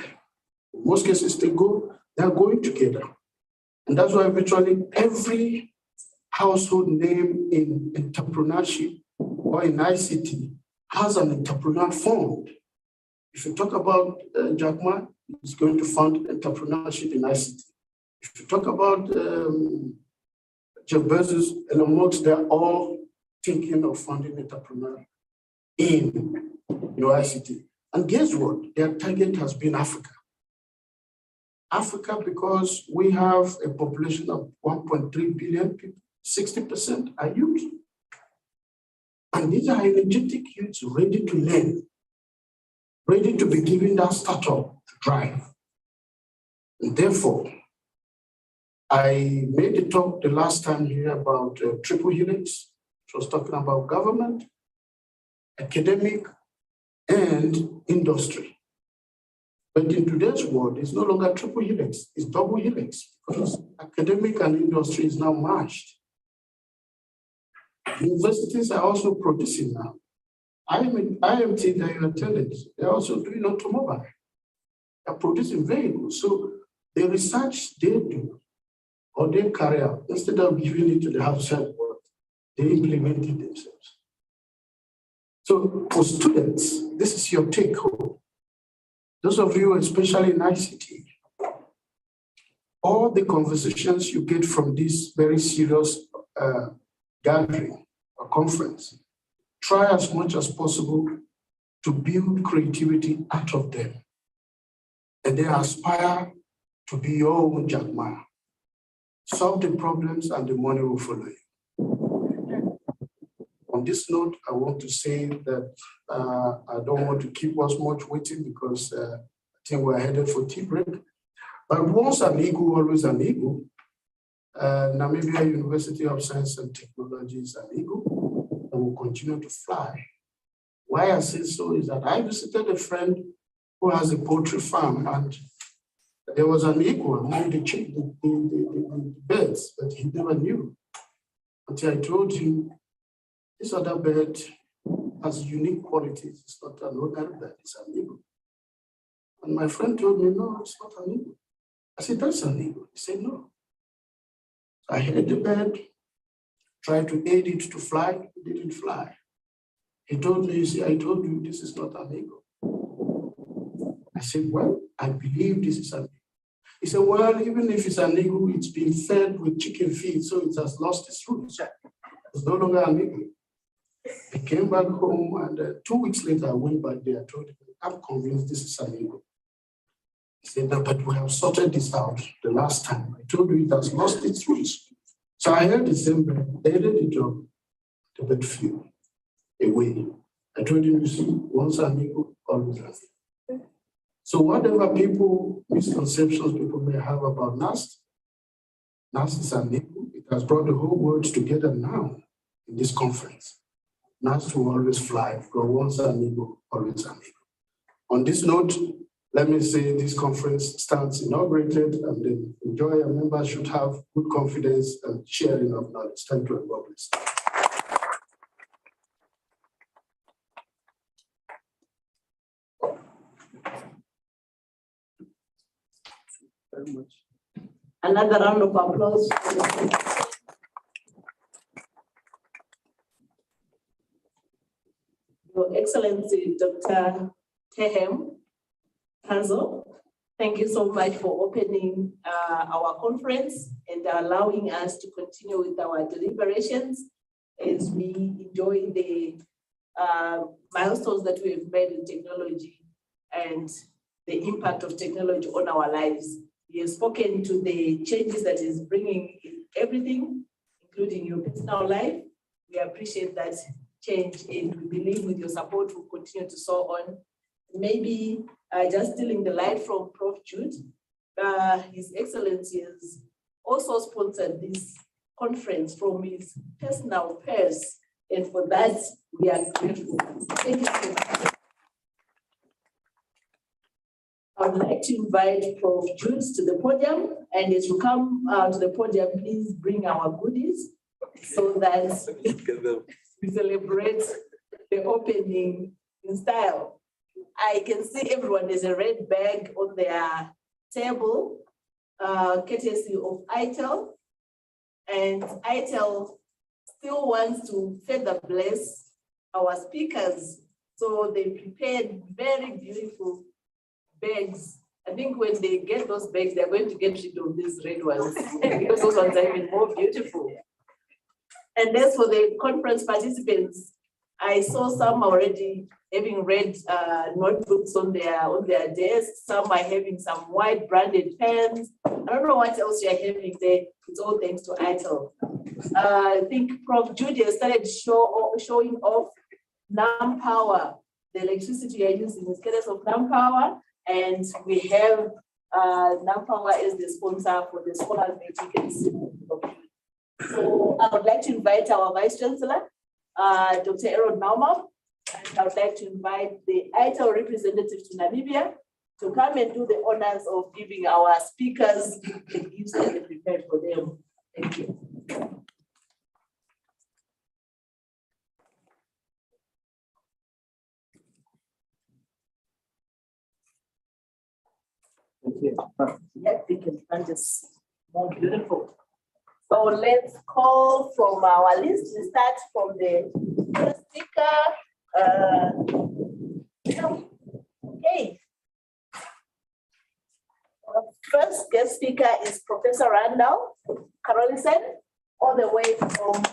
In most cases, they are going together. And that's why virtually every household name in entrepreneurship or in ICT has an entrepreneur fund. If you talk about Jack Ma, he's going to fund entrepreneurship in ICT. If you talk about Jeff Bezos, Elon Musk, they're all thinking of funding entrepreneur in ICT. And guess what? Their target has been Africa. Africa, because we have a population of 1.3 billion people, 60% are youth. And these are energetic youths ready to learn, ready to be given that startup to drive. And therefore, I made a talk the last time here about triple helix, which was talking about government, academic, and industry. But in today's world, it's no longer triple helix, it's double helix, because academic and industry is now merged. Universities are also producing now. IMT that you attended, they're also doing automobile. They're producing vehicles. So the research they do, or they carry out, instead of giving it to the outside world, they implement it themselves. So for students, this is your take home. Those of you, especially in ICT, all the conversations you get from this very serious gathering or conference, try as much as possible to build creativity out of them. And they aspire to be your own Jack Ma. Solve the problems and the money will follow you. On this note, I want to say that I don't want to keep us much waiting because I think we're headed for tea break. But once an eagle, always an eagle. Namibia University of Science and Technology is an eagle and will continue to fly. Why I say so is that I visited a friend who has a poultry farm, and there was an eagle among the birds, but he never knew until I told him this other bird has unique qualities. It's not an ordinary bird, it's an eagle. And my friend told me, no, it's not an eagle. I said, that's an eagle. He said, no. I heard the bird, tried to aid it to fly, it didn't fly. He told me, see, I told you this is not an eagle. I said, well, I believe this is an eagle. He said, well, even if it's an eagle, it's been fed with chicken feed, so it has lost its roots. It's no longer an eagle. I came back home, and 2 weeks later, I went back there. I told him, I'm convinced this is an eagle. He said, no, but we have sorted this out the last time. I told you it has lost its roots. So I heard the same bird, they did the job, the bird flew away. I told him, you see, once an eagle, always an eagle. So whatever misconceptions people may have about NAST, NAS is amigo. It has brought the whole world together now in this conference. NAS will always fly, because once amigo, always amigo. On this note, let me say this conference stands inaugurated, and then enjoy. Our members should have good confidence and sharing of knowledge. Thank you, and God bless. Very much. Another round of applause. Your Excellency, Dr. Tehem Hazel, thank you so much for opening our conference and allowing us to continue with our deliberations as we enjoy the milestones that we have made in technology and the impact of technology on our lives. You have spoken to the changes that is bringing in everything, including your personal life. We appreciate that change, and we believe with your support we'll continue to soar on. Maybe just stealing the light from Prof. Jude, His Excellency has also sponsored this conference from his personal purse, and for that we are grateful. Thank you so much. I would like to invite Prof. Jude to the podium, and as you come to the podium, please bring our goodies so that we celebrate the opening in style. I can see everyone, there's a red bag on their table, courtesy of ITEL, and ITEL still wants to further bless our speakers. So they prepared very beautiful bags. I think when they get those bags, they're going to get rid of these red ones because those ones are even more beautiful. And as for the conference participants, I saw some already having red notebooks on their desks. Some are having some white branded pens. I don't know what else you're having there. It's all thanks to ITEL. I think Prof. Judy started showing off NamPower, the electricity you're using is case of NamPower. And we have NamPower as the sponsor for the scholars meetings. So I would like to invite our Vice Chancellor, Dr. Aaron Nauma, and I would like to invite the ITEL representative to Namibia to come and do the honors of giving our speakers the gifts that they prepared for them. Thank you. Yep, we can find this more beautiful. So let's call from our list. We start from the first speaker. Okay. Our first guest speaker is Professor Randall Carolison, all the way from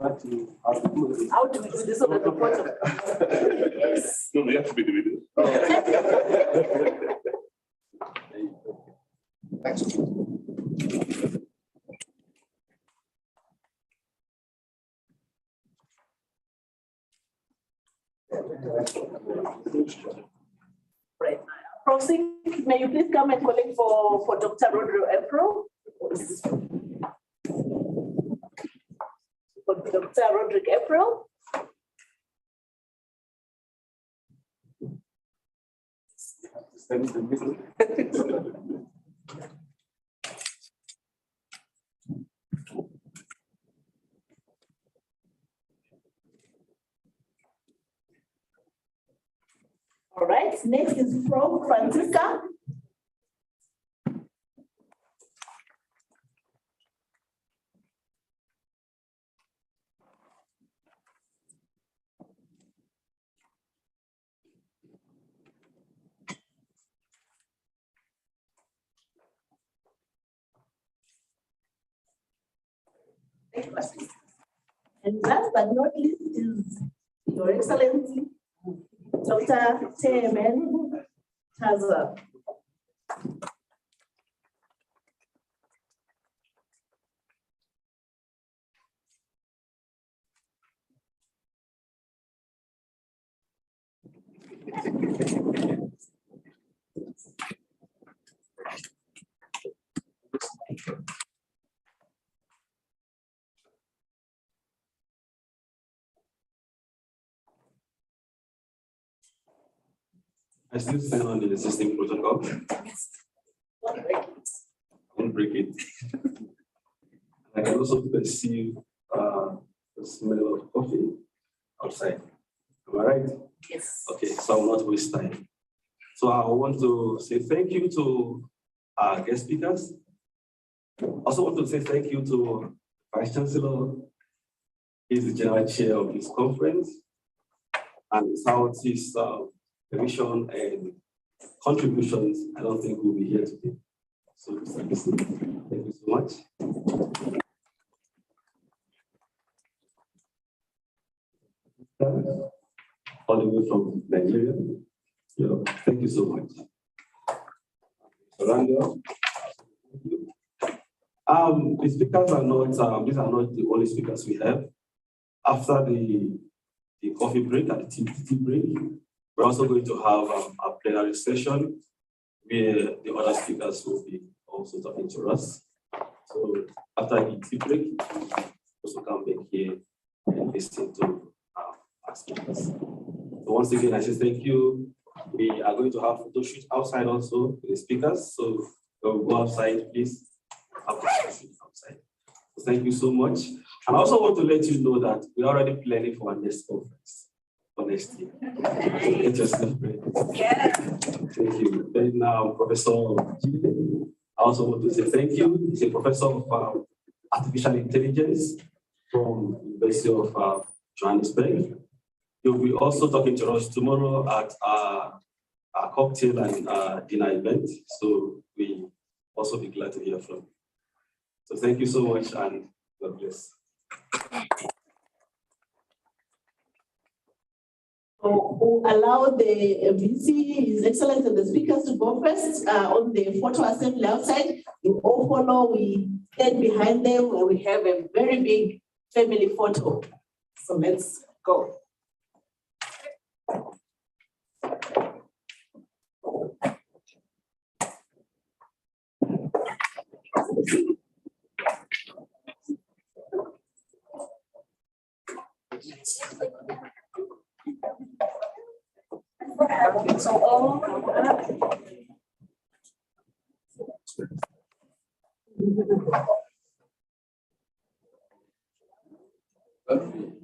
How do we do this on the bottom? Yes. No, we have to be doing it. Thanks. Right. Proceed. May you please come and collect for Dr. Rodrigo April? For Dr. Roderick April. All right, next is Prof. Francisca. And last but not least is Your Excellency, Dr. Tehem Hazel. I still stand on the existing protocol. Don't break it. I can also perceive the smell of coffee outside. Am I right? Yes. Okay, so I will not waste time. So I want to say thank you to our guest speakers. I also want to say thank you to Vice Chancellor. He's the General Chair of this conference, and without his permission and contributions, I don't think we'll be here today. So thank you so much. All the way from Nigeria. Yeah, thank you so much. Orlando. The speakers are not, these are not the only speakers we have. After the coffee break and the tea break, we're also going to have a plenary session where the other speakers will be also talking to us. So after the tea break, also come back here and listen to our speakers. So once again, I say thank you. We are going to have photo shoot outside also with the speakers. So we'll go outside, please. Have a photo shoot outside. So thank you so much. And I also want to let you know that we're already planning for our next conference for next year. So get yourself ready. Yeah. Thank you. Then now, Professor Gile, I also want to say thank you. He's a professor of artificial intelligence from the University of Johannesburg. You'll be also talking to us tomorrow at our cocktail and dinner event. So we also be glad to hear from you. So thank you so much and God bless. Who allow the VC, His Excellency, and the speakers to go first on the photo assembly outside. You all follow, we stand behind them, and we have a very big family photo. So let's go. Okay.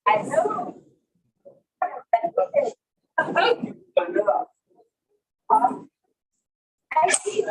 I know. I see.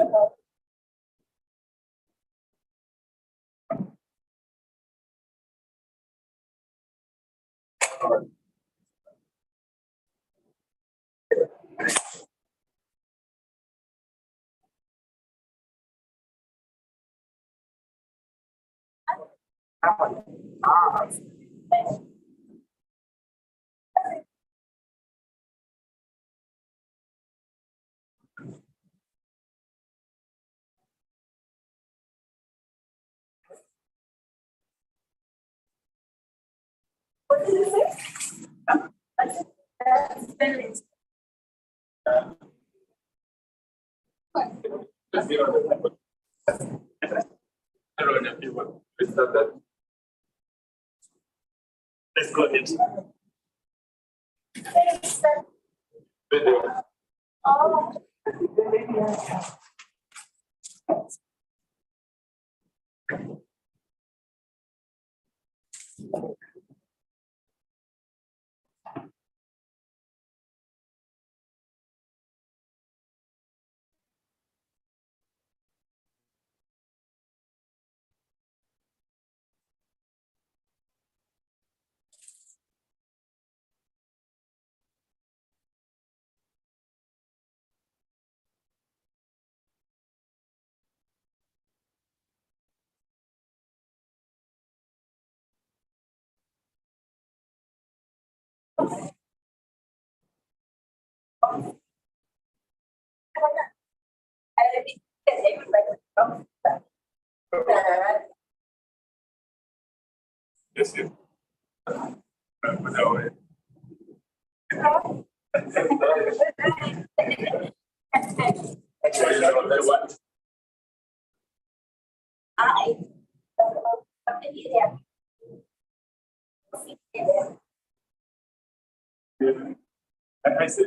What did you say? That's very Let's go ahead. Yes, yes. I said,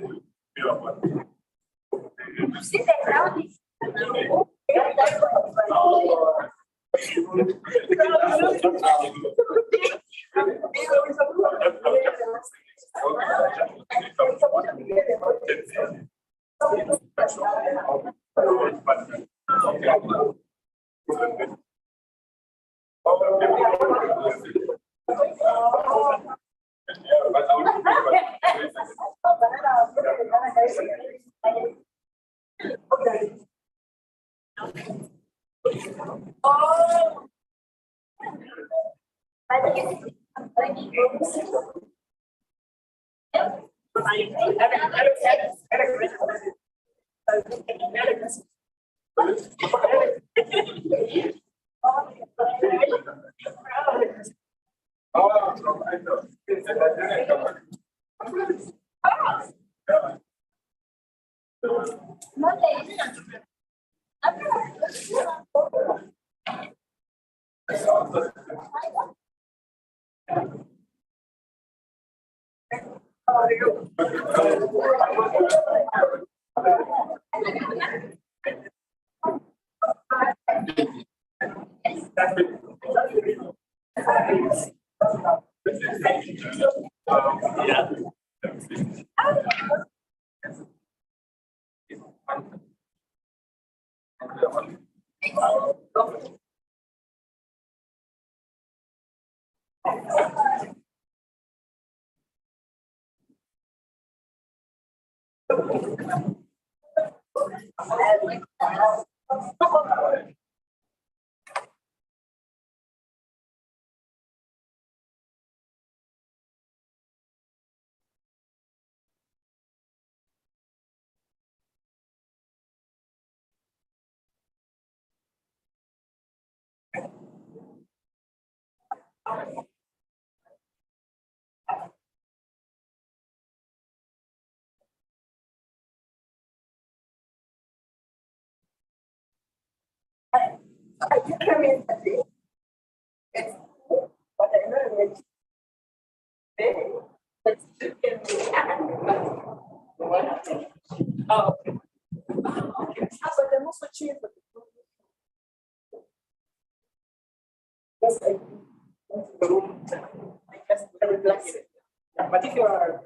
But if you are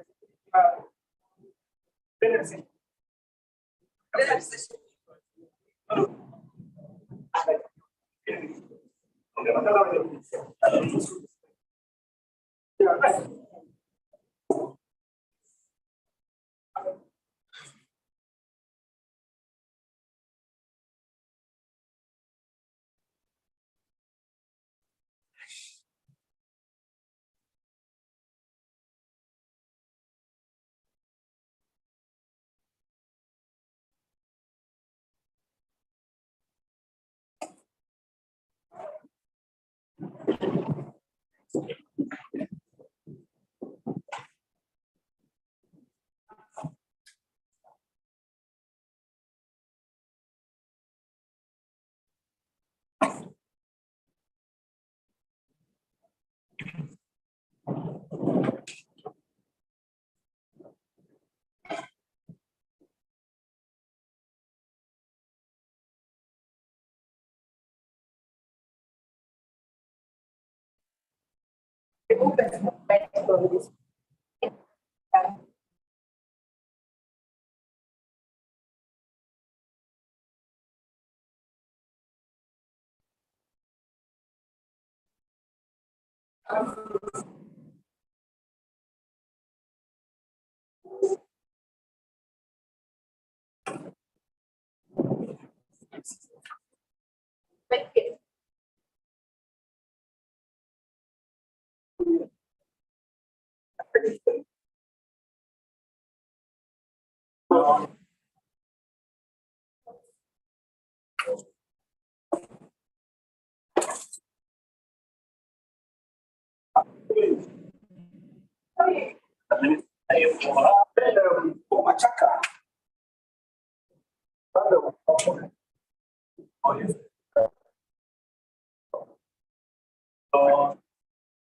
So,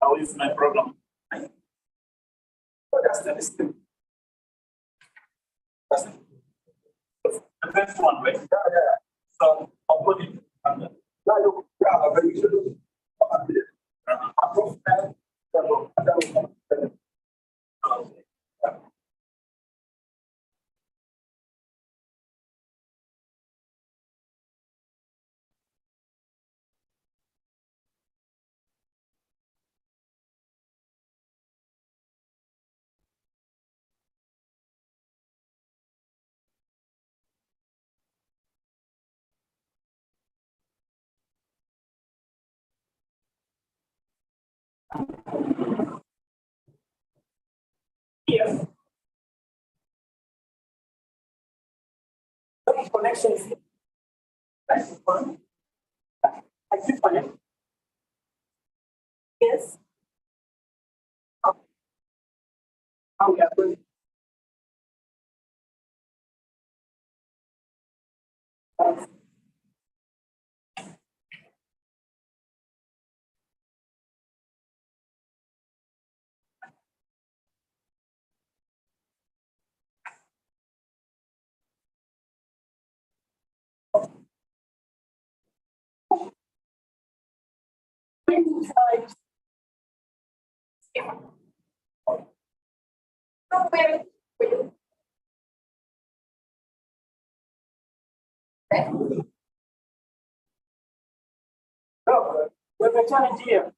how is my program? That's the system. That's the first one, right? Yeah. So, I'll put it under. Yes. Connections. That's fun. I keep on. Yes. How we are going. We're trying here.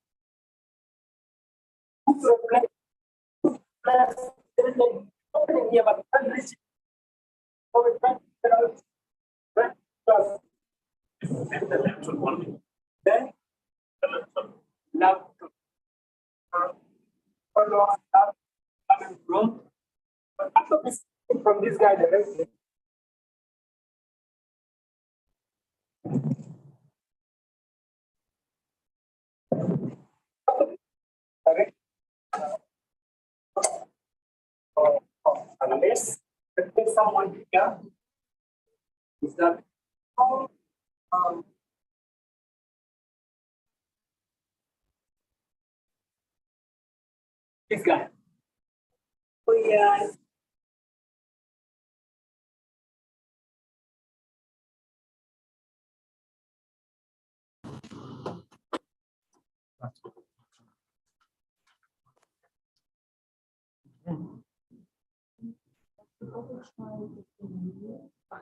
Then, from this guy directly. Unless there's someone here, is that this guy? Oh yeah.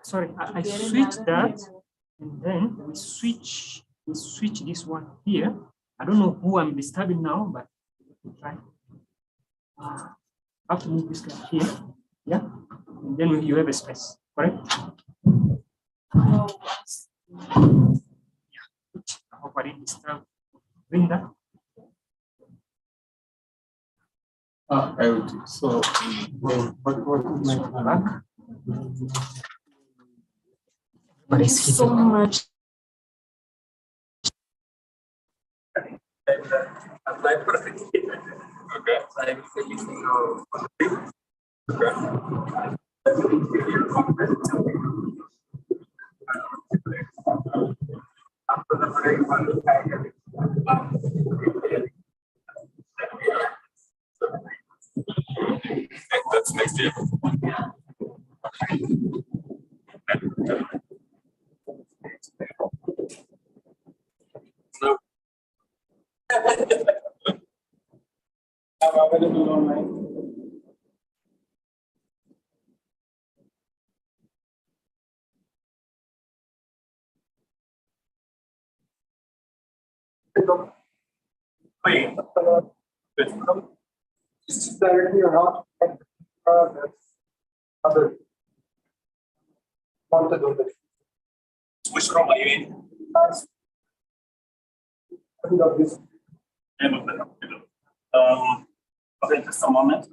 Sorry, I switched that, and then we switch this one here. I don't know who I'm disturbing now, but we'll try. I have to move this guy here, yeah, and then you have a space, correct? Yeah, I hope I didn't disturb Linda. I would. So, what is my back? But it's So much. Apply perfectly. Okay. Like using your after the break, that's next year. No. are available online. Wait. Is this directly or not? That's other. Not the Which room are you in? end of this. End of the. Okay, just a moment.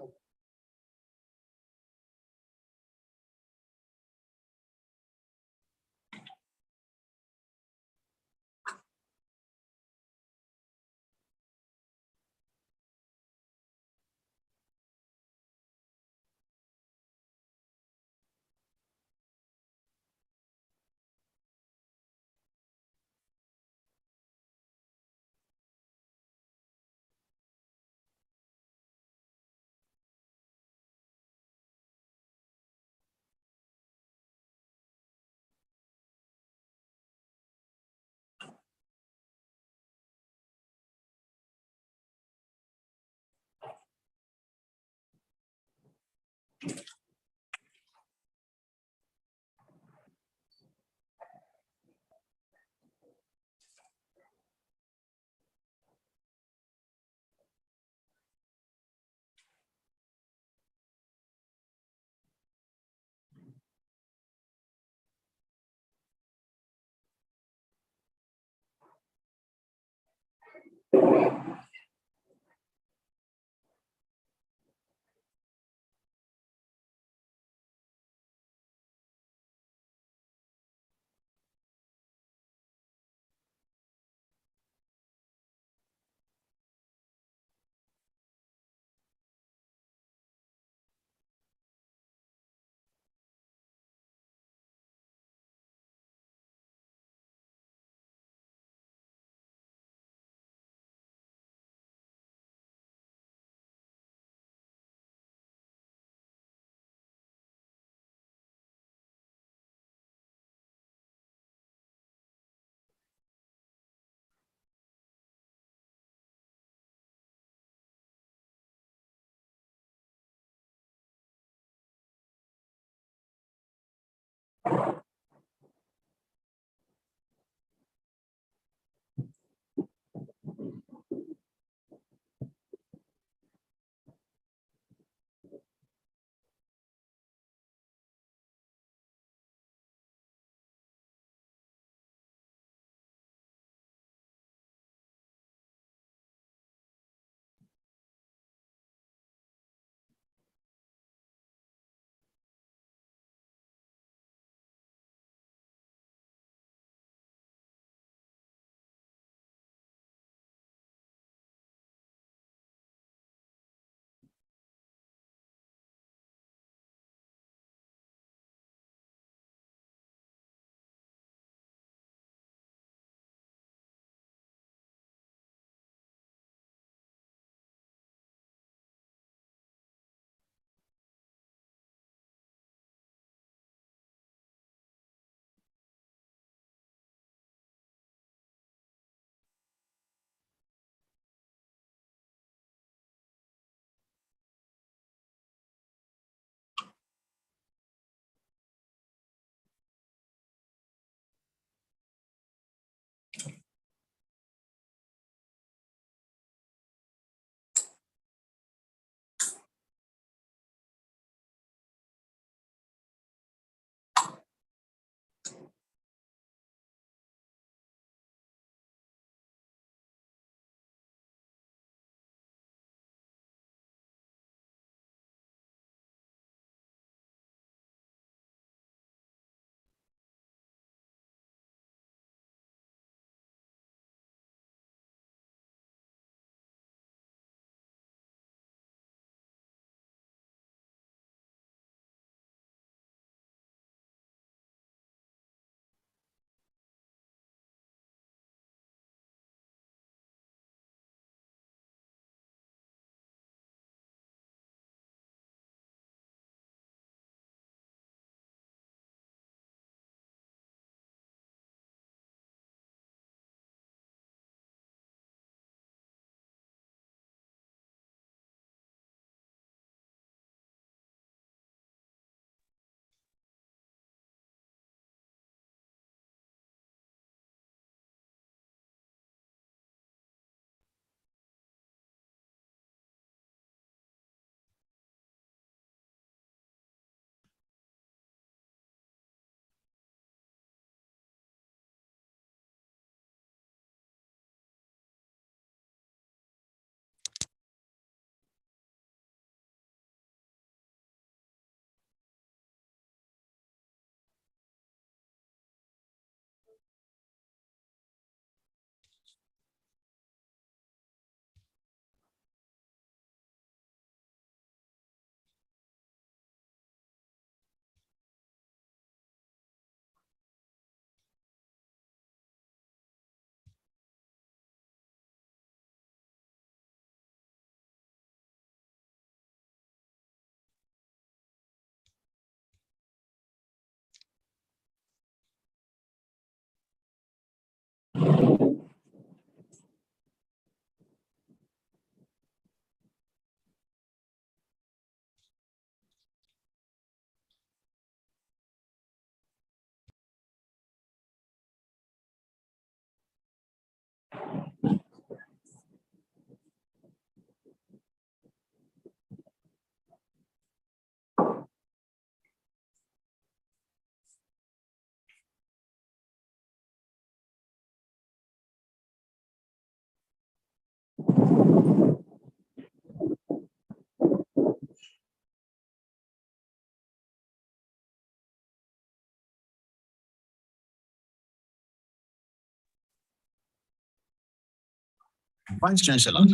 Vice Chancellor,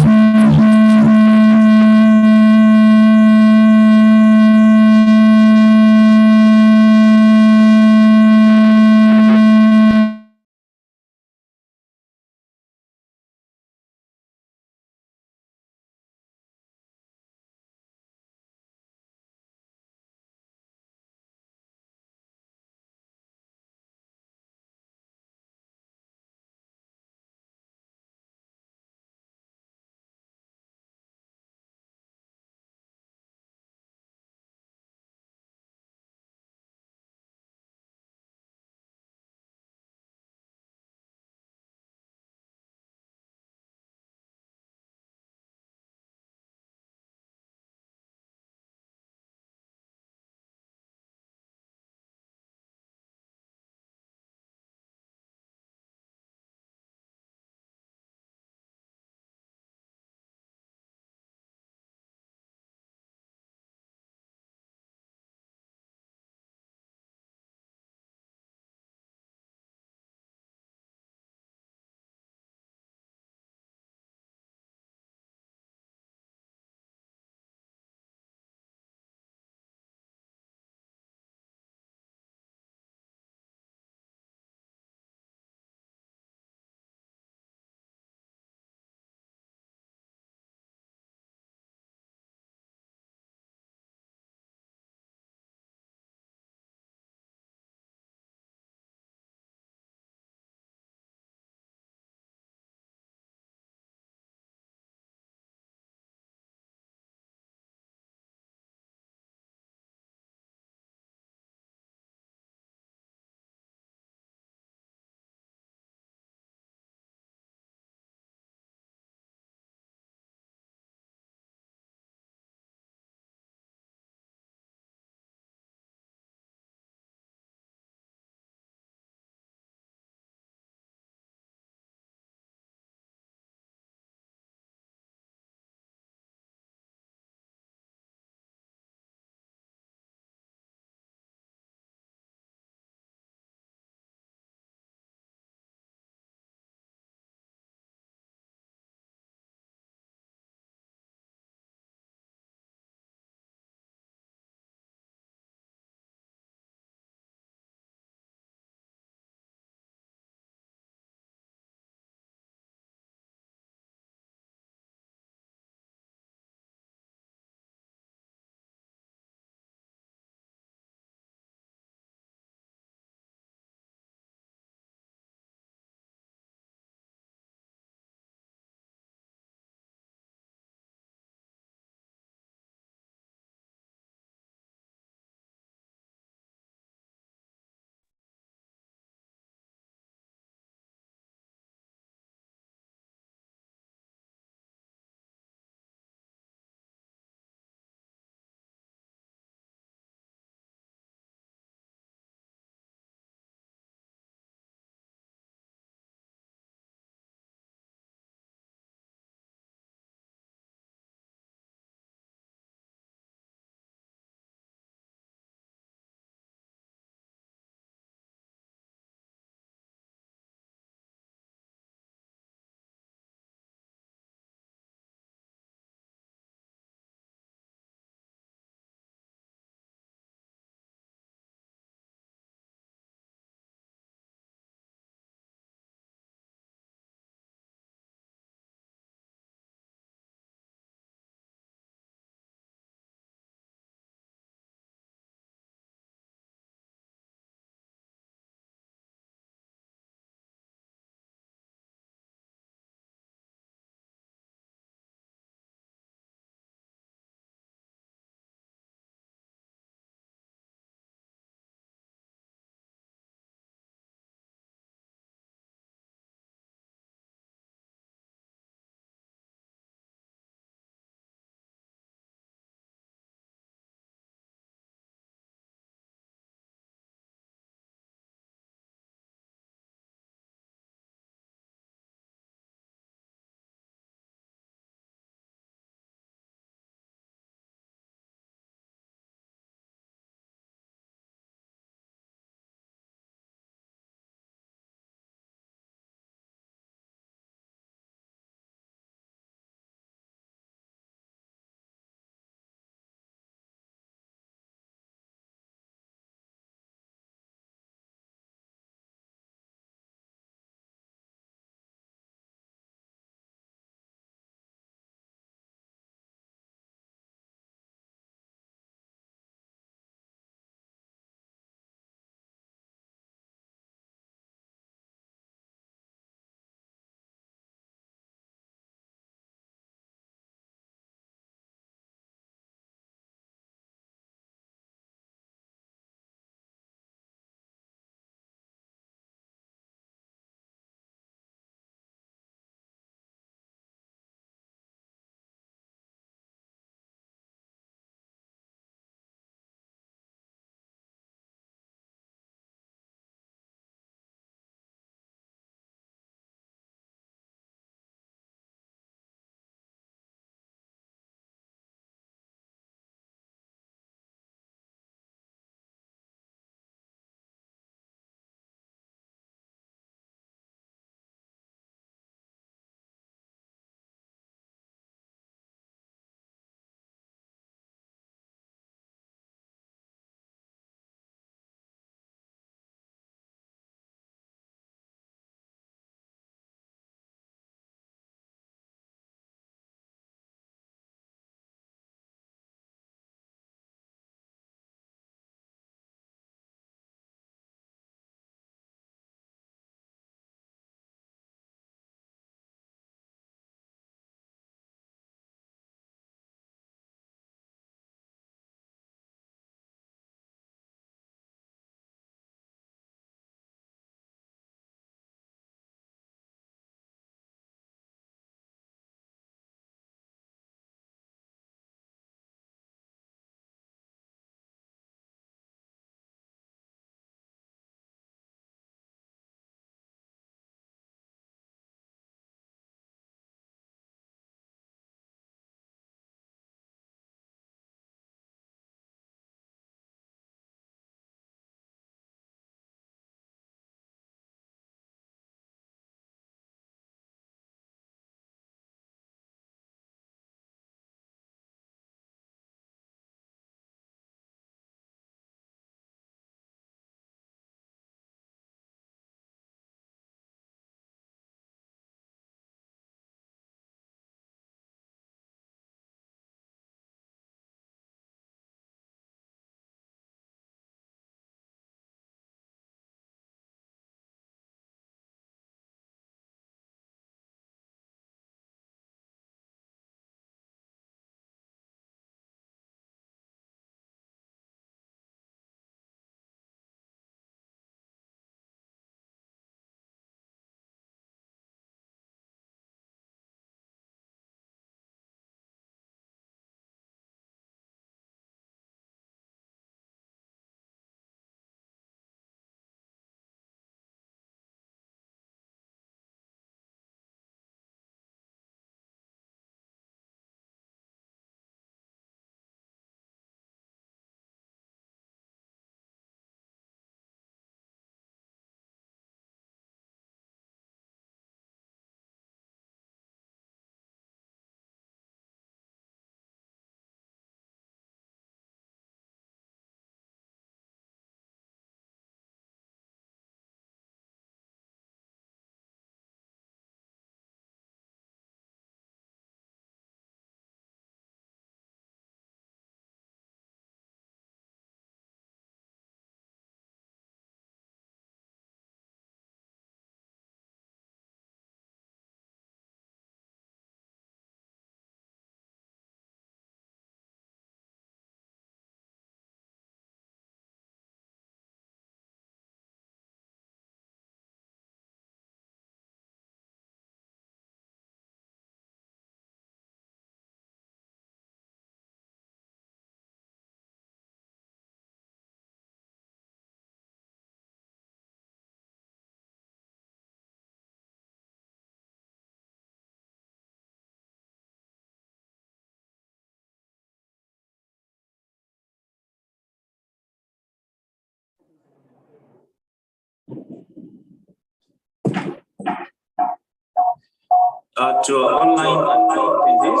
To our online attendees.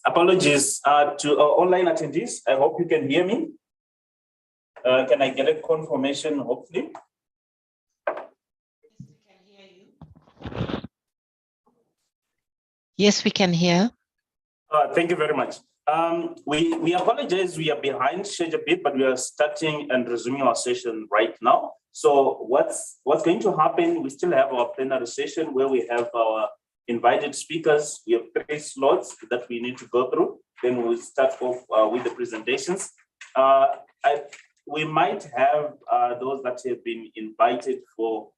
Apologies to our online attendees. I hope you can hear me. Can I get a confirmation, hopefully? Yes, we can hear. Thank you very much. We apologize, we are behind schedule a bit, but we are starting and resuming our session right now. So what's going to happen, we still have our plenary session where we have our invited speakers. We have 3 slots that we need to go through. Then we'll start off with the presentations. We might have those that have been invited for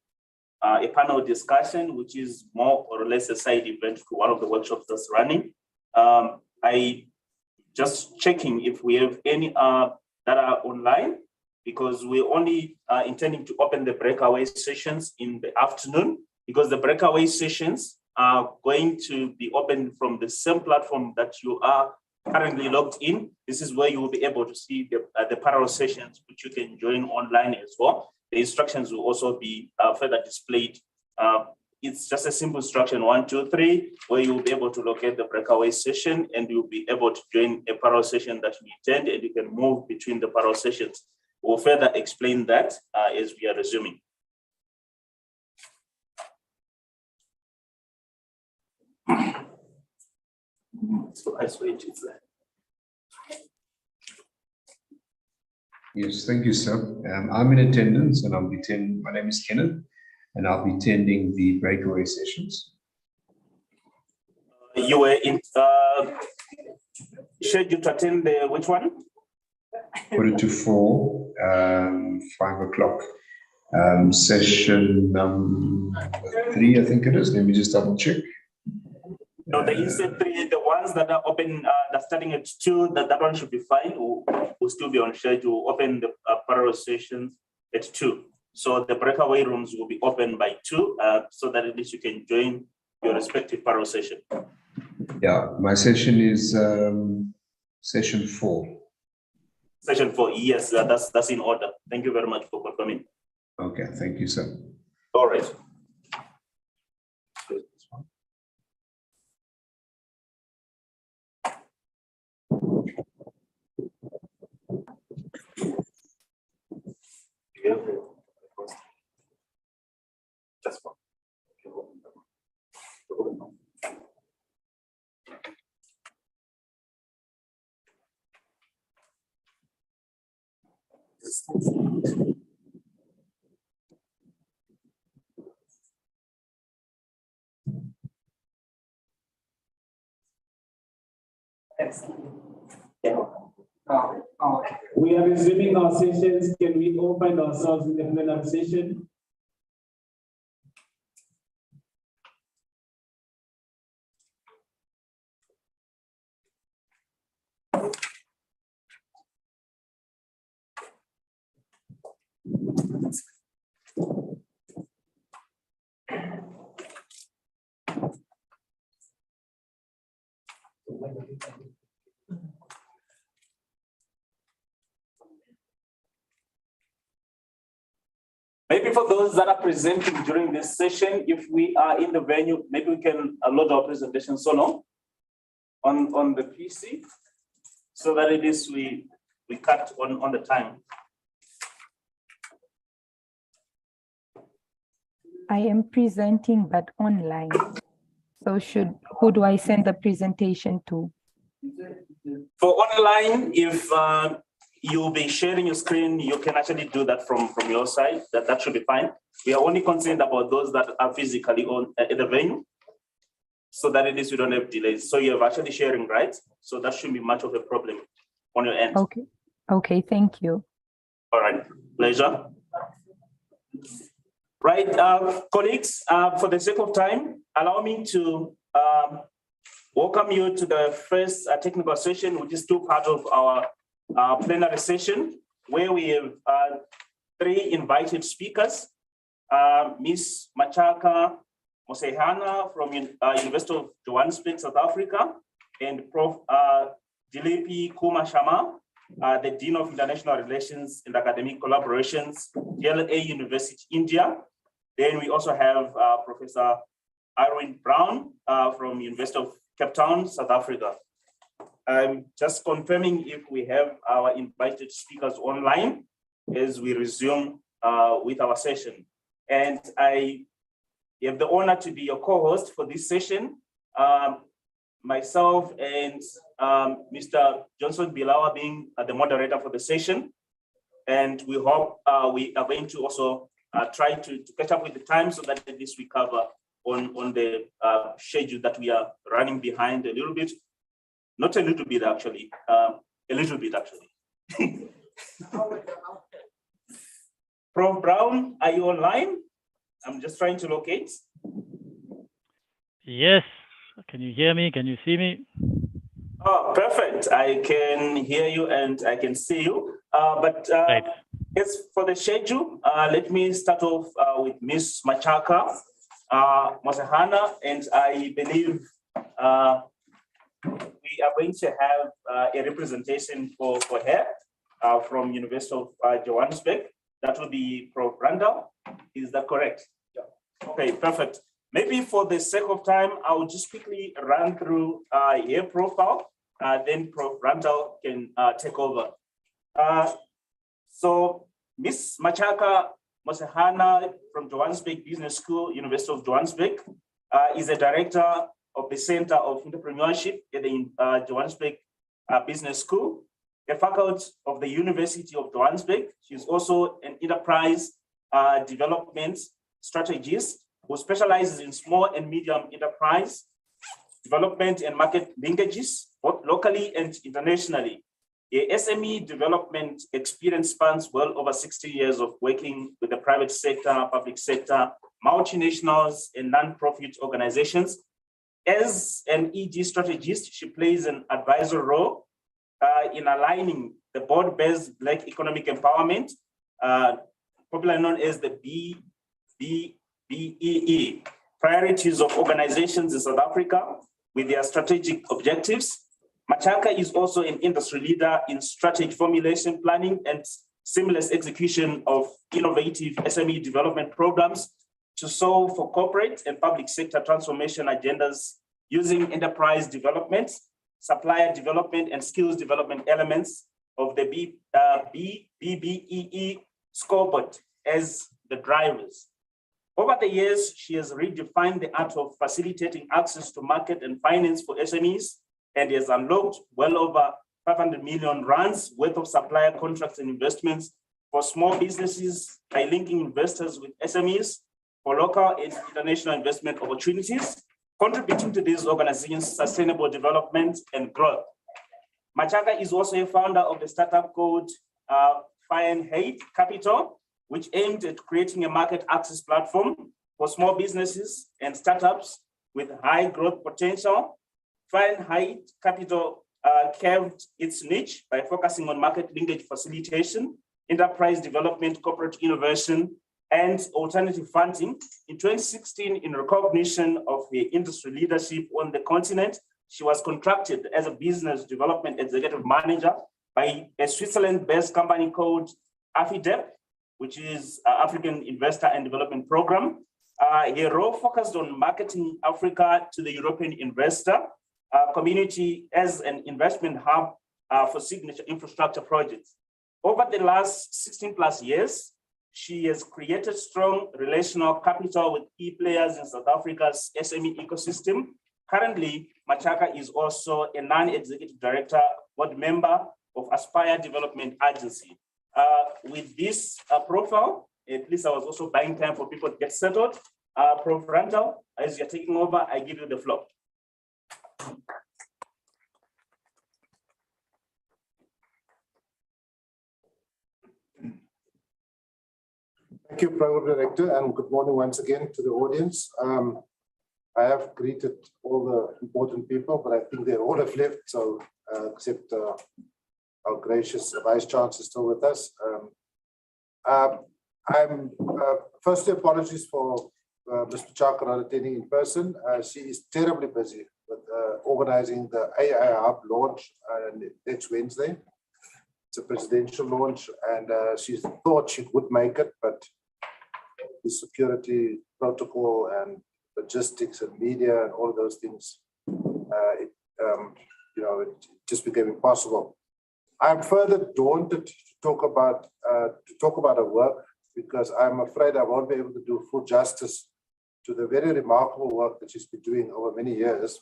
a panel discussion, which is more or less a side event to one of the workshops that's running. I just checking if we have any that are online, because we're only intending to open the breakaway sessions in the afternoon, because the breakaway sessions are going to be open from the same platform that you are currently logged in. This is where you will be able to see the parallel sessions, which you can join online as well. The instructions will also be further displayed. It's just a simple instruction 1, 2, 3, where you will be able to locate the breakaway session and you'll be able to join a parallel session that you intend, and you can move between the parallel sessions. We'll further explain that as we are resuming. So I switch it there. Yes, thank you, sir. I'm in attendance and I'll be attending. My name is Kenneth and I'll be attending the breakaway sessions. You were scheduled to attend the which one? 3:45, 5 o'clock. Session number 3, I think it is. Let me just double check. No, the ICISET 3, the ones that are open, that's starting at 2, that one should be fine. We'll still be on schedule. Open the parallel sessions at 2. So the breakaway rooms will be open by 2, so that at least you can join your respective parallel session. Yeah, my session is session 4. Session 4, yes, that's in order. Thank you very much for confirming. Okay, thank you, sir. All right. Just one. We are resuming our sessions. Can we all find ourselves in the plenary session? Maybe for those that are presenting during this session, if we are in the venue, maybe we can load our presentation solo on the PC, so that it is we cut on the time. I am presenting, but online. So who do I send the presentation to? For online, if you'll be sharing your screen, you can actually do that from your side. That should be fine. We are only concerned about those that are physically on at the venue, so that at least we don't have delays. So you're actually sharing, right? So that shouldn't be much of a problem on your end. Okay. Okay, thank you. All right, pleasure. Right, colleagues, for the sake of time, allow me to welcome you to the first technical session, which is 2 parts of our plenary session, where we have 3 invited speakers, Ms. Machaka Mosehana from University of Johannesburg, South Africa, and Prof. Dilipi Kumar Sharma, the Dean of International Relations and Academic Collaborations, DLA University, India. Then we also have Professor Irwin Brown from University of Cape Town, South Africa. I'm just confirming if we have our invited speakers online as we resume with our session. And I have the honor to be your co-host for this session. Myself and Mr. Johnson Bilawa being the moderator for the session. And we hope we are going to also try to catch up with the time so that at least we cover on the schedule that we are running behind a little bit. Not a little bit, actually. A little bit, actually. Prof. Brown, are you online? I'm just trying to locate. Yes. Can you hear me? Can you see me? Oh, perfect. I can hear you and I can see you. Right. As for the schedule, let me start off with Ms. Machaka Mosehana, and I believe we are going to have a representation for her from University of Johannesburg. That will be Prof. Randall. Is that correct? Yeah. Okay, perfect. Maybe for the sake of time, I will just quickly run through her profile, then Prof. Randall can take over. So Ms. Machaka Mosehana from Johannesburg Business School, University of Johannesburg, is a director of the Center of Entrepreneurship at the Johannesburg Business School, a faculty of the University of Johannesburg. She's also an enterprise development strategist who specializes in small and medium enterprise development and market linkages, both locally and internationally. A SME development experience spans well over 60 years of working with the private sector, public sector, multinationals, and non-profit organizations. As an ED strategist, she plays an advisory role in aligning the board-based Black economic empowerment, popularly known as the BEE, priorities of organizations in South Africa with their strategic objectives. Machaka is also an industry leader in strategy formulation, planning, and seamless execution of innovative SME development programs to solve for corporate and public sector transformation agendas using enterprise development, supplier development, and skills development elements of the BBEE scoreboard as the drivers. Over the years, she has redefined the art of facilitating access to market and finance for SMEs and has unlocked well over 500 million rands worth of supplier contracts and investments for small businesses by linking investors with SMEs for local and international investment opportunities, contributing to these organizations' sustainable development and growth. Machaka is also a founder of the startup called Fahrenheit Capital, which aimed at creating a market access platform for small businesses and startups with high growth potential. Fahrenheit Capital carved its niche by focusing on market linkage facilitation, enterprise development, corporate innovation, and alternative funding. In 2016, in recognition of her industry leadership on the continent, she was contracted as a business development executive manager by a Switzerland-based company called AFIDEP, which is African Investor and Development Program. Her role focused on marketing Africa to the European investor community as an investment hub for signature infrastructure projects. Over the last 16 plus years, she has created strong relational capital with key players in South Africa's SME ecosystem. Currently, Machaka is also a non-executive director, board member of Aspire Development Agency. With this profile, at least I was also buying time for people to get settled. Prof. Randall, as you're taking over, I give you the floor. Thank you, Program Director, and good morning once again to the audience. I have greeted all the important people, but I think they all have left, so except our gracious Vice Chancellor still with us. Firstly, apologies for Ms. Machaka not attending in person. She is terribly busy with organizing the AI Hub launch next Wednesday. It's a presidential launch, and she thought she would make it, but the security protocol and logistics and media and all of those things, it just became impossible. I'm further daunted to talk about her work, because I'm afraid I won't be able to do full justice to the very remarkable work that she's been doing over many years,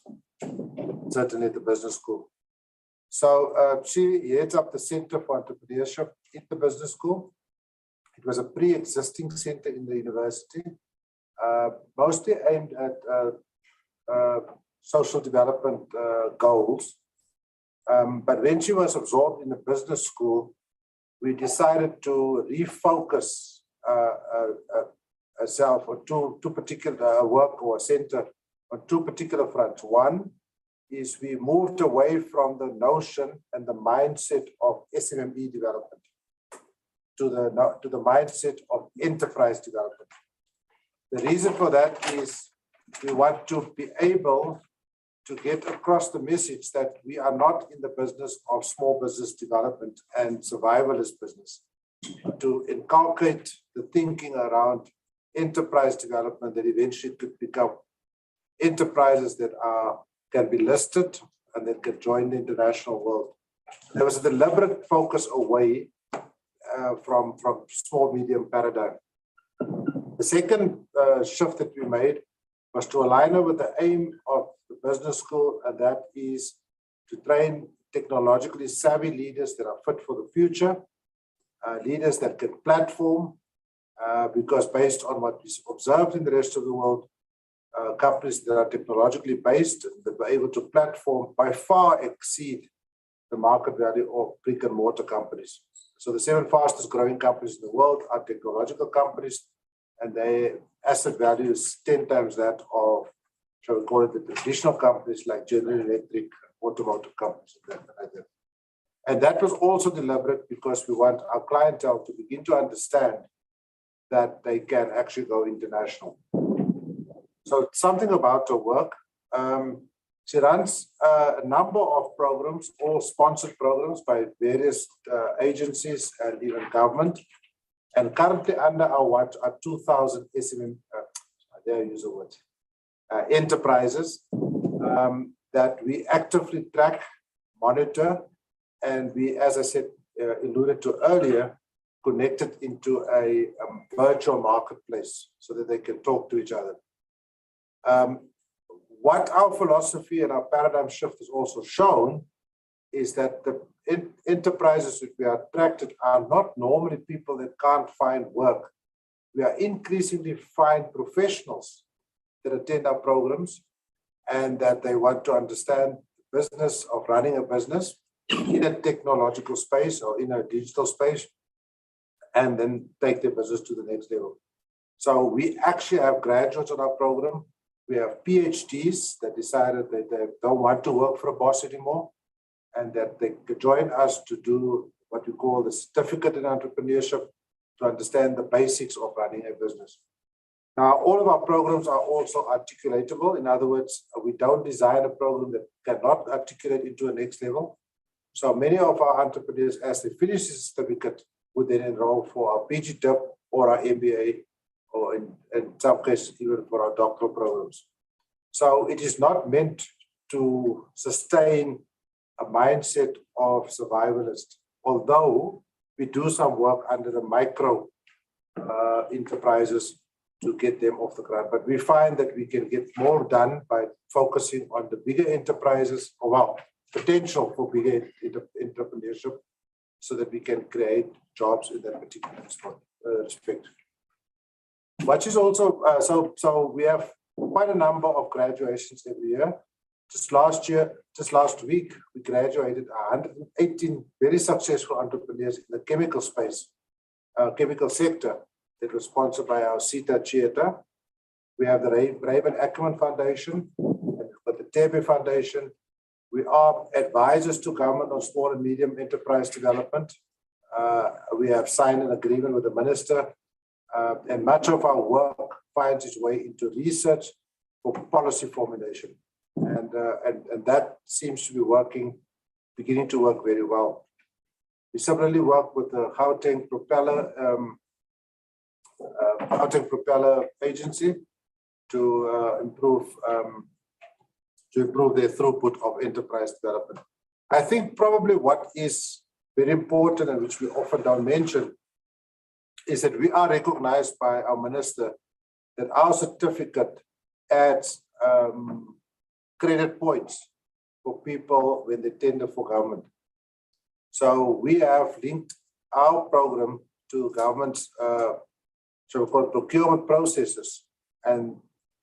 certainly at the business school. So she heads up the Center for Entrepreneurship at the business school. It was a pre-existing center in the university, mostly aimed at social development goals. But when she was absorbed in the business school, we decided to refocus herself on two particular work or center on two particular fronts. One is we moved away from the notion and the mindset of SMME development to the mindset of enterprise development. The reason for that is we want to be able to get across the message that we are not in the business of small business development and survivalist business, to inculcate the thinking around enterprise development that eventually could become enterprises that can be listed and that can join the international world. There was a deliberate focus away from small medium paradigm. The second shift that we made was to align her with the aim of the business school, and that is to train technologically savvy leaders that are fit for the future, leaders that can platform, because based on what we observed in the rest of the world, companies that are technologically based and that were able to platform by far exceed the market value of brick and mortar companies. So the 7 fastest growing companies in the world are technological companies, and their asset value is 10 times that of, shall we call it, the traditional companies like General Electric, automotive companies, and that like that. And that was also deliberate because we want our clientele to begin to understand that they can actually go international. So something about her work. She runs a number of programs, all sponsored programs by various agencies and even government. And currently under our watch are 2,000 SME, I dare use the word, enterprises that we actively track, monitor, and we, as I said, alluded to earlier, connected into a virtual marketplace so that they can talk to each other. What our philosophy and our paradigm shift has also shown is that the enterprises that we are attracted are not normally people that can't find work. We are increasingly find professionals that attend our programs and that they want to understand the business of running a business in a technological space or in a digital space, and then take their business to the next level. So we actually have graduates on our program. We have PhDs that decided that they don't want to work for a boss anymore, and that they could join us to do what we call the certificate in entrepreneurship to understand the basics of running a business. Now, all of our programs are also articulatable. In other words, we don't design a program that cannot articulate into a next level. So many of our entrepreneurs, as they finish the certificate, would then enroll for our PGDIP or our MBA, or in some cases, even for our doctoral programs. So it is not meant to sustain a mindset of survivalist, although we do some work under the micro enterprises to get them off the ground. But we find that we can get more done by focusing on the bigger enterprises, or well, potential for bigger entrepreneurship, so that we can create jobs in that particular respect. Which is also, so we have quite a number of graduations every year. Just last week, we graduated 118 very successful entrepreneurs in the chemical space, chemical sector, that was sponsored by our CETA Theatre. We have the Raven Ackerman Foundation, and we've got the Tebe Foundation. We are advisors to government on small and medium enterprise development. We have signed an agreement with the minister, and much of our work finds its way into research for policy formulation. And that seems to be beginning to work very well. We similarly work with the Gauteng Propeller Agency to improve their throughput of enterprise development. I think probably what is very important and which we often don't mention is that we are recognized by our minister that our certificate adds credit points for people when they tender for government. So we have linked our program to government's so-called procurement processes, and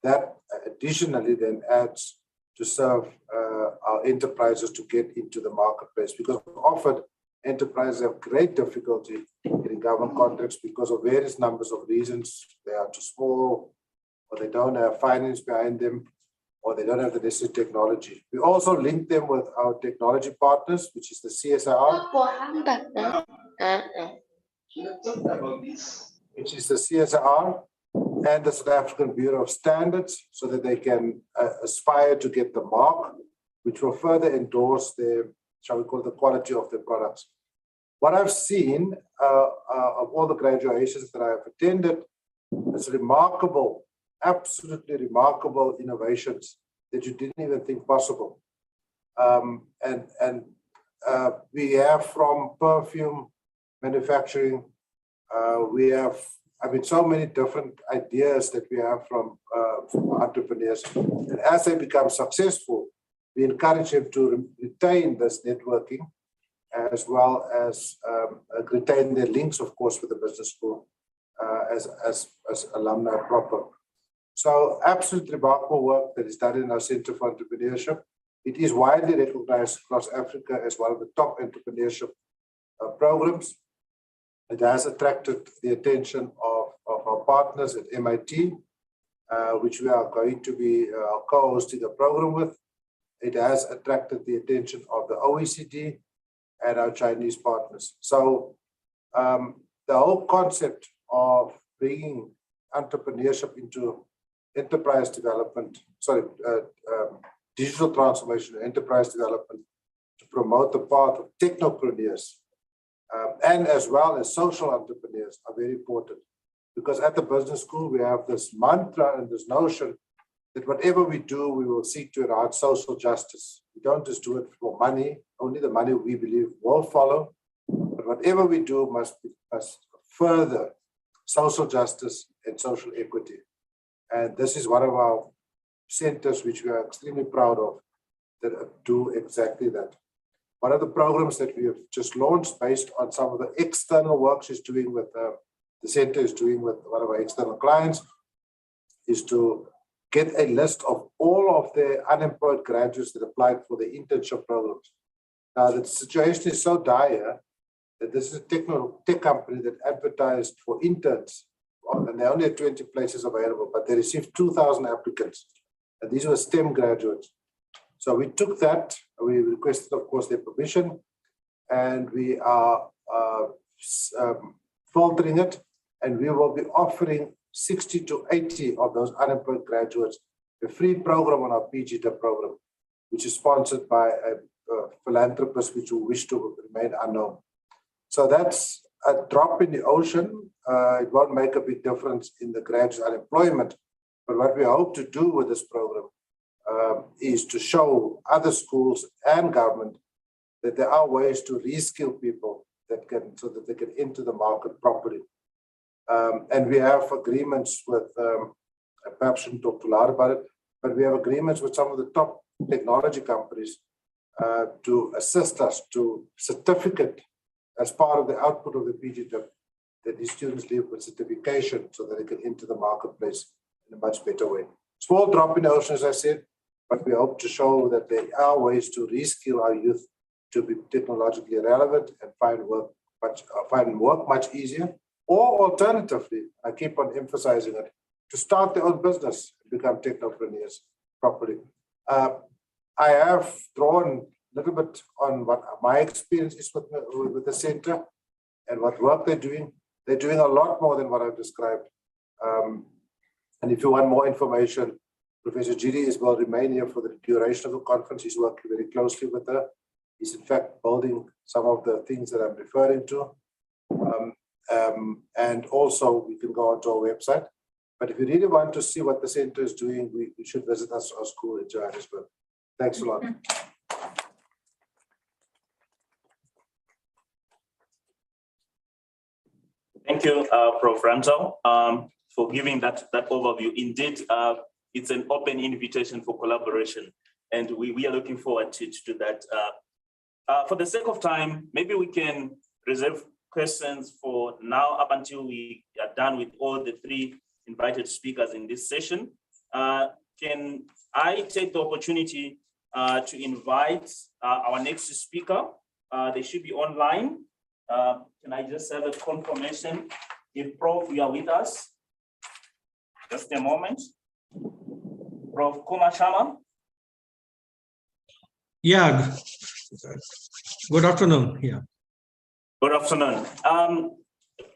that additionally then adds to serve our enterprises to get into the marketplace, because often enterprises have great difficulty getting government contracts because of various numbers of reasons. They are too small, or they don't have finance behind them, or they don't have the necessary technology. We also link them with our technology partners, which is the CSIR, and the South African Bureau of Standards, so that they can aspire to get the mark, which will further endorse the, shall we call it, the quality of their products. What I've seen of all the graduations that I have attended is remarkable, absolutely remarkable innovations that you didn't even think possible. We have from perfume manufacturing, we have, I mean, so many different ideas that we have from entrepreneurs. And as they become successful, we encourage them to retain this networking, as well as retain their links, of course, with the business school as alumni proper. So absolutely remarkable work that is done in our Center for Entrepreneurship. It is widely recognized across Africa as one of the top entrepreneurship programs. It has attracted the attention of our partners at MIT, which we are going to be co-hosting a program with. It has attracted the attention of the OECD and our Chinese partners. So the whole concept of bringing entrepreneurship into enterprise development, digital transformation and enterprise development to promote the path of technopreneurs and as well as social entrepreneurs are very important. Because at the business school, we have this mantra and this notion that whatever we do, we will seek to enhance social justice. We don't just do it for money, only the money we believe will follow. But whatever we do must further social justice and social equity. And this is one of our centers which we are extremely proud of that do exactly that. One of the programs that we have just launched based on some of the external work she's doing with the center is doing with one of our external clients is to get a list of all of the unemployed graduates that applied for the internship programs. Now, the situation is so dire that this is a tech company that advertised for interns, and they only had 20 places available, but they received 2,000 applicants, and these were STEM graduates. So we took that, we requested, of course, their permission, and we are filtering it, and we will be offering 60 to 80 of those unemployed graduates a free program on our PGDA program, which is sponsored by a philanthropist which will wish to remain unknown. So that's a drop in the ocean. It won't make a big difference in the graduate unemployment, but what we hope to do with this program is to show other schools and government that there are ways to reskill people that can, so that they can enter the market properly. And we have agreements with, perhaps shouldn't talk too loud about it, but we have agreements with some of the top technology companies to assist us to certificate as part of the output of the PGDA that these students leave with certification so that they can enter the marketplace in a much better way. Small drop in the ocean, as I said, but we hope to show that there are ways to reskill our youth to be technologically relevant and find work much easier. Or alternatively, I keep on emphasizing it, to start their own business and become technopreneurs properly. I have drawn a little bit on what my experience is with the center and what work they're doing. They're doing a lot more than what I've described. And if you want more information, Professor Giri will remain here for the duration of the conference. He's working very closely with her. He's in fact building some of the things that I'm referring to. And also we can go onto our website. But if you really want to see what the center is doing, you should visit our school in Johannesburg. Thanks a lot. Thank you, Prof. Ranto, for giving that overview. Indeed, it's an open invitation for collaboration, and we are looking forward to that. For the sake of time, maybe we can reserve questions for now up until we are done with all the three invited speakers in this session. Can I take the opportunity to invite our next speaker? They should be online. Can I just have a confirmation if Prof, you are with us? Just a moment. Prof. Kumar Sharma. Yeah. Good afternoon. Yeah. Good afternoon.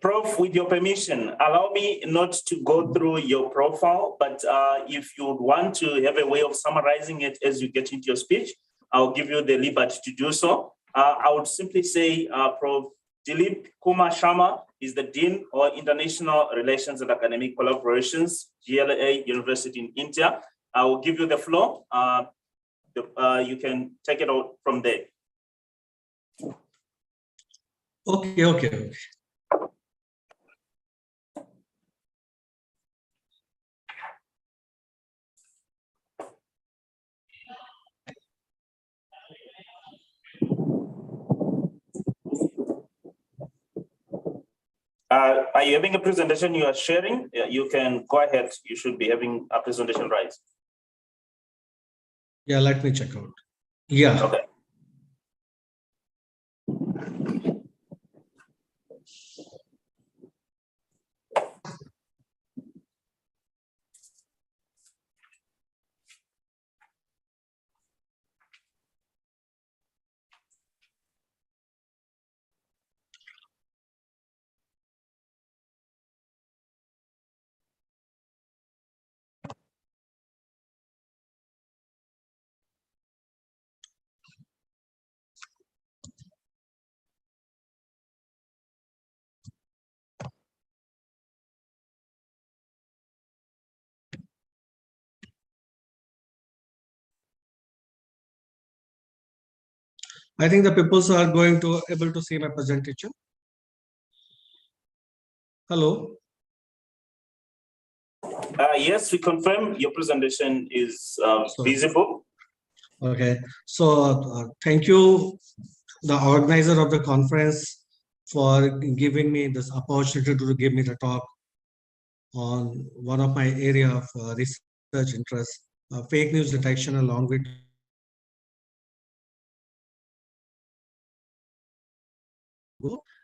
Prof, with your permission, allow me not to go through your profile, but if you want to have a way of summarizing it as you get into your speech, I'll give you the liberty to do so. I would simply say, Prof. Dilip Kumar Sharma is the Dean of International Relations and Academic Collaborations, DSMLAI University in India. I will give you the floor. You can take it out from there. Okay. Are you having a presentation you are sharing? You can go ahead. You should be having a presentation, right? Yeah, let me check out. Yeah. Okay. I think the people are going to able to see my presentation. Hello. Yes, we confirm your presentation is visible. Okay. So thank you, the organizer of the conference, for giving me this opportunity to give me the talk on one of my area of research interest, fake news detection along with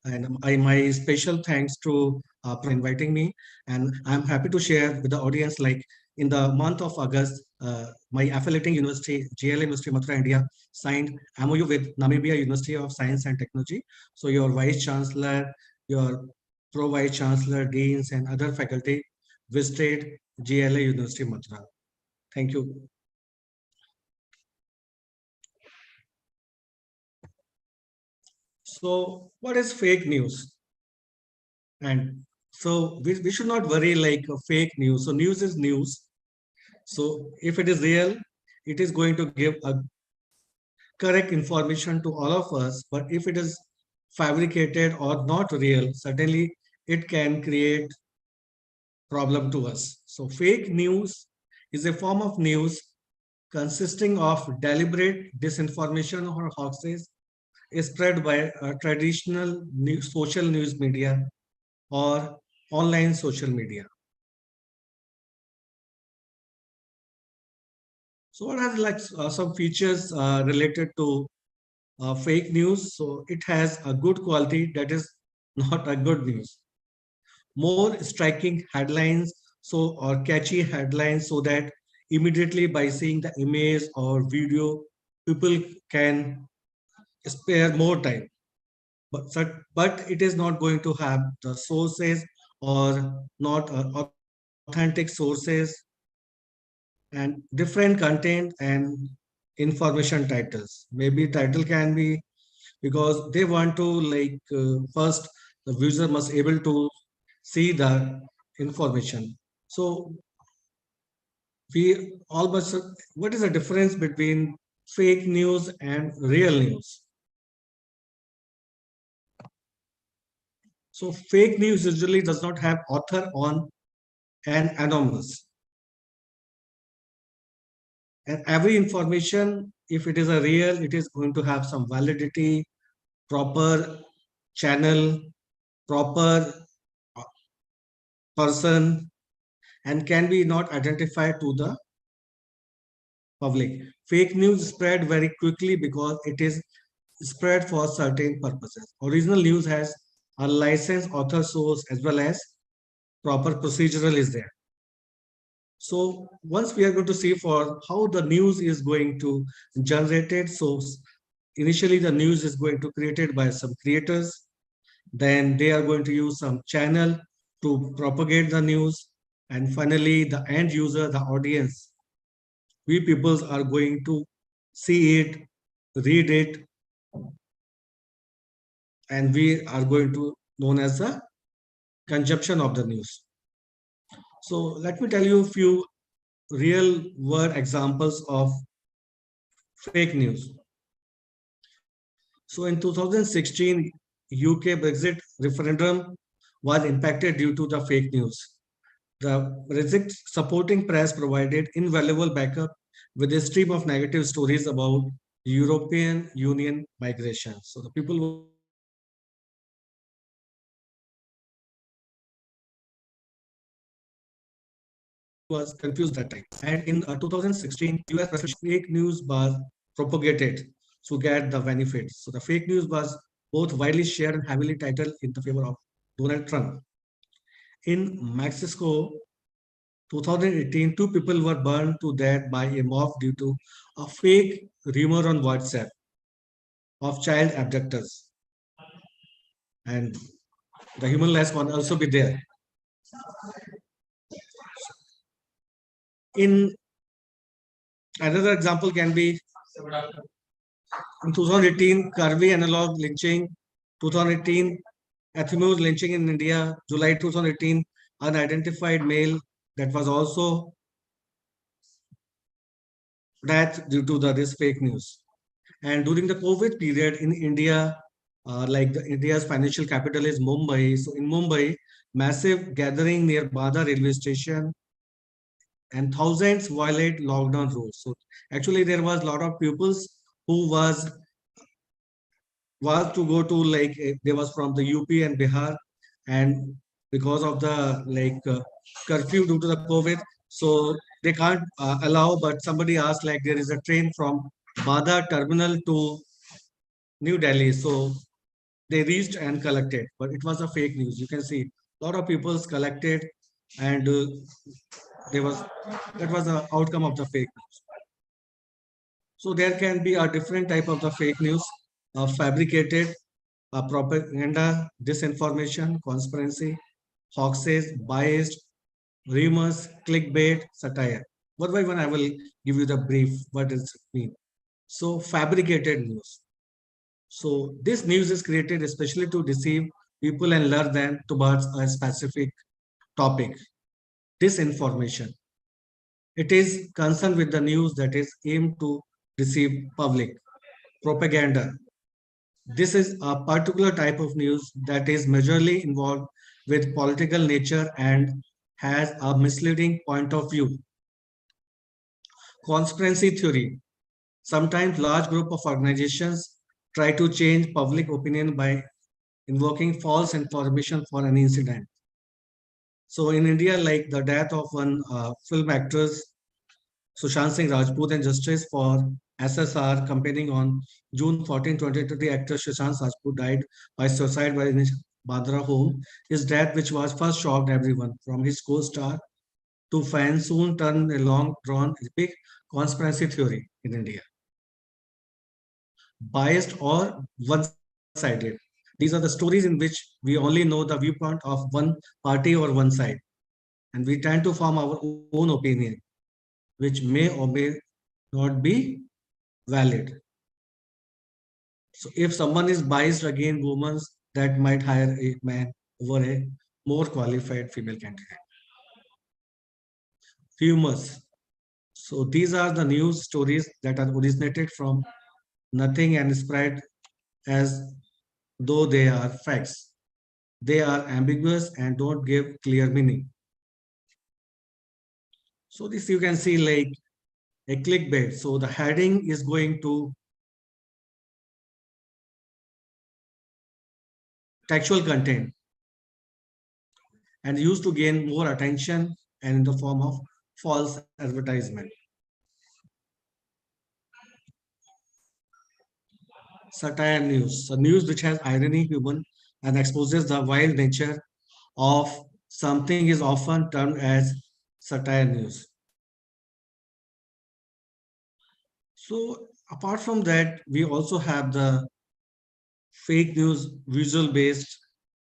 and my special thanks to for inviting me, and I'm happy to share with the audience, like in the month of August, my affiliating university, GLA University Mathura, India, signed MOU with Namibia University of Science and Technology. So your Vice Chancellor, your Pro Vice Chancellor, Deans and other faculty visited GLA University Mathura. Thank you. So what is fake news? And so we should not worry like fake news. So news is news. So if it is real, it is going to give a correct information to all of us. But if it is fabricated or not real, certainly it can create problem to us. So fake news is a form of news consisting of deliberate disinformation or hoaxes spread by traditional news, social news media or online social media. So what has like some features related to fake news? So it has a good quality that is not a good news. More striking headlines, so or catchy headlines, so that immediately by seeing the image or video, people can spare more time. But it is not going to have the sources or not authentic sources and different content and information titles. Maybe title can be because they want to first the user must able to see the information. So we almost, what is the difference between fake news and real news? So fake news usually does not have author on and anonymous. And every information, if it is a real, it is going to have some validity, proper channel, proper person, and can be not identified to the public. Fake news spread very quickly because it is spread for certain purposes. Original news has a licensed author source as well as proper procedural is there. So once we are going to see for how the news is going to generated. So initially the news is going to created by some creators. Then they are going to use some channel to propagate the news. And finally, the end user, the audience, we peoples are going to see it, read it, and we are going to known as the consumption of the news. So let me tell you a few real world examples of fake news. So in 2016, UK Brexit referendum was impacted due to the fake news. The Brexit supporting press provided invaluable backup with a stream of negative stories about European Union migration. So the people was confused that time. And in 2016, US fake news was propagated to get the benefits. So the fake news was both widely shared and heavily titled in the favor of Donald Trump. In Mexico, 2018, 2 people were burned to death by a mob due to a fake rumor on WhatsApp of child abductors. And the human lives can also be there. In another example can be in 2018, Karvi analog lynching, 2018, Athimur lynching in India, July 2018, unidentified male that was also death due to this fake news. And during the COVID period in India, India's financial capital is Mumbai. So in Mumbai, massive gathering near Bada railway station and thousands violate lockdown rules. So actually there was a lot of pupils who was to go to they was from the UP and Bihar, and because of the curfew due to the COVID, so they can't allow, but somebody asked there is a train from Bada terminal to New Delhi. So they reached and collected, but it was a fake news. You can see a lot of people collected, and that was the outcome of the fake news. So there can be a different type of the fake news, fabricated, propaganda, disinformation, conspiracy, hoaxes, biased, rumors, clickbait, satire. One by one, I will give you the brief. What does it mean? So fabricated news. So this news is created especially to deceive people and lure them towards a specific topic. Disinformation. It is concerned with the news that is aimed to deceive public. Propaganda. This is a particular type of news that is majorly involved with political nature and has a misleading point of view. Conspiracy theory. Sometimes large group of organizations try to change public opinion by invoking false information for an incident. So in India, like the death of one film actress, Sushant Singh Rajput, and justice for SSR campaigning on June 14, 2020, actor Sushant Rajput died by suicide by his Bandra home. His death, which was first shocked everyone, from his co-star to fans, soon turned a long-drawn epic conspiracy theory in India. Biased or one-sided. These are the stories in which we only know the viewpoint of one party or one side, and we tend to form our own opinion. which may or may not be valid. So if someone is biased against women, that might hire a man over a more qualified female candidate. Rumors. So these are the news stories that are originated from nothing and spread as though they are facts. They are ambiguous and don't give clear meaning. So this you can see like a clickbait. So the heading is going to textual content and used to gain more attention and in the form of false advertisement. Satire news, the news which has irony, humor, and exposes the wild nature of something is often termed as satire news. So apart from that, we also have the fake news visual based,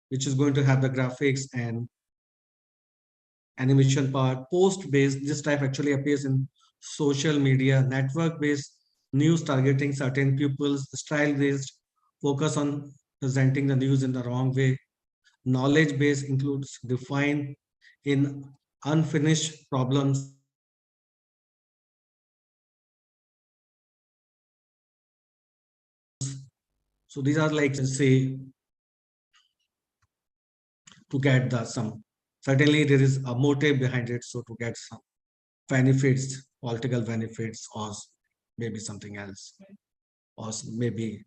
which is going to have the graphics and animation part. Post based, this type actually appears in social media. Network based news targeting certain pupils. Style based, focus on presenting the news in the wrong way. Knowledge base includes define in unfinished problems. So these are like, say, to get the some, certainly there is a motive behind it. So to get some benefits, political benefits, or maybe something else, or maybe.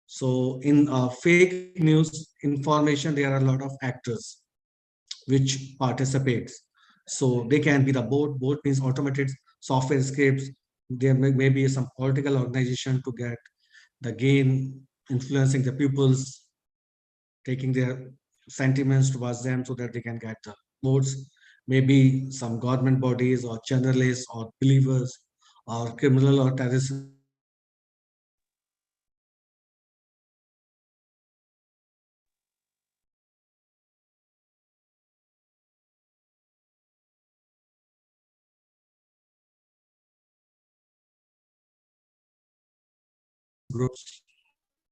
So in fake news information, there are a lot of actors which participates. So they can be the board means automated software scripts. There may be some political organization to get the gain, influencing the pupils, taking their sentiments towards them so that they can get the votes. Maybe some government bodies or journalists or believers or criminal or terrorist groups.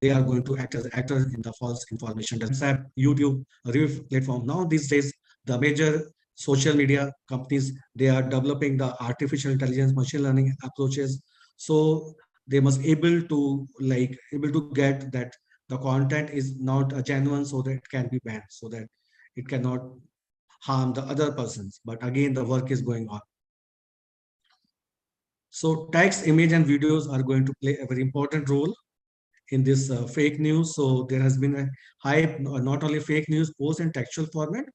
They are going to act as actors in the false information. WhatsApp, YouTube, review platform. Now these days, the major social media companies, they are developing the artificial intelligence, machine learning approaches. So they must able to get that the content is not a genuine, so that it can be banned, so that it cannot harm the other persons. But again, the work is going on. So text, image, and videos are going to play a very important role in this fake news. So there has been a hype, not only fake news post in textual format,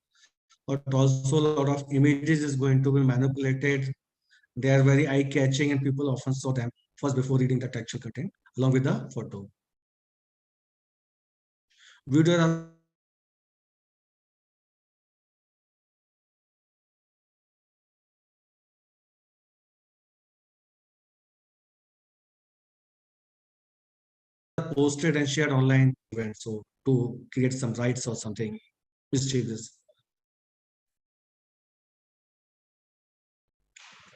but also a lot of images is going to be manipulated. They are very eye-catching and people often saw them first before reading the textual content along with the photo. Video are posted and shared online events, so to create some rights or something mischievous.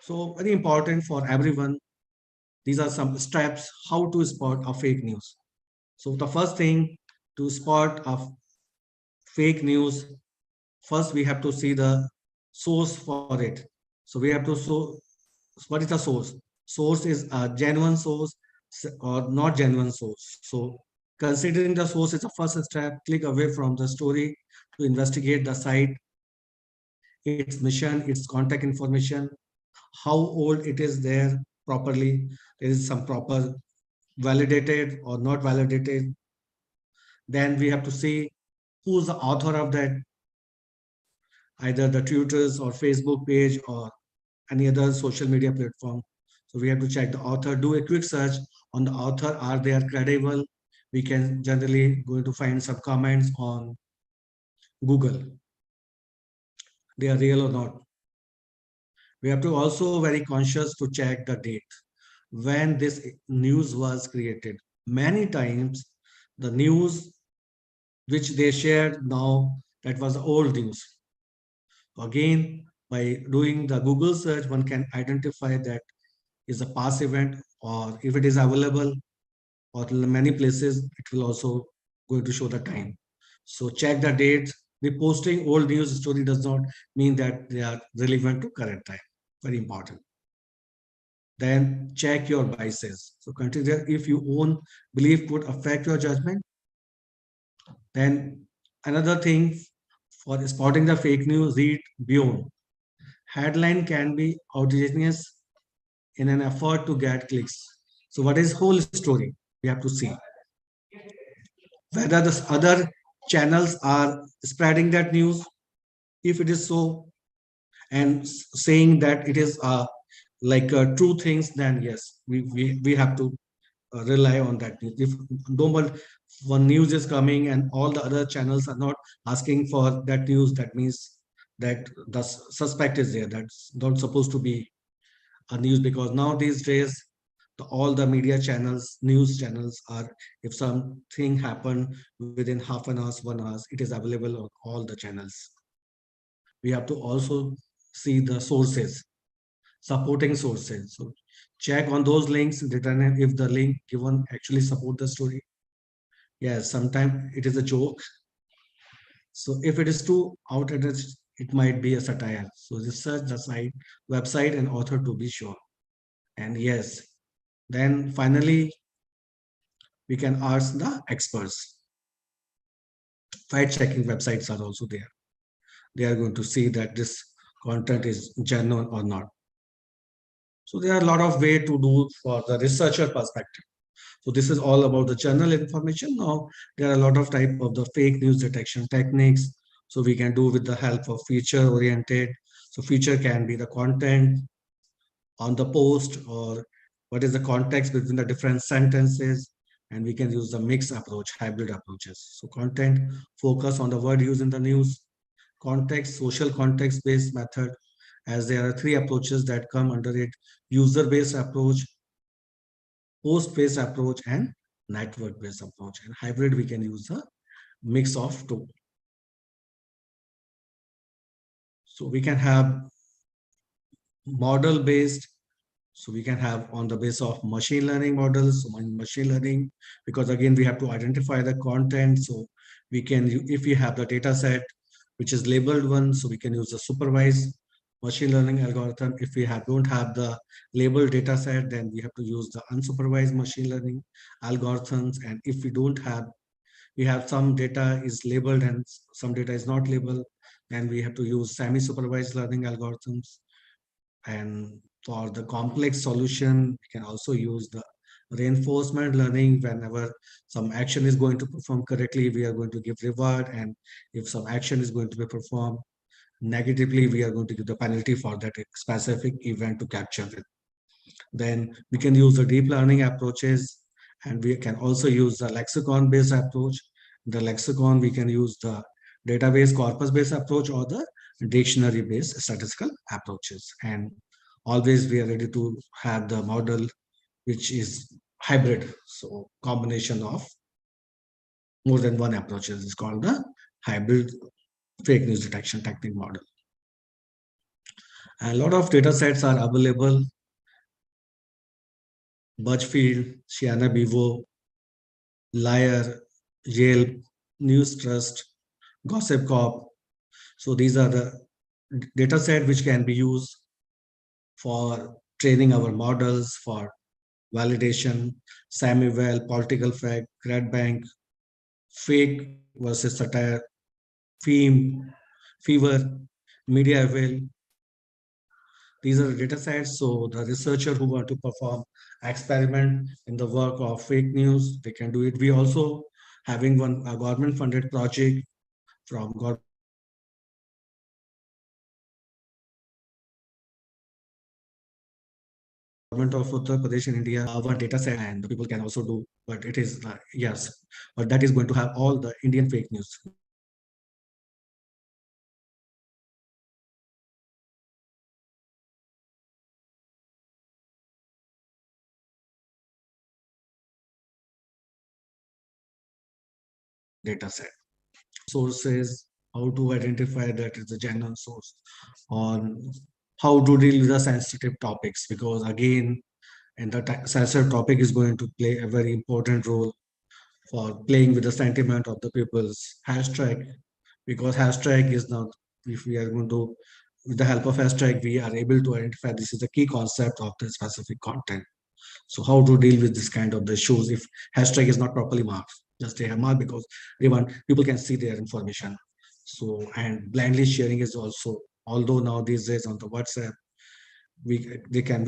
So very important for everyone. These are some steps how to spot a fake news. So the first thing to spot a fake news, first we have to see the source for it. So we have to show what is the source. Source is a genuine source or not genuine source. So considering the source is the first step. Click away from the story to investigate the site, its mission, its contact information, how old it is there properly. There is some proper validated or not validated. Then we have to see who's the author of that, either the Twitter's or Facebook page or any other social media platform. So we have to check the author, do a quick search on the author. Are they credible? We can generally going to find some comments on Google. They are real or not. We have to also very conscious to check the date when this news was created. Many times the news which they shared now, that was old news. Again, by doing the Google search, one can identify that is a past event, or if it is available or many places, it will also going to show the time. So check the dates. Reposting old news story does not mean that they are relevant to current time. Very important. Then check your biases. So consider if your own belief could affect your judgment. Then another thing for spotting the fake news, read beyond. Headline can be outrageous in an effort to get clicks. So what is whole story? We have to see whether the other channels are spreading that news. If it is so, and saying that it is like true things, then yes, we have to rely on that news. If normal one news is coming and all the other channels are not asking for that news, that means that the suspect is there. That's not supposed to be a news, because now these days all the media channels, news channels are, if something happened within half an hour, 1 hour, it is available on all the channels. We have to also see the sources, supporting sources. So check on those links, determine if the link given actually support the story. Yes, sometimes it is a joke. So if it is too outdated, it might be a satire. So research the site, website, and author to be sure. And yes, then finally, we can ask the experts. Fact-checking websites are also there. They are going to see that this content is genuine or not. So there are a lot of ways to do for the researcher perspective. So this is all about the journal information. Now there are a lot of type of the fake news detection techniques. So we can do with the help of feature oriented. So feature can be the content on the post, or what is the context between the different sentences. And we can use the mixed approach, hybrid approaches. So content focus on the word used in the news. Context, social context-based method, as there are 3 approaches that come under it: user-based approach, post-based approach, and network-based approach. And hybrid, we can use a mix of 2. So we can have model-based. So we can have on the basis of machine learning models. So in machine learning, because again, we have to identify the content. So we can, if we have the data set, which is labeled one, so we can use the supervised machine learning algorithm. If we don't have the labeled data set, then we have to use the unsupervised machine learning algorithms. And if we don't have, we have some data is labeled and some data is not labeled, then we have to use semi-supervised learning algorithms. And for the complex solution, we can also use the reinforcement learning. Whenever some action is going to perform correctly, we are going to give reward. And if some action is going to be performed negatively, we are going to give the penalty for that specific event to capture it. Then we can use the deep learning approaches, and we can also use the lexicon-based approach. The lexicon, we can use the database corpus-based approach or the dictionary-based statistical approaches. And always we are ready to have the model which is hybrid. So combination of more than one approaches is called the hybrid fake news detection technique model. A lot of data sets are available: Birchfield, Sienna Bevo, Liar, Yale, News Trust, Gossip Corp. So these are the data set which can be used for training our models, for validation, Samuel, political fact, Bank, fake versus satire, theme, fever, media avail. These are the data sets. So the researcher who want to perform experiment in the work of fake news, they can do it. We also having a government funded project from government of Uttar Pradesh in India, one data set, and the people can also do, but it is, yes, but that is going to have all the Indian fake news. Data set. Sources how to identify that is a genuine source, on how to deal with the sensitive topics, because again, and the sensitive topic is going to play a very important role for playing with the sentiment of the people's hashtag, because hashtag is not, if we are going to, with the help of hashtag, we are able to identify this is the key concept of the specific content. So how to deal with this kind of the issues if hashtag is not properly marked, just a mark because they want people can see their information. So, and blindly sharing is also, although now these days on the WhatsApp, we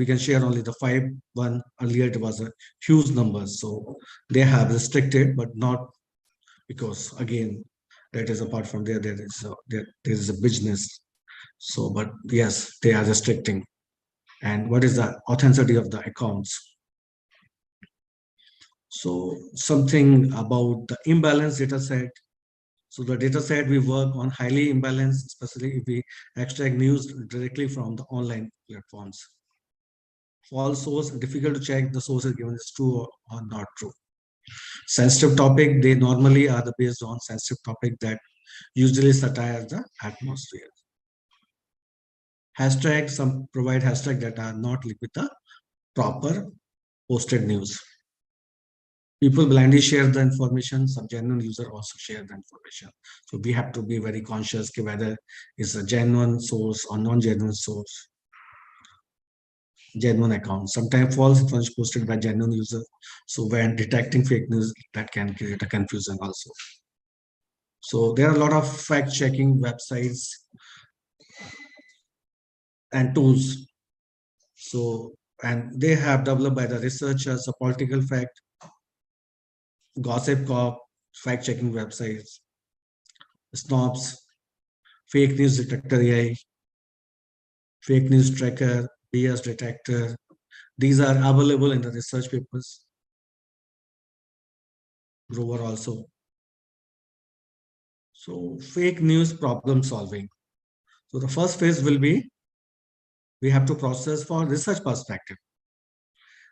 can share only the 5 1. Earlier it was a huge number, so they have restricted, but not because again that is apart from there there is a business. So, but yes, they are restricting. And what is the authenticity of the accounts? So something about the imbalanced data set. So the data set we work on highly imbalanced, especially if we extract news directly from the online platforms. False source, difficult to check the source is given is true or not true. Sensitive topic, they normally are based on sensitive topic that usually satire the atmosphere. Hashtags, some provide hashtags that are not linked with the proper posted news. People blindly share the information, some genuine users also share the information. So we have to be very conscious whether it's a genuine source or non-genuine source. Genuine account. Sometimes false information posted by genuine users. So when detecting fake news, that can create a confusion also. So there are a lot of fact-checking websites and tools. So, and they have developed by the researchers a political fact, gossip cop, fact-checking websites, snobs, fake news detector AI, fake news tracker, BS detector. These are available in the research papers. Grover also. So fake news problem solving. So the first phase will be, we have to process for research perspective.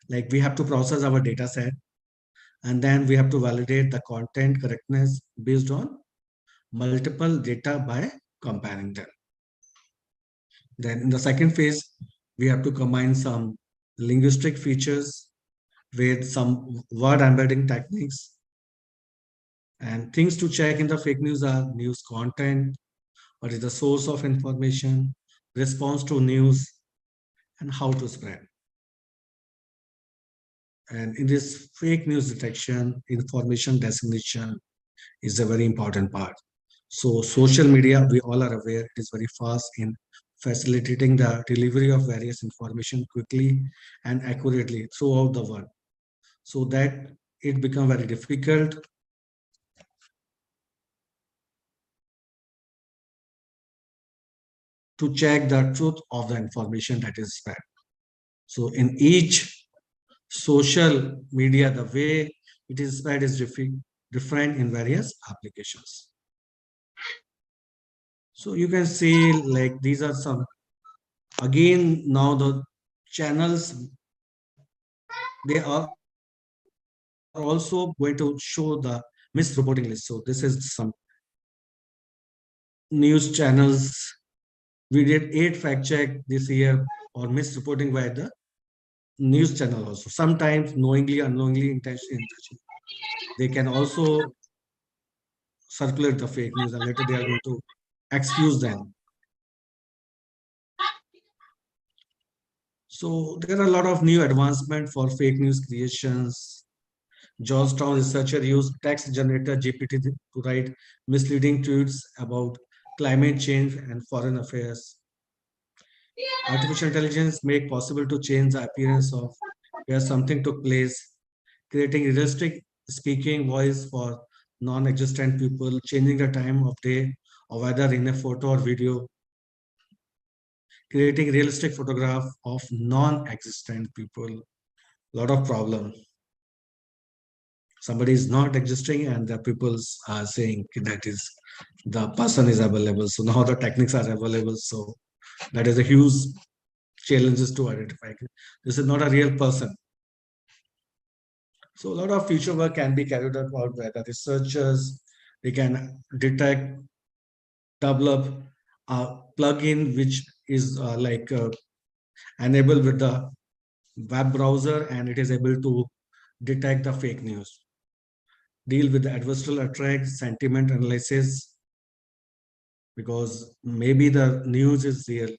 Like we have to process our data set, and then we have to validate the content correctness based on multiple data by comparing them. Then in the second phase, we have to combine some linguistic features with some word embedding techniques. And things to check in the fake news are news content, what is the source of information, response to news, and how to spread. And in this fake news detection, information dissemination is a very important part. So social media, we all are aware, it is very fast in facilitating the delivery of various information quickly and accurately throughout the world, so that it becomes very difficult to check the truth of the information that is spread. So in each social media, the way it is spread is different in various applications. So you can see like these are some, again, now the channels, they are also going to show the misreporting list. So this is some news channels. We did 8 fact check this year or misreporting by the news channel also. Sometimes knowingly, unknowingly, intentionally, they can also circulate the fake news and later they are going to excuse them. So there are a lot of new advancement for fake news creations. Georgetown researcher used text generator GPT to write misleading tweets about climate change and foreign affairs. Artificial intelligence make possible to change the appearance of where something took place, creating realistic speaking voice for non-existent people, changing the time of day or weather in a photo or video, creating realistic photograph of non-existent people. A lot of problem. Somebody is not existing and the people are saying that is the person is available. So now the techniques are available. So that is a huge challenges to identify. This is not a real person. So a lot of future work can be carried out by the researchers. They can detect develop a plugin which is enabled with the web browser, and it is able to detect the fake news, deal with the adversarial attack, sentiment analysis, because maybe the news is real,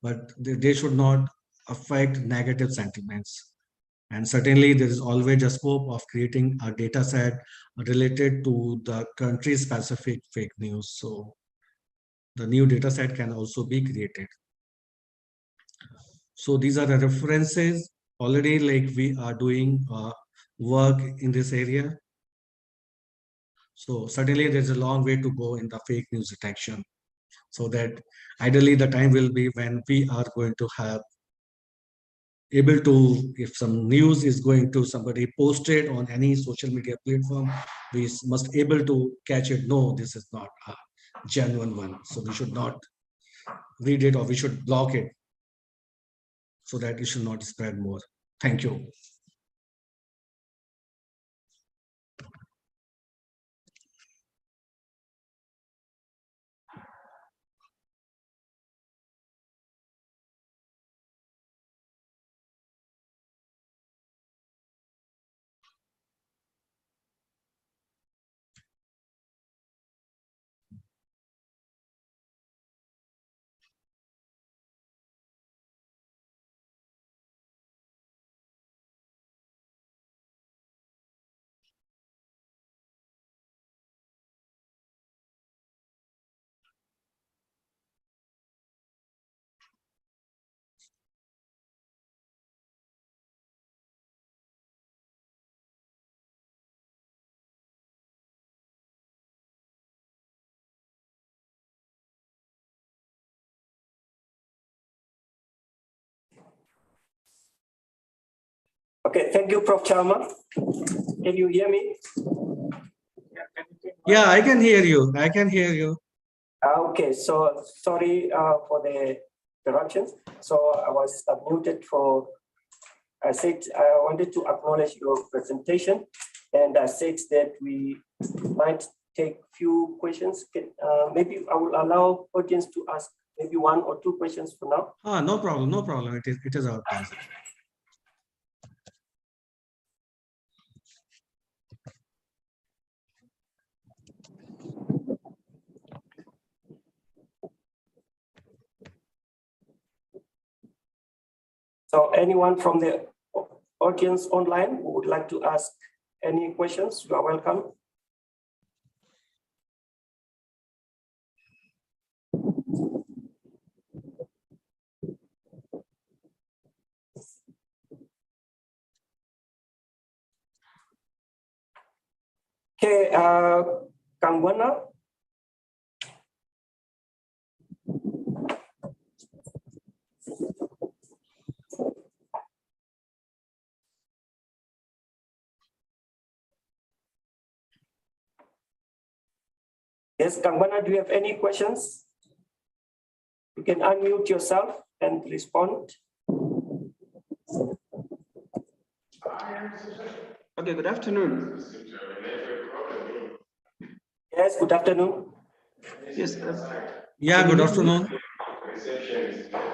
but they should not affect negative sentiments. And certainly there is always a scope of creating a data set related to the country specific fake news. So the new data set can also be created. So these are the references. Already we are doing work in this area. So certainly there's a long way to go in the fake news detection. So that ideally the time will be when we are going to have able to, if some news is going to somebody posted on any social media platform, we must able to catch it. No, this is not a genuine one. So we should not read it, or we should block it so that it should not spread more. Thank you. Okay, thank you, Prof. Chalma. Can you hear me? Yeah, I can hear you. I can hear you. Okay, so sorry for the interruptions. So I was muted for, I said I wanted to acknowledge your presentation, and I said that we might take few questions. Maybe I will allow audience to ask maybe 1 or 2 questions for now. No problem, no problem. It is our pleasure. So anyone from the audience online who would like to ask any questions, you are welcome. Okay, Kangwana. Yes, Kangwana, do you have any questions? You can unmute yourself and respond. Okay, good afternoon. Yes, good afternoon. Yes. Yeah, good afternoon.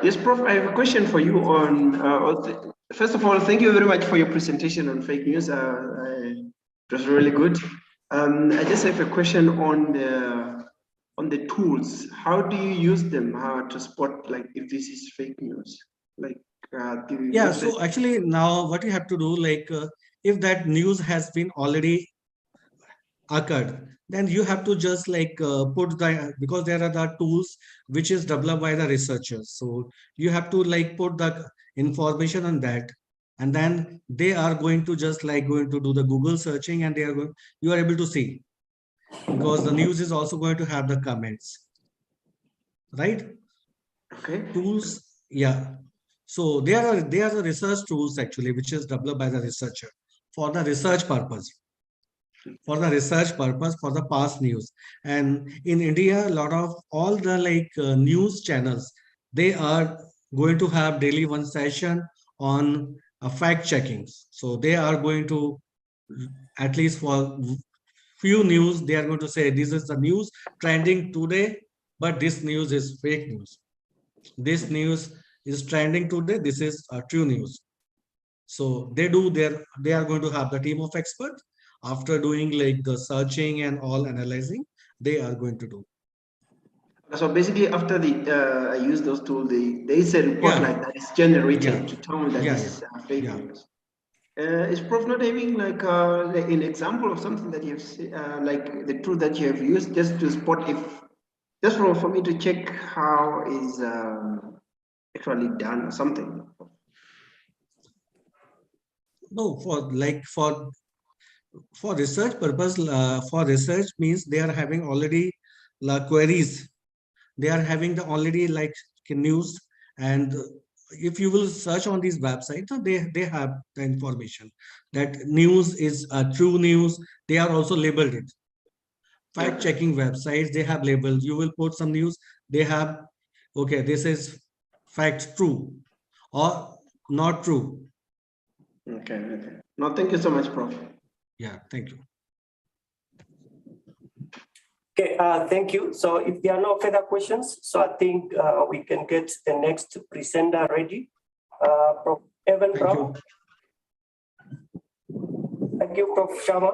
Yes, Prof, I have a question for you on, first of all, thank you very much for your presentation on fake news. It was really good. I just have a question on the tools. How do you use them to spot if this is fake news? Yeah, so actually now what you have to do, if that news has been already occurred, then you have to just put the, because there are the tools which is developed by the researchers. So you have to put the information on that, and then they are going to just going to do the Google searching, and you are able to see, because the news is also going to have the comments, right? Okay. Tools, yeah. So they are the research tools actually, which is developed by the researcher for the research purpose. For the past news. And in India, a lot of all the news channels, they are going to have daily one session on fact checking. So they are going to, at least for few news, they are going to say this is the news trending today but this news is fake news. This news is trending today. This is true news. So they are going to have the team of experts. After doing like the searching and all analyzing, they are going to do. So basically, after I use those tools, there is a report like that is generated to tell me that this is fake news. Is Prof not having like an example of something that you've like the tool that you have used just to spot if, just for me to check how is actually done or something? No, for research purpose, for research means they are having already queries. They are having the already like news, and if you will search on these websites, they have the information that news is true news. They are also labeled it. Fact checking websites, they have labels. You will put some news, they have, okay, this is fact true or not true. Okay, okay. No, thank you so much, Prof. Yeah, thank you. Okay, thank you. So if there are no further questions, so I think we can get the next presenter ready. Prof. Evan Brown. Thank you, Prof. Sharma.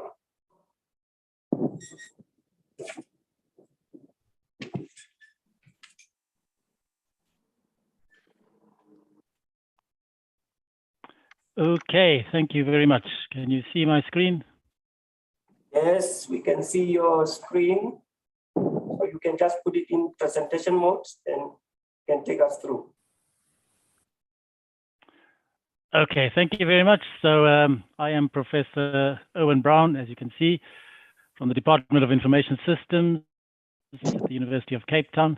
Okay, thank you very much. Can you see my screen? Yes, we can see your screen. So you can just put it in presentation mode and you can take us through. Okay, thank you very much. So I am Professor Owen Brown, as you can see, from the Department of Information Systems at the University of Cape Town.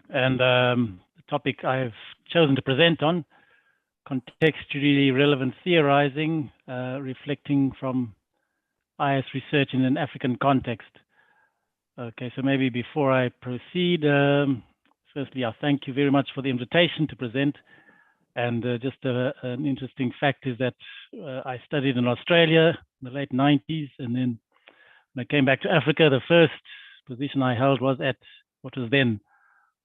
And the topic I've chosen to present on, contextually relevant theorizing, reflecting from IS research in an African context. Okay, so maybe before I proceed, firstly, I thank you very much for the invitation to present. And just an interesting fact is that I studied in Australia in the late 90s. And then when I came back to Africa, the first position I held was at what was then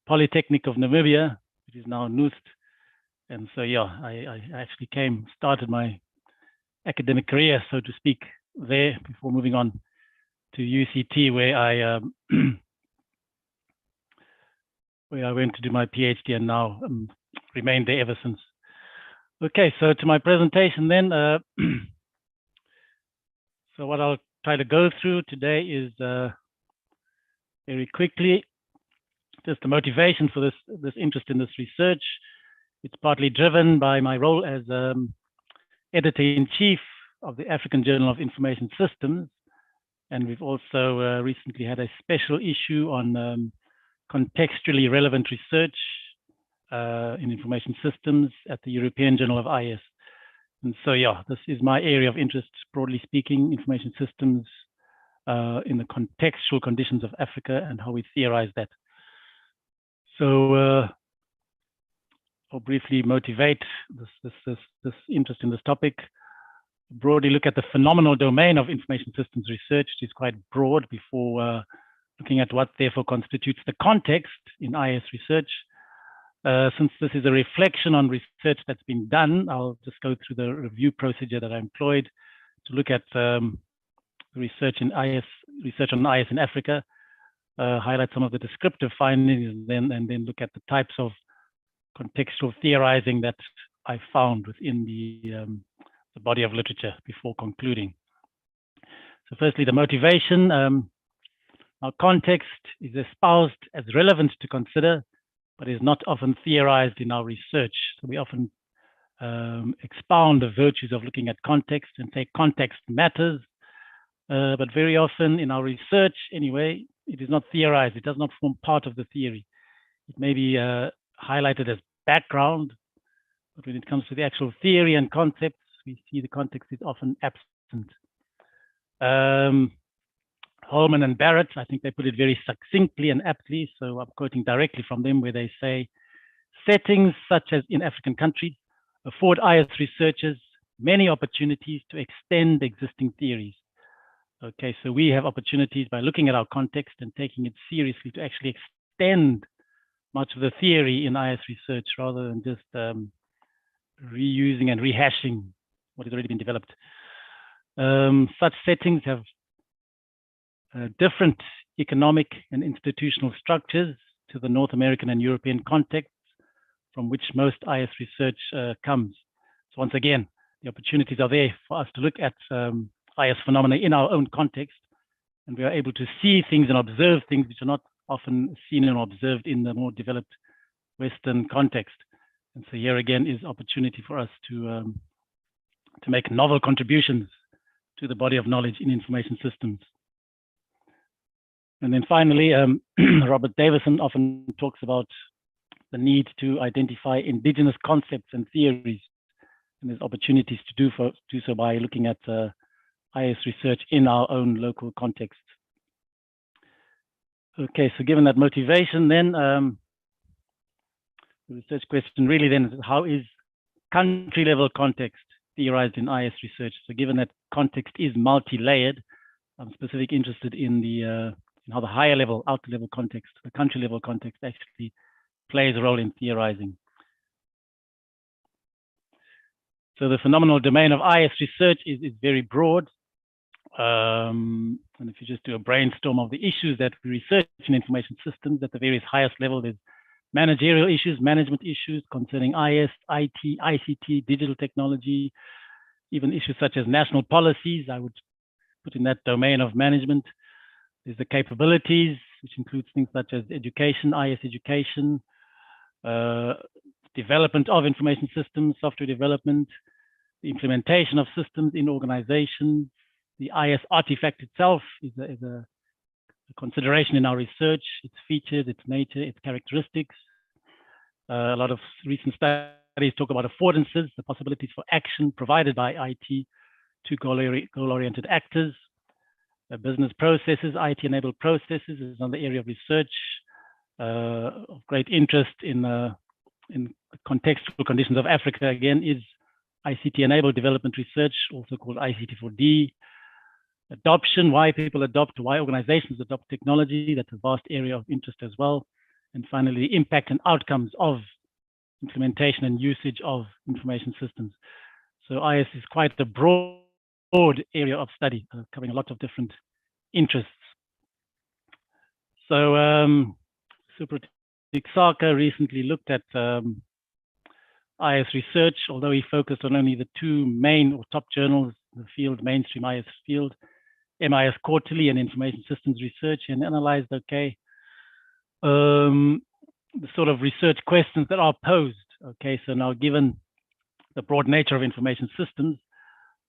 Polytechnic of Namibia, which is now NUST. And so, yeah, I actually started my academic career, so to speak, there before moving on to UCT, where I went to do my PhD and now remained there ever since. Okay, so to my presentation then. So what I'll try to go through today is very quickly just the motivation for this interest in this research. It's partly driven by my role as editor-in-chief of the African Journal of Information Systems. And we've also recently had a special issue on contextually relevant research in information systems at the European Journal of IS. And so, yeah, this is my area of interest, broadly speaking, information systems in the contextual conditions of Africa and how we theorize that. So I'll briefly motivate this interest in this topic. Broadly look at the phenomenal domain of information systems research, which is quite broad, before looking at what therefore constitutes the context in IS research. Since this is a reflection on research that's been done, I'll just go through the review procedure that I employed to look at research on IS in Africa, highlight some of the descriptive findings, and then look at the types of contextual theorizing that I found within the body of literature before concluding. So firstly, the motivation. Our context is espoused as relevant to consider, but is not often theorized in our research. So we often expound the virtues of looking at context and say context matters, but very often in our research anyway, it is not theorized. It does not form part of the theory. It may be highlighted as background, but when it comes to the actual theory and concepts, we see the context is often absent. Holman and Barrett, I think they put it very succinctly and aptly, so I'm quoting directly from them, where they say, settings such as in African countries afford IS researchers many opportunities to extend existing theories. Okay, so we have opportunities by looking at our context and taking it seriously to actually extend much of the theory in IS research rather than just reusing and rehashing what has already been developed. Such settings have different economic and institutional structures to the North American and European contexts from which most IS research comes. So once again, the opportunities are there for us to look at IS phenomena in our own context, and we are able to see things and observe things which are not often seen and observed in the more developed Western context. And so here again is opportunity for us to make novel contributions to the body of knowledge in information systems. And then finally, Robert Davison often talks about the need to identify indigenous concepts and theories, and there's opportunities to do so by looking at IS research in our own local context. Okay, so given that motivation, then the research question really then is, how is country level context theorized in IS research? So given that context is multi-layered, I'm specifically interested in the in how the higher level, outer level context, the country level context actually plays a role in theorizing. So the phenomenal domain of IS research is very broad. And if you just do a brainstorm of the issues that we research in information systems at the various highest levels, there's managerial issues, management issues concerning IS, IT, ICT, digital technology, even issues such as national policies, I would put in that domain of management. There's the capabilities, which includes things such as education, IS education, development of information systems, software development, the implementation of systems in organizations. The IS artifact itself is a consideration in our research, its features, its nature, its characteristics. A lot of recent studies talk about affordances, the possibilities for action provided by IT to goal-oriented actors. Business processes, IT-enabled processes is another area of research of great interest in contextual conditions of Africa. Again, is ICT-enabled development research, also called ICT4D. Adoption, why people adopt, why organizations adopt technology, that's a vast area of interest as well. And finally, the impact and outcomes of implementation and usage of information systems. So IS is quite a broad area of study, covering a lot of different interests. So Supratik Saka recently looked at IS research, although he focused on only the two main or top journals, the field, mainstream IS field, MIS Quarterly and Information Systems Research, and analyzed, okay, the sort of research questions that are posed. Okay, so now given the broad nature of information systems,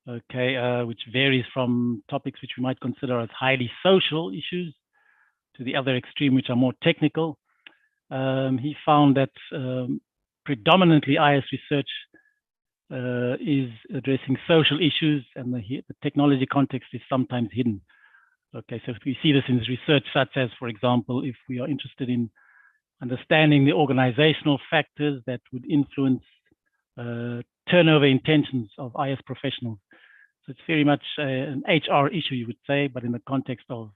okay, which varies from topics which we might consider as highly social issues to the other extreme, which are more technical. He found that predominantly IS research is addressing social issues, and the technology context is sometimes hidden. Okay, so if we see this in research such as, for example, if we are interested in understanding the organizational factors that would influence turnover intentions of IS professionals. So it's very much an HR issue, you would say, but in the context of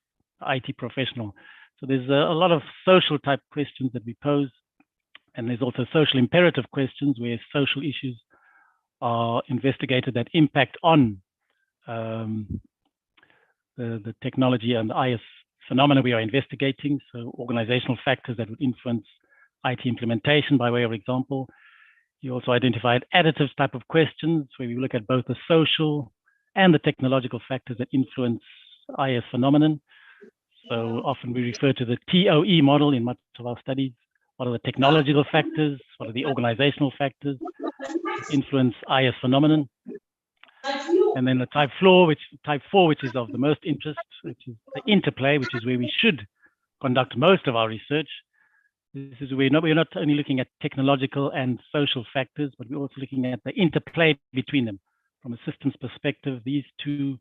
IT professional. So there's a lot of social type questions that we pose, and there's also social imperative questions where social issues are investigated that impact on the technology and the IS phenomena we are investigating. So organizational factors that would influence IT implementation, by way of example. You also identified additive type of questions where we look at both the social and the technological factors that influence IS phenomenon. So often we refer to the TOE model in much of our studies. What are the technological factors? What are the organizational factors that influence IS phenomenon? And then the type 4, which is of the most interest, which is the interplay, which is where we should conduct most of our research. This is where we're not only looking at technological and social factors, but we're also looking at the interplay between them. From a systems perspective, these two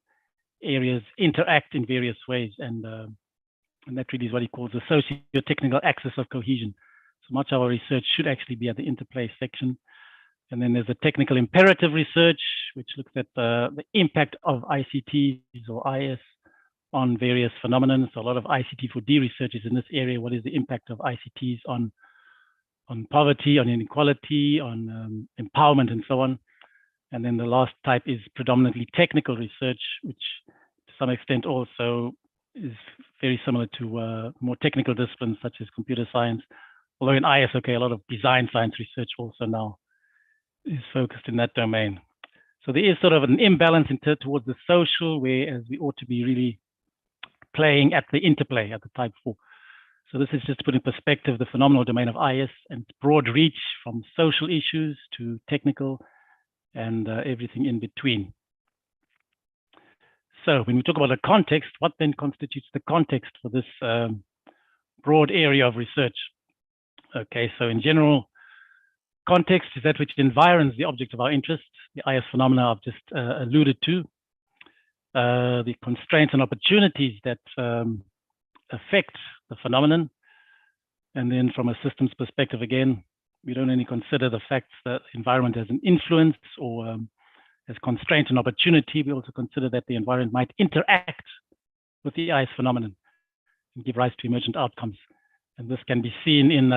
areas interact in various ways, and that really is what he calls the socio-technical axis of cohesion. So much of our research should actually be at the interplay section. And then there's the technical imperative research, which looks at the impact of ICTs or IS on various phenomena. So a lot of ICT4D research is in this area. What is the impact of ICTs on poverty, on inequality, on empowerment, and so on. And then the last type is predominantly technical research, which to some extent also is very similar to more technical disciplines such as computer science. Although in ISOK, a lot of design science research also now is focused in that domain. So there is sort of an imbalance towards the social, whereas we ought to be really playing at the interplay, at the type 4. So this is just to put in perspective the phenomenal domain of IS and its broad reach from social issues to technical and everything in between. So when we talk about a context, what then constitutes the context for this broad area of research? Okay, so in general, context is that which environs the object of our interest, the IS phenomena I've just alluded to, the constraints and opportunities that affect the phenomenon. And then from a systems perspective, again, we don't only consider the facts that environment has an influence or as constraint and opportunity, we also consider that the environment might interact with the IS phenomenon and give rise to emergent outcomes. And this can be seen in,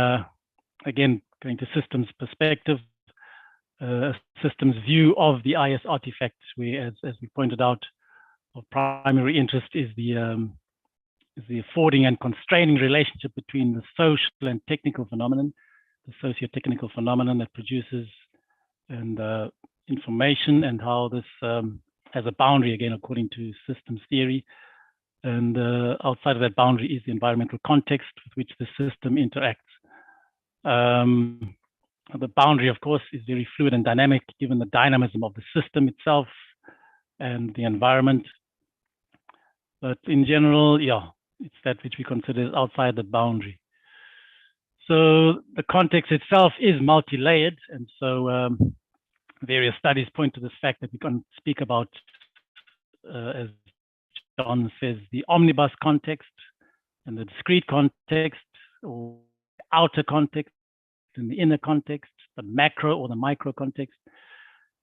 again, going to systems perspective, systems view of the IS artifacts, where, as we pointed out, of primary interest is the affording and constraining relationship between the social and technical phenomenon, the socio-technical phenomenon that produces and information, and how this has a boundary, again, according to systems theory. And outside of that boundary is the environmental context with which the system interacts. The boundary, of course, is very fluid and dynamic given the dynamism of the system itself and the environment. But in general, yeah, it's that which we consider as outside the boundary. So the context itself is multi-layered, and so various studies point to this fact that we can speak about, as John says, the omnibus context and the discrete context, or outer context and the inner context, the macro or the micro context.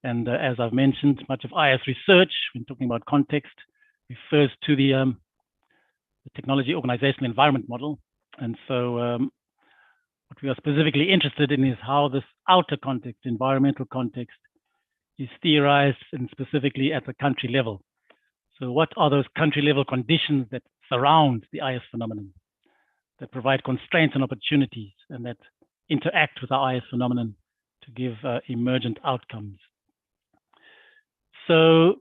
And as I've mentioned, much of IS research, when talking about context, refers to the technology organizational environment model. And so what we are specifically interested in is how this outer context, environmental context, is theorized, and specifically at the country level. So what are those country level conditions that surround the IS phenomenon, that provide constraints and opportunities, and that interact with our IS phenomenon to give emergent outcomes? So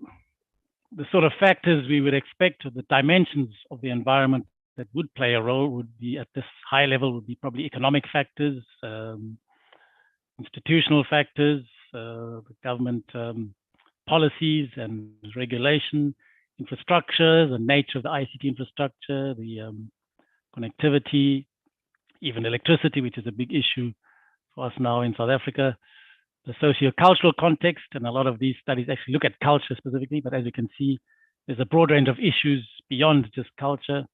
the sort of factors we would expect, or the dimensions of the environment that would play a role, would be at this high level, would be probably economic factors, institutional factors, the government policies and regulation, infrastructure, the nature of the ICT infrastructure, the connectivity, even electricity, which is a big issue for us now in South Africa, the socio-cultural context, and a lot of these studies actually look at culture specifically, but as you can see, there's a broad range of issues beyond just culture,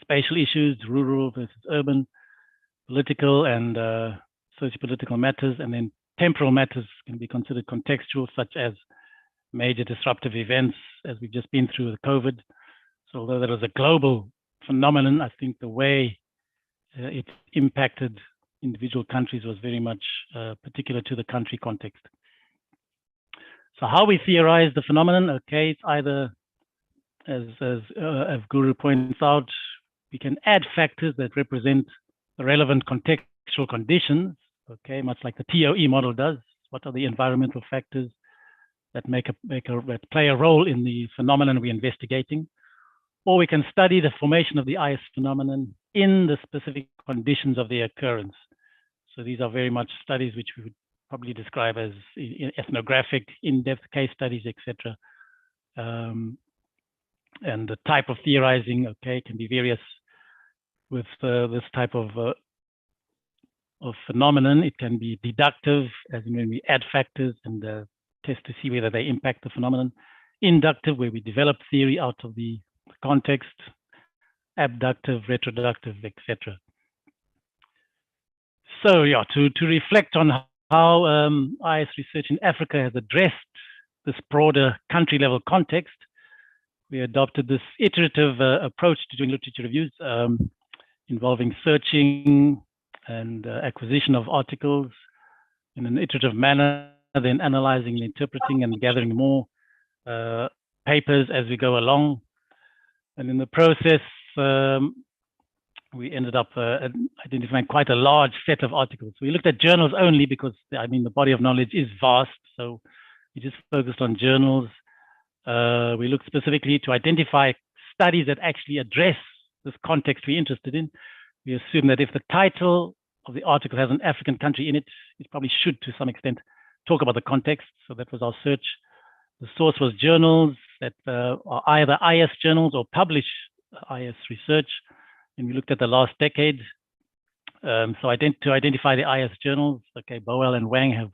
spatial issues, rural versus urban, political and socio-political matters, and then temporal matters can be considered contextual, such as major disruptive events, as we've just been through with COVID. So although that was a global phenomenon, I think the way it impacted individual countries was very much particular to the country context. So how we theorize the phenomenon, okay, it's either, as Guru points out, we can add factors that represent the relevant contextual conditions, okay, much like the TOE model does. What are the environmental factors that that play a role in the phenomenon we're investigating? Or we can study the formation of the IS phenomenon in the specific conditions of the occurrence. So these are very much studies which we would probably describe as ethnographic, in-depth case studies, etc. And the type of theorizing, okay, can be various with this type of phenomenon. It can be deductive, as in when we add factors and test to see whether they impact the phenomenon. Inductive, where we develop theory out of the context. Abductive, retroductive, etc. So yeah, to reflect on how IS research in Africa has addressed this broader country level context, we adopted this iterative approach to doing literature reviews, involving searching and acquisition of articles in an iterative manner, then analyzing and interpreting and gathering more papers as we go along. And in the process, we ended up identifying quite a large set of articles. We looked at journals only because, I mean, the body of knowledge is vast. So we just focused on journals. We looked specifically to identify studies that actually address this context we're interested in. We assume that if the title of the article has an African country in it, it probably should, to some extent, talk about the context. So that was our search. The source was journals that are either IS journals or publish IS research. And we looked at the last decade. So to identify the IS journals, okay, Boel and Wang have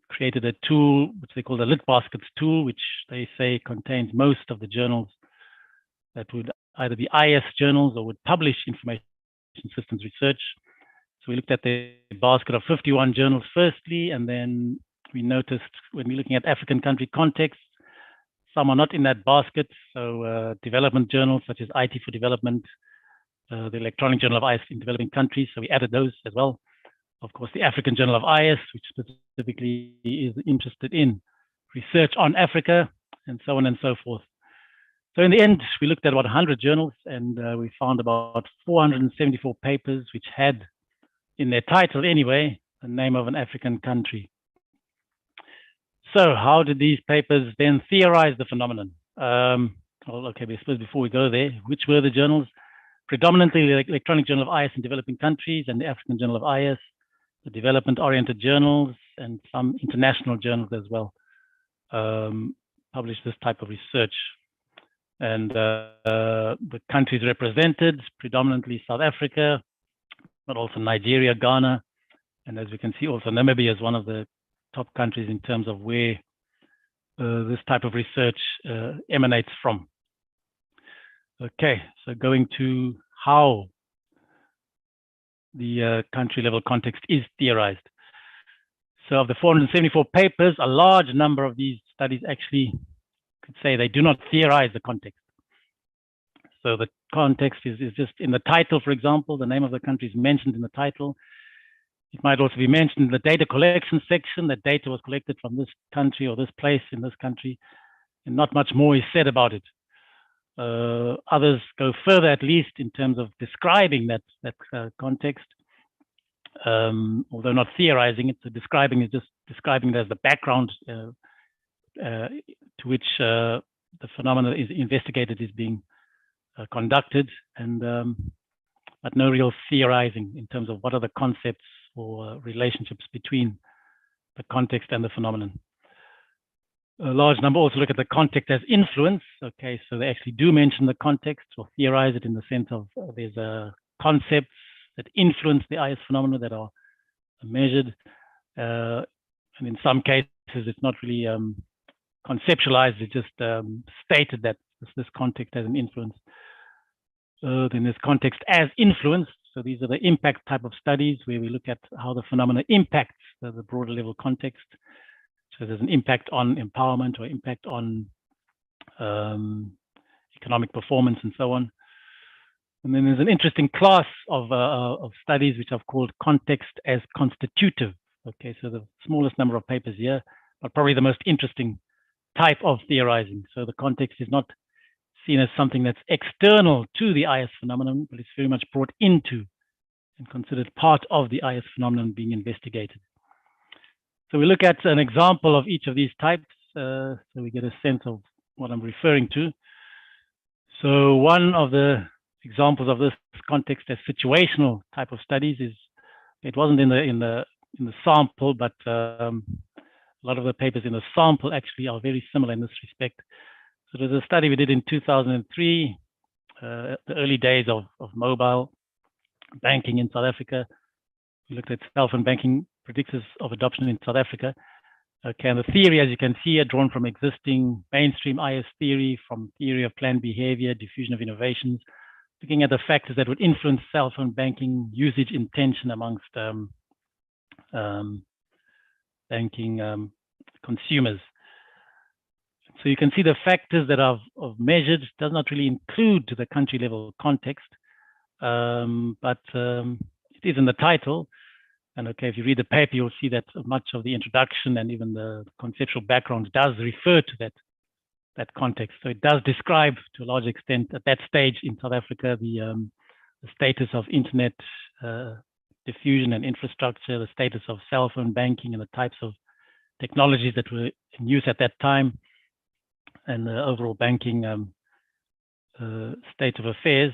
created a tool, which they call the Lit Baskets tool, which they say contains most of the journals that would either be IS journals or would publish information systems research. So we looked at the basket of 51 journals firstly, and then we noticed when we're looking at African country contexts, some are not in that basket. So development journals such as IT for Development, the Electronic Journal of IS in developing countries. So we added those as well. Of course, the African Journal of IS, which specifically is interested in research on Africa, and so on and so forth. So in the end, we looked at about 100 journals, and we found about 474 papers which had in their title anyway, the name of an African country. So how did these papers then theorize the phenomenon? Well, okay, I suppose before we go there, which were the journals? Predominantly the Electronic Journal of IS in developing countries and the African Journal of IS, the development-oriented journals, and some international journals as well published this type of research. And the countries represented, predominantly South Africa, but also Nigeria, Ghana, and as we can see, also Namibia is one of the top countries in terms of where this type of research emanates from. Okay, so going to how the country level context is theorized. So of the 474 papers, a large number of these studies actually could say they do not theorize the context. So the context is just in the title, for example, the name of the country is mentioned in the title. It might also be mentioned in the data collection section that data was collected from this country or this place in this country, and not much more is said about it. Others go further, at least in terms of describing that context, although not theorizing it. So describing is just describing it as the background to which the phenomena is investigated is being conducted, and but no real theorizing in terms of what are the concepts or relationships between the context and the phenomenon. A large number also look at the context as influence. Okay, so they actually do mention the context or theorize it in the sense of there's concepts that influence the IS phenomena that are measured. And in some cases, it's not really conceptualized, it's just stated that this context has an influence. Then there's context as influence. So these are the impact type of studies where we look at how the phenomena impacts the broader level context. So there's an impact on empowerment or impact on economic performance and so on. And then there's an interesting class of studies which I've called context as constitutive. Okay, so the smallest number of papers here, but probably the most interesting type of theorizing. So the context is not seen as something that's external to the IS phenomenon, but it's very much brought into and considered part of the IS phenomenon being investigated. So we look at an example of each of these types, so we get a sense of what I'm referring to. So one of the examples of this context as situational type of studies is, it wasn't in the sample, but a lot of the papers in the sample actually are very similar in this respect. So there's a study we did in 2003, the early days of mobile banking in South Africa. We looked at cell phone banking predictors of adoption in South Africa. Okay, and the theory, as you can see, are drawn from existing mainstream IS theory, from theory of planned behavior, diffusion of innovations, looking at the factors that would influence cell phone banking usage intention amongst banking consumers. So you can see the factors that are measured does not really include the country level context, but it is in the title. And okay, if you read the paper, you'll see that much of the introduction and even the conceptual background does refer to that context. So it does describe to a large extent at that stage in South Africa the status of internet diffusion and infrastructure, the status of cell phone banking and the types of technologies that were in use at that time, and the overall banking state of affairs.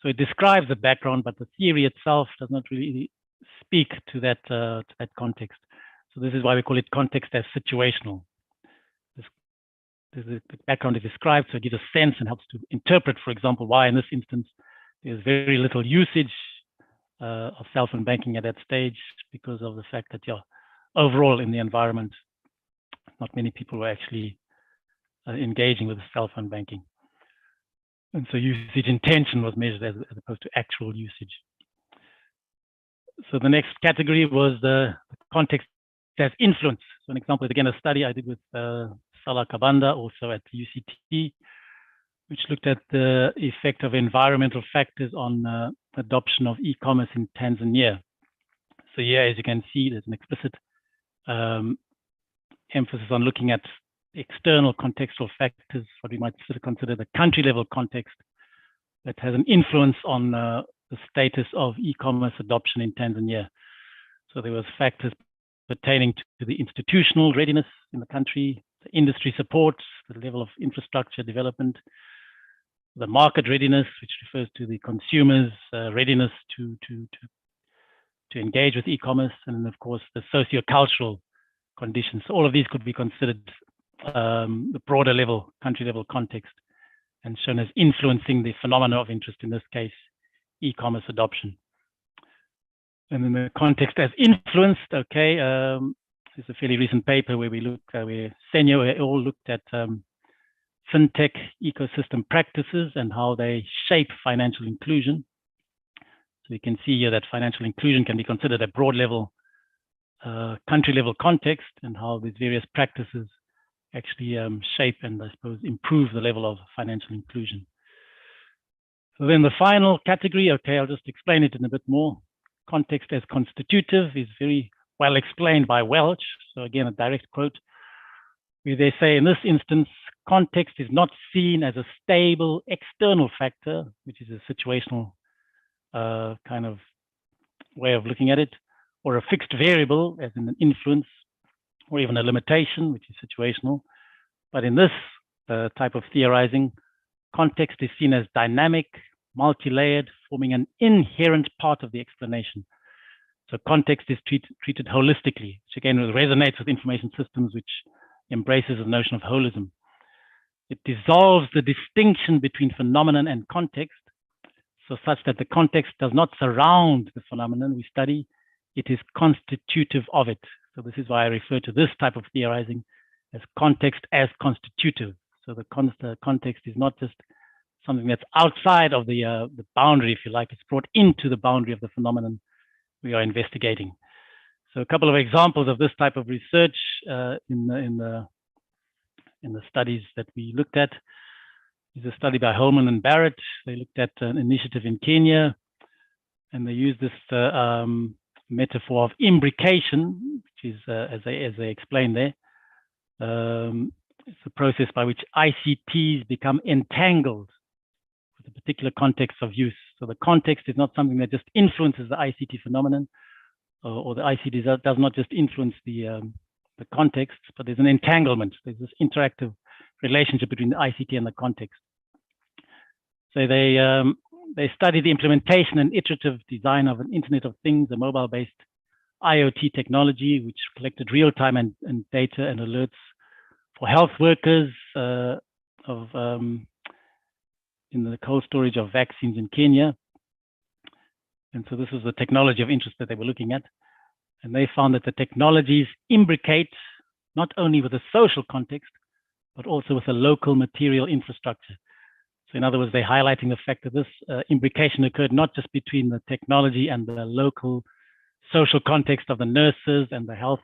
So it describes the background, but the theory itself does not really speak to that context. So this is why we call it context as situational. The background is described, so it gives a sense and helps to interpret, for example, why in this instance there's very little usage of cell phone banking at that stage, because of the fact that overall in the environment, not many people were actually engaging with cell phone banking. And so usage intention was measured as opposed to actual usage. So the next category was the context as influence. So an example is again a study I did with Salah Kabanda, also at UCT, which looked at the effect of environmental factors on adoption of e-commerce in Tanzania. So here, as you can see, there's an explicit emphasis on looking at external contextual factors, what we might sort of consider the country level context, that has an influence on the status of e-commerce adoption in Tanzania. So there was factors pertaining to the institutional readiness in the country, the industry support, the level of infrastructure development, the market readiness, which refers to the consumers' readiness to engage with e-commerce, and then of course the socio-cultural conditions. So all of these could be considered the broader level, country level context, and shown as influencing the phenomena of interest, in this case, e-commerce adoption. And then the context as influenced, okay, it's a fairly recent paper where we look, where Senyo all looked at fintech ecosystem practices and how they shape financial inclusion. So we can see here that financial inclusion can be considered a broad level, country level context, and how these various practices actually shape and I suppose improve the level of financial inclusion. So then the final category, okay, I'll just explain it in a bit more. Context as constitutive is very well explained by Welch. So again, a direct quote, where they say, in this instance, context is not seen as a stable external factor, which is a situational kind of way of looking at it, or a fixed variable as in an influence, or even a limitation, which is situational. But in this type of theorizing, context is seen as dynamic, multi-layered, forming an inherent part of the explanation. So context is treated holistically, which again resonates with information systems, which embraces the notion of holism. It dissolves the distinction between phenomenon and context, so such that the context does not surround the phenomenon we study, it is constitutive of it. So this is why I refer to this type of theorizing as context as constitutive. So the context is not just something that's outside of the boundary, if you like, it's brought into the boundary of the phenomenon we are investigating. So a couple of examples of this type of research in the studies that we looked at is a study by Holman and Barrett. They looked at an initiative in Kenya, and they used this metaphor of imbrication, which is, as they explain there, it's a process by which ICTs become entangled with a particular context of use. So the context is not something that just influences the ICT phenomenon, or the ICT does not just influence the context, but there's an entanglement. There's this interactive relationship between the ICT and the context. So they studied the implementation and iterative design of an Internet of Things, a mobile-based IoT technology, which collected real-time and data and alerts for health workers in the cold storage of vaccines in Kenya. And so this was the technology of interest that they were looking at. And they found that the technologies imbricate not only with a social context, but also with a local material infrastructure. So in other words, they're highlighting the fact that this imbrication occurred not just between the technology and the local social context of the nurses and the health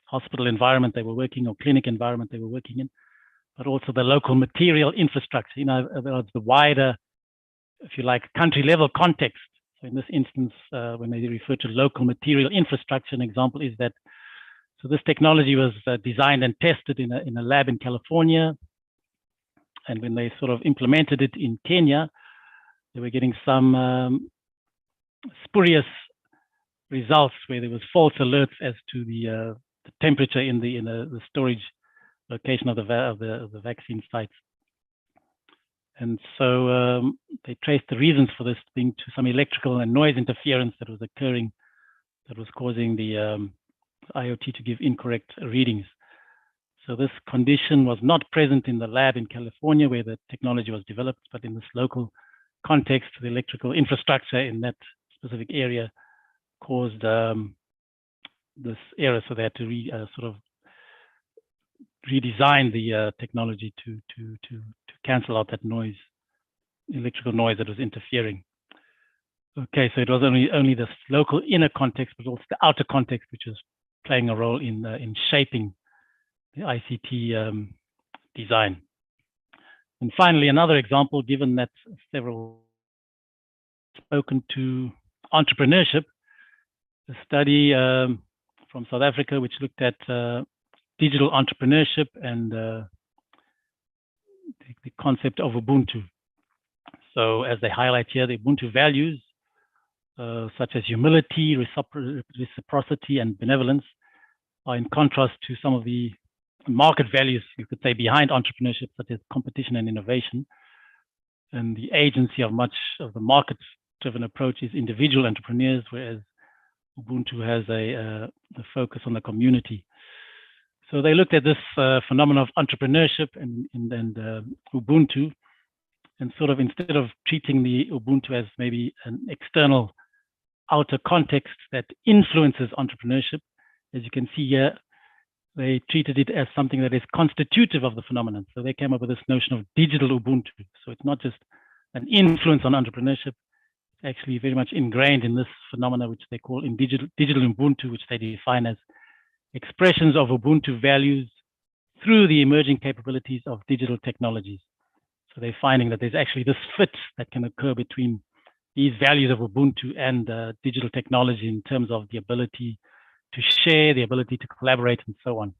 hospital environment they were working or clinic environment they were working in, but also the local material infrastructure, you know, the wider, if you like, country level context. So in this instance, when they refer to local material infrastructure, an example is that, so this technology was designed and tested in a lab in California. And when they sort of implemented it in Kenya, they were getting some spurious results where there was false alerts as to the temperature in the storage location of the vaccine sites. And so they traced the reasons for this thing to some electrical and noise interference that was occurring, that was causing the IoT to give incorrect readings. So this condition was not present in the lab in California where the technology was developed, but in this local context, the electrical infrastructure in that specific area caused this error. So they had to sort of redesign the technology to cancel out that noise, electrical noise that was interfering. Okay, so it was only this local inner context, but also the outer context, which was playing a role in shaping the ICT design. And finally, another example, given that several spoken to entrepreneurship, a study from South Africa, which looked at digital entrepreneurship and the concept of Ubuntu. So as they highlight here, the Ubuntu values, such as humility, reciprocity, and benevolence, are in contrast to some of the market values, you could say, behind entrepreneurship, such as competition and innovation. And the agency of much of the market-driven approach is individual entrepreneurs, whereas Ubuntu has a focus on the community. So they looked at this phenomenon of entrepreneurship and Ubuntu, and sort of, instead of treating the Ubuntu as maybe an external outer context that influences entrepreneurship, as you can see here, they treated it as something that is constitutive of the phenomenon. So they came up with this notion of digital Ubuntu. So it's not just an influence on entrepreneurship, it's actually very much ingrained in this phenomena, which they call in digital Ubuntu, which they define as expressions of Ubuntu values through the emerging capabilities of digital technologies. So they're finding that there's actually this fit that can occur between these values of Ubuntu and digital technology in terms of the ability to share, the ability to collaborate, and so on.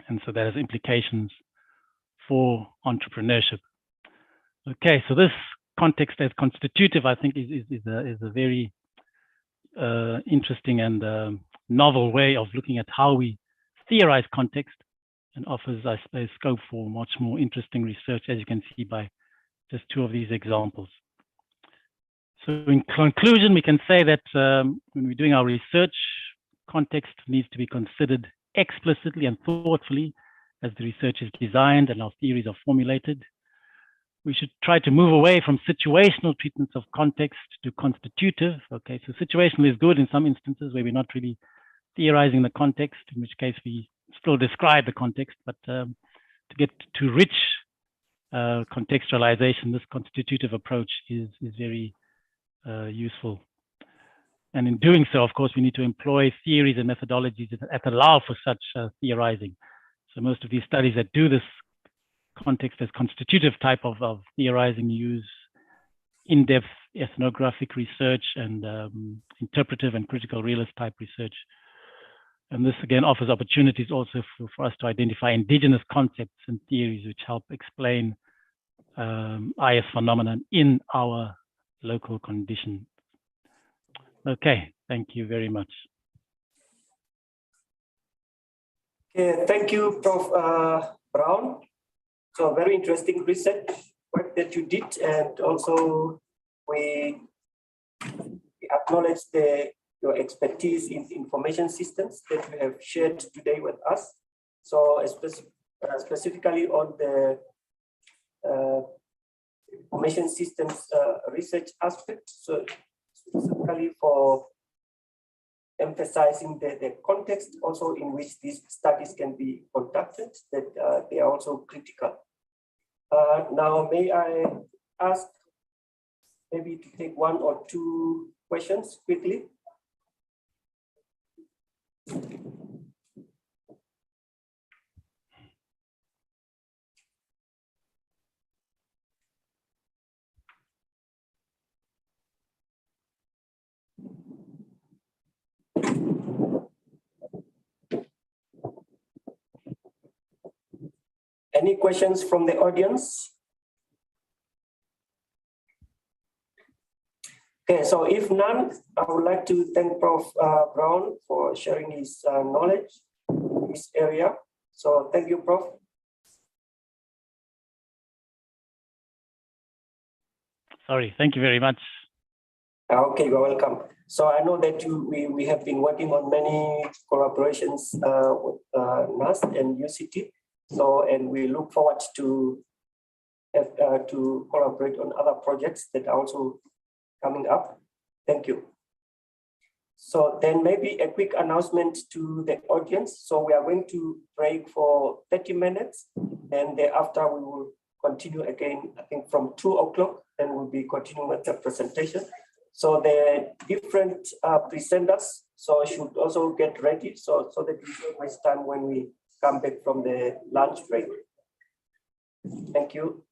And so that has implications for entrepreneurship. Okay, so this context as constitutive, I think, is a very interesting and novel way of looking at how we theorize context, and offers, I suppose, scope for much more interesting research, as you can see by just two of these examples. So in conclusion, we can say that when we're doing our research, context needs to be considered explicitly and thoughtfully as the research is designed and our theories are formulated. We should try to move away from situational treatments of context to constitutive. Okay, so situational is good in some instances where we're not really theorizing the context, in which case we still describe the context, but to get to rich contextualization, this constitutive approach is very useful. And in doing so, of course, we need to employ theories and methodologies that allow for such theorizing. So most of these studies that do this context as constitutive type of theorizing use in-depth ethnographic research and interpretive and critical realist type research. And this again offers opportunities also for us to identify indigenous concepts and theories which help explain IS phenomenon in our local condition. Okay, thank you very much. Okay, thank you, Prof. Brown. So very interesting research work that you did, and also we acknowledge your expertise in information systems that you have shared today with us. So specifically on the information systems research aspect, so specifically for emphasizing the context also in which these studies can be conducted, that they are also critical. Now, may I ask maybe to take one or two questions quickly? Any questions from the audience? Okay, so if none, I would like to thank Prof. Brown for sharing his knowledge in this area. So thank you, Prof. Sorry, thank you very much. Okay, you're welcome. So I know that we have been working on many collaborations with NAS and UCT. So, and we look forward to have, to collaborate on other projects that are also coming up. Thank you. So then maybe a quick announcement to the audience. So we are going to break for 30 minutes and thereafter we will continue again, I think from 2 o'clock, and we'll be continuing with the presentation. So the different presenters so should also get ready so that we don't waste time when we come back from the lunch break. Thank you.